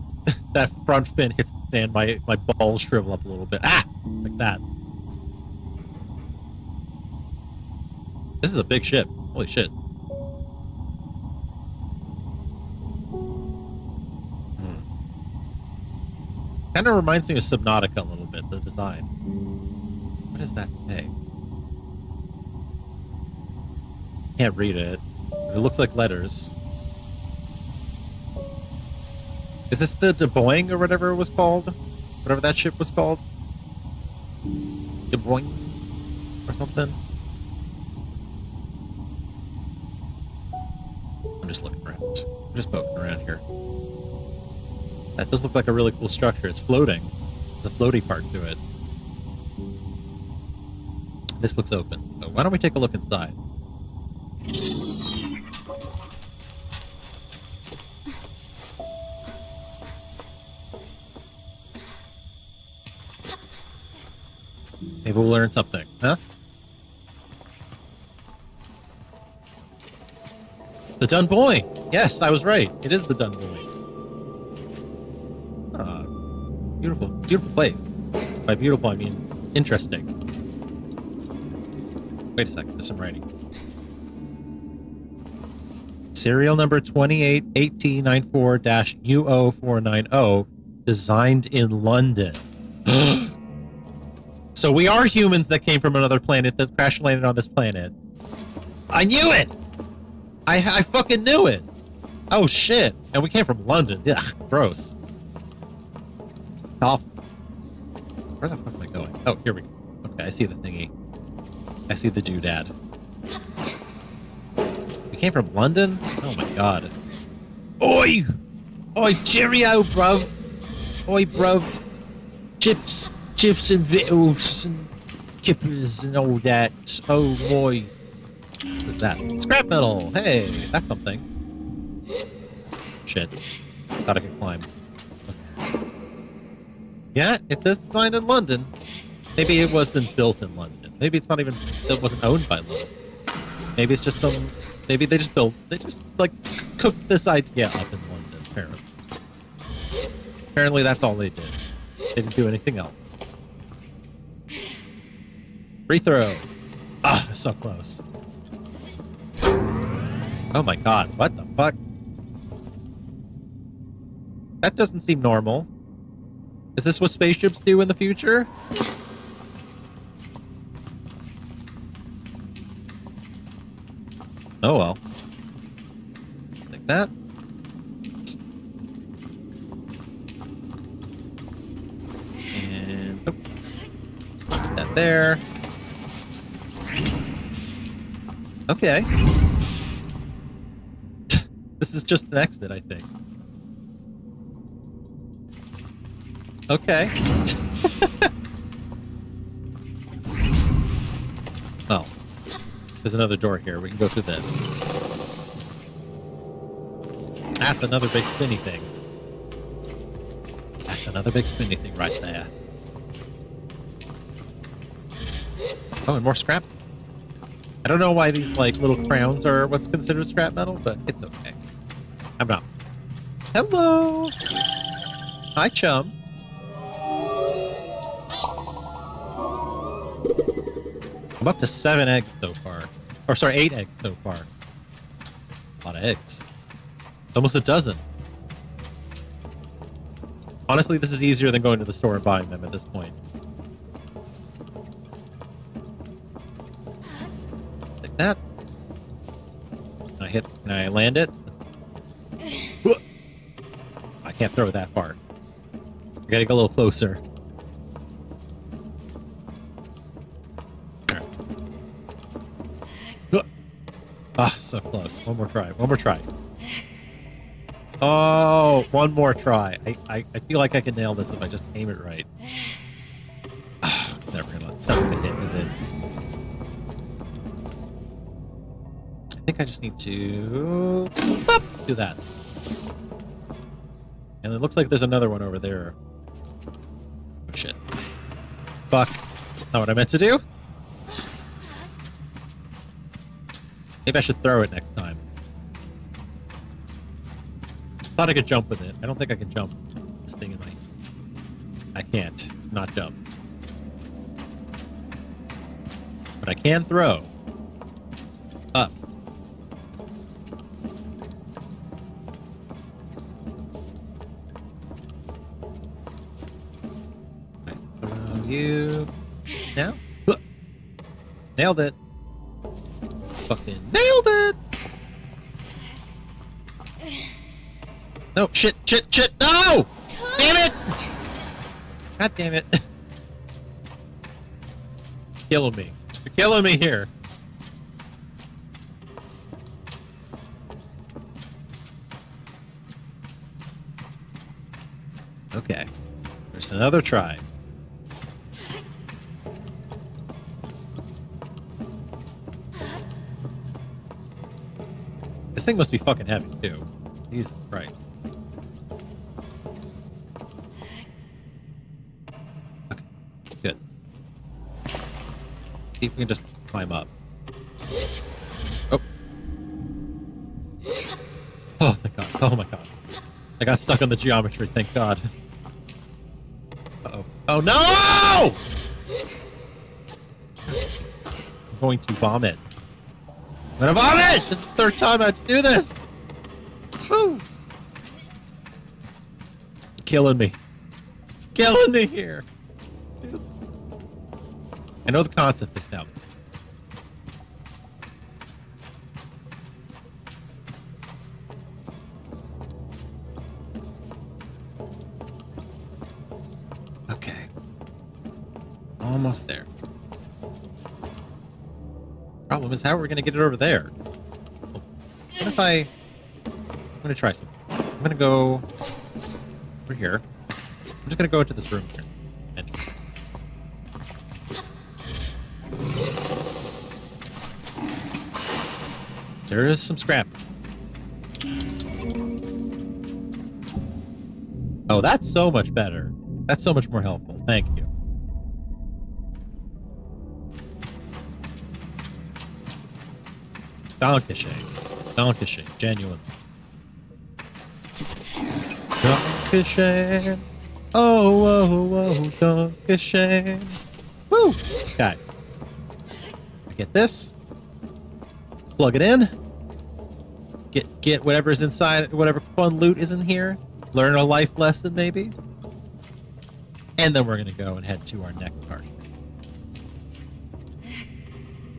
front fin hits the sand, my balls shrivel up a little bit. Ah! Like that. This is a big ship. Holy shit. Kind of reminds me of Subnautica a little bit, the design. What is that thing? Can't read it. It looks like letters. Is this the Boeing or whatever it was called? Whatever that ship was called? Boeing or something? I'm just looking around. I'm just poking around here. That does look like a really cool structure. It's floating. There's a floaty part to it. This looks open. So why don't we take a look inside? Maybe we'll learn something, huh? The Dunboyne! Yes, I was right. It is the Dunboyne. Beautiful, beautiful place. By beautiful, I mean interesting. Wait a second, there's some writing. Serial number 281894-UO490, designed in London. So we are humans that came from another planet that crash landed on this planet. I knew it! I fucking knew it! Oh shit! And we came from London. Ugh, gross. Off. Where the fuck am I going? Oh, here we go. Okay, I see the thingy. I see the doodad. We came from London? Oh my god. Oi! Oi, cheerio, bruv! Oi, bruv! Chips and victuals and kippers and all that. Oh boy. What's that? Scrap metal! Hey, that's something. Shit. Thought I could climb. Yeah, it says designed in London. Maybe it wasn't built in London. Maybe it's not even, it wasn't owned by London. Maybe it's just some, maybe they just like cooked this idea up in London, apparently. Apparently that's all they did. They didn't do anything else. Free throw. Ah, so close. Oh my god, what the fuck? That doesn't seem normal. Is this what spaceships do in the future? Oh well. Like that. And put that there. Okay. This is just an exit, I think. Okay. Oh. There's another door here. We can go through this. That's another big spinny thing. That's another big spinny thing right there. Oh, and more scrap. I don't know why these like little crowns are what's considered scrap metal, but it's okay. I'm not. Hello. Hi, chum. I'm up to 7 eggs so far. Or sorry, 8 eggs so far. A lot of eggs. Almost a dozen. Honestly, this is easier than going to the store and buying them at this point. Like that. Can I land it? I can't throw it that far. I gotta go a little closer. Ah, so close. One more try. One more try. Oh, one more try. I feel like I can nail this if I just aim it right. Never gonna hit, is it? I think I just need to do that. And it looks like there's another one over there. Oh shit. Fuck. Not what I meant to do? Maybe I should throw it next time. Thought I could jump with it. I don't think I can jump this thing in my... I can't not jump. But I can throw. Up. Throw you... Now? Nailed it. Fucking nailed it! No, shit, no! Damn it! God damn it. Killing me. You're killing me here. Okay. There's another try. This thing must be fucking heavy, too. Jesus Christ. Okay, good. See if we can just climb up. Oh. Oh, thank God. Oh my God. I got stuck on the geometry, thank God. Uh-oh. Oh no! I'm going to vomit. I'm gonna vomit! This is the third time I have to do this! Woo! Killing me. Killing me here! Dude. I know the concept is now. Okay. Almost there. Problem is, how are we going to get it over there? What if I'm going to try something. I'm going to go over here. I'm just going to go into this room here. Enter. There is some scrap. Oh, that's so much better. That's so much more helpful. Thank you. Dankeschön. Dankeschön. Genuine. Dankeschön. Oh, oh, oh, Dankeschön. Woo! Okay. I get this. Plug it in. Get whatever's inside, whatever fun loot is in here. Learn a life lesson, maybe. And then we're going to go and head to our next target.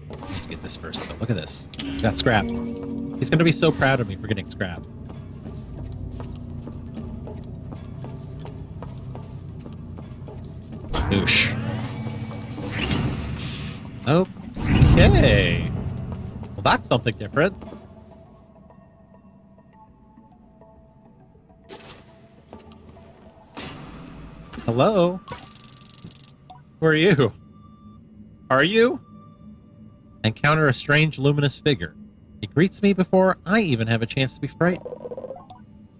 Let's get this first, though. Look at this. We got scrap. He's going to be so proud of me for getting scrap. Oosh. Okay. Well, that's something different. Hello? Who are you? Are you? Encounter a strange luminous figure. He greets me before I even have a chance to be frightened.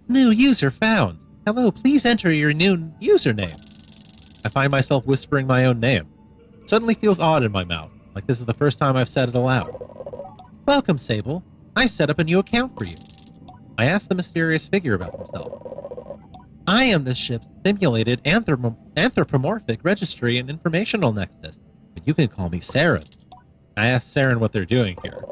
New user found. Hello, please enter your new username. I find myself whispering my own name. It suddenly feels odd in my mouth, like this is the first time I've said it aloud. Welcome, Sable. I set up a new account for you. I asked the mysterious figure about himself. I am this ship's simulated anthropomorphic registry and informational nexus, but you can call me Saren. I asked Saren what they're doing here.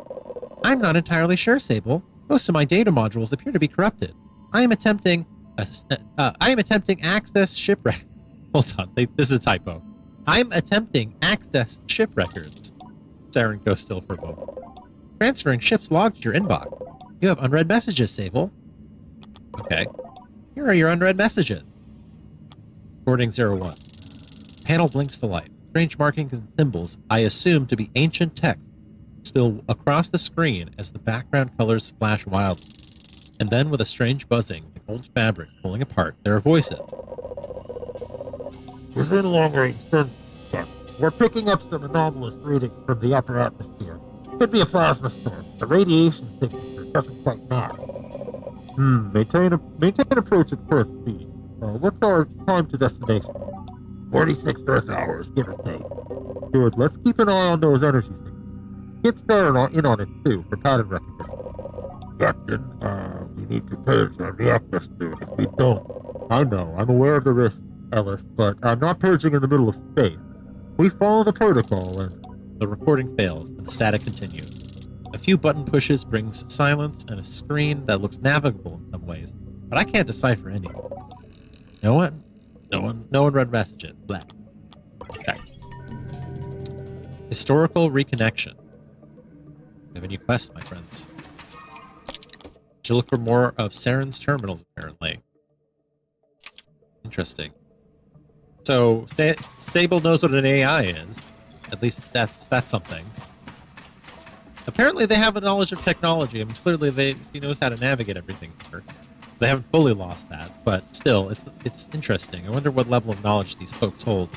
I'm not entirely sure, Sable. Most of my data modules appear to be corrupted. I am attempting access shipwreck. Hold on, this is a typo. I'm attempting access ship records. Saren goes still for a moment. Transferring ship's log to your inbox. You have unread messages, Sable. Okay. Here are your unread messages. Recording 01. Panel blinks to life. Strange markings and symbols I assume to be ancient texts spill across the screen as the background colors flash wildly. And then with a strange buzzing, like old fabrics pulling apart, there are voices. Within long-range sensors, we're picking up some anomalous readings from the upper atmosphere. Could be a plasma storm. The radiation signature doesn't quite match. Maintain approach at first speed. What's our time to destination? 46 Earth hours, give or take. Good, let's keep an eye on those energy signals. Get Sarah in on it too, for pattern recognition. Captain, we need to purge our reactor soon. If we don't, I know, I'm aware of the risk, Ellis, but I'm not purging in the middle of space. We follow the protocol and... The recording fails, and the static continues. A few button pushes brings silence and a screen that looks navigable in some ways, but I can't decipher any. No one read messages. Black. Okay. Historical reconnection. We have a new quest, my friends. Should look for more of Saren's terminals, apparently. Interesting. So, Sable knows what an AI is. At least that's something. Apparently they have a knowledge of technology. I mean, clearly he knows how to navigate everything here. They haven't fully lost that, but still, it's interesting. I wonder what level of knowledge these folks hold.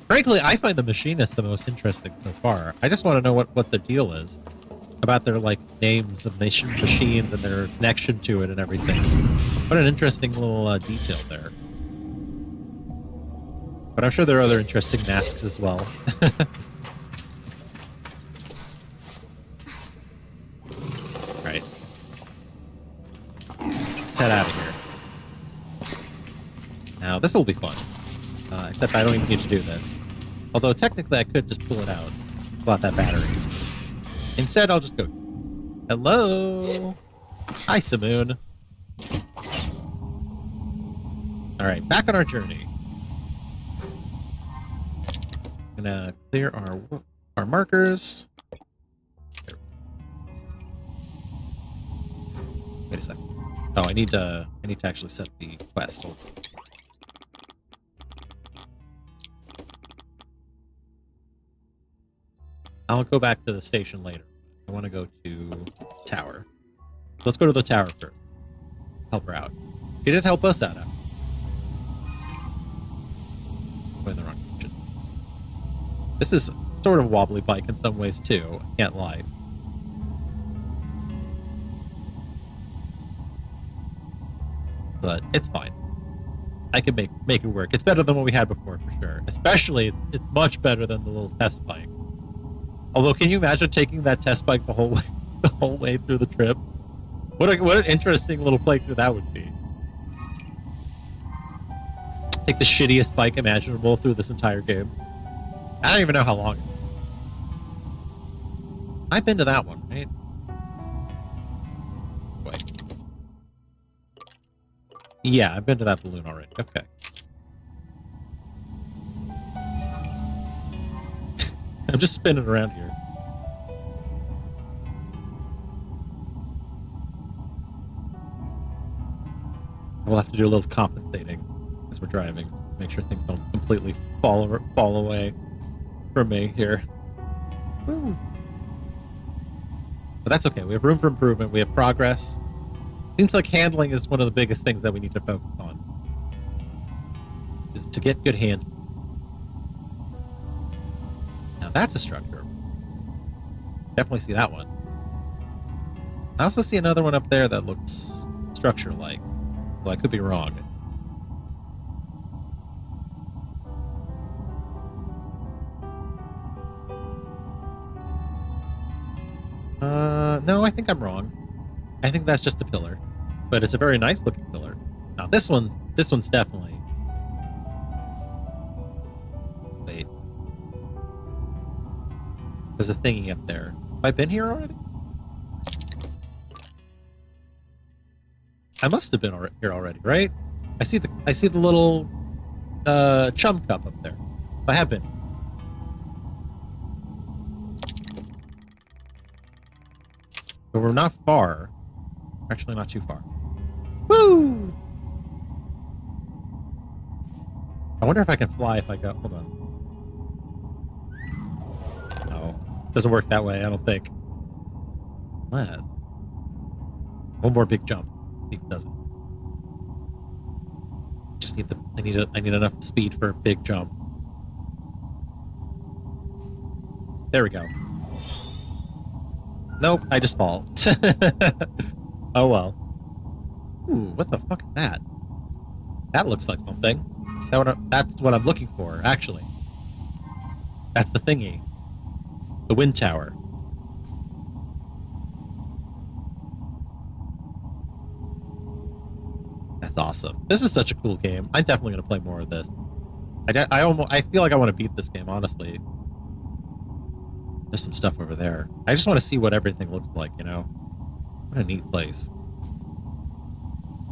Frankly, I find the machinist the most interesting so far. I just want to know what the deal is about their names of machines and their connection to it and everything. What an interesting little detail there. But I'm sure there are other interesting masks as well. Right. Let's head out of here. Now, this will be fun. Except I don't even need to do this. Although, technically, I could just pull it out. Pull out that battery. Instead, I'll just go... Hello? Hi, Simoon. Alright, back on our journey. Gonna clear our markers. Wait a second. Oh, I need to actually set the quest. Hold on. I'll go back to the station later. I want to go to tower. Let's go to the tower first. Help her out. She did help us out. Going in the wrong direction. This is sort of a wobbly bike in some ways too. I can't lie. But it's fine. I can make it work. It's better than what we had before for sure. Especially, it's much better than the little test bike. Although, can you imagine taking that test bike the whole way through the trip? What an interesting little playthrough that would be. Take the shittiest bike imaginable through this entire game. I don't even know how long. I've been to that one, right? Wait. Yeah, I've been to that balloon already. Okay. I'm just spinning around here. We'll have to do a little compensating as we're driving. Make sure things don't completely fall away from me here. Woo. But that's okay. We have room for improvement. We have progress. Seems like handling is one of the biggest things that we need to focus on. Is to get good handling. Now that's a structure. Definitely see that one. I also see another one up there that looks structure-like. Well, I could be wrong. No, I think I'm wrong. I think that's just a pillar, but it's a very nice looking pillar. Now this one's definitely. Wait, there's a thingy up there. Have I been here already? I must have been here already, right? I see the little chum cup up there. I have been. But we're not far. Actually, not too far. Woo! I wonder if I can fly if I go. Hold on. No, doesn't work that way. I don't think. Unless one more big jump. See if it doesn't. Just need I need enough speed for a big jump. There we go. Nope, I just fall. Oh well. Ooh, what the fuck is that? That looks like something. That's what I'm looking for, actually. That's the thingy. The wind tower. That's awesome. This is such a cool game. I'm definitely going to play more of this. I feel like I want to beat this game, honestly. There's some stuff over there. I just want to see what everything looks like, you know? What a neat place.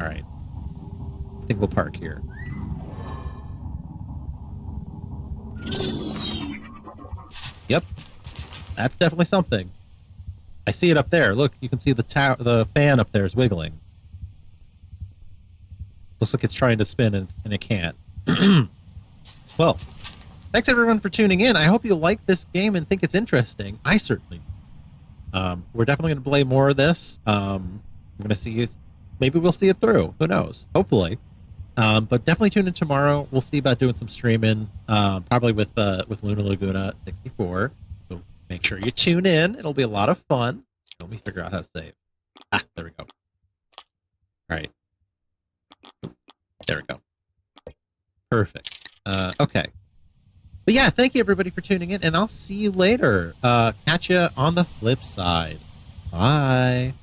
Alright. I think we'll park here. Yep. That's definitely something. I see it up there. Look, you can see the fan up there is wiggling. Looks like it's trying to spin and it can't. Well, thanks everyone for tuning in. I hope you like this game and think it's interesting. I certainly do. We're definitely going to play more of this. I'm going to see it. Maybe we'll see it through. Who knows? Hopefully. But definitely tune in tomorrow. We'll see about doing some streaming, probably with Luna Laguna 64. So make sure you tune in. It'll be a lot of fun. Let me figure out how to save. Ah, there we go. All right. There we go. Perfect. Okay. But yeah, thank you everybody for tuning in, and I'll see you later. Catch you on the flip side. Bye.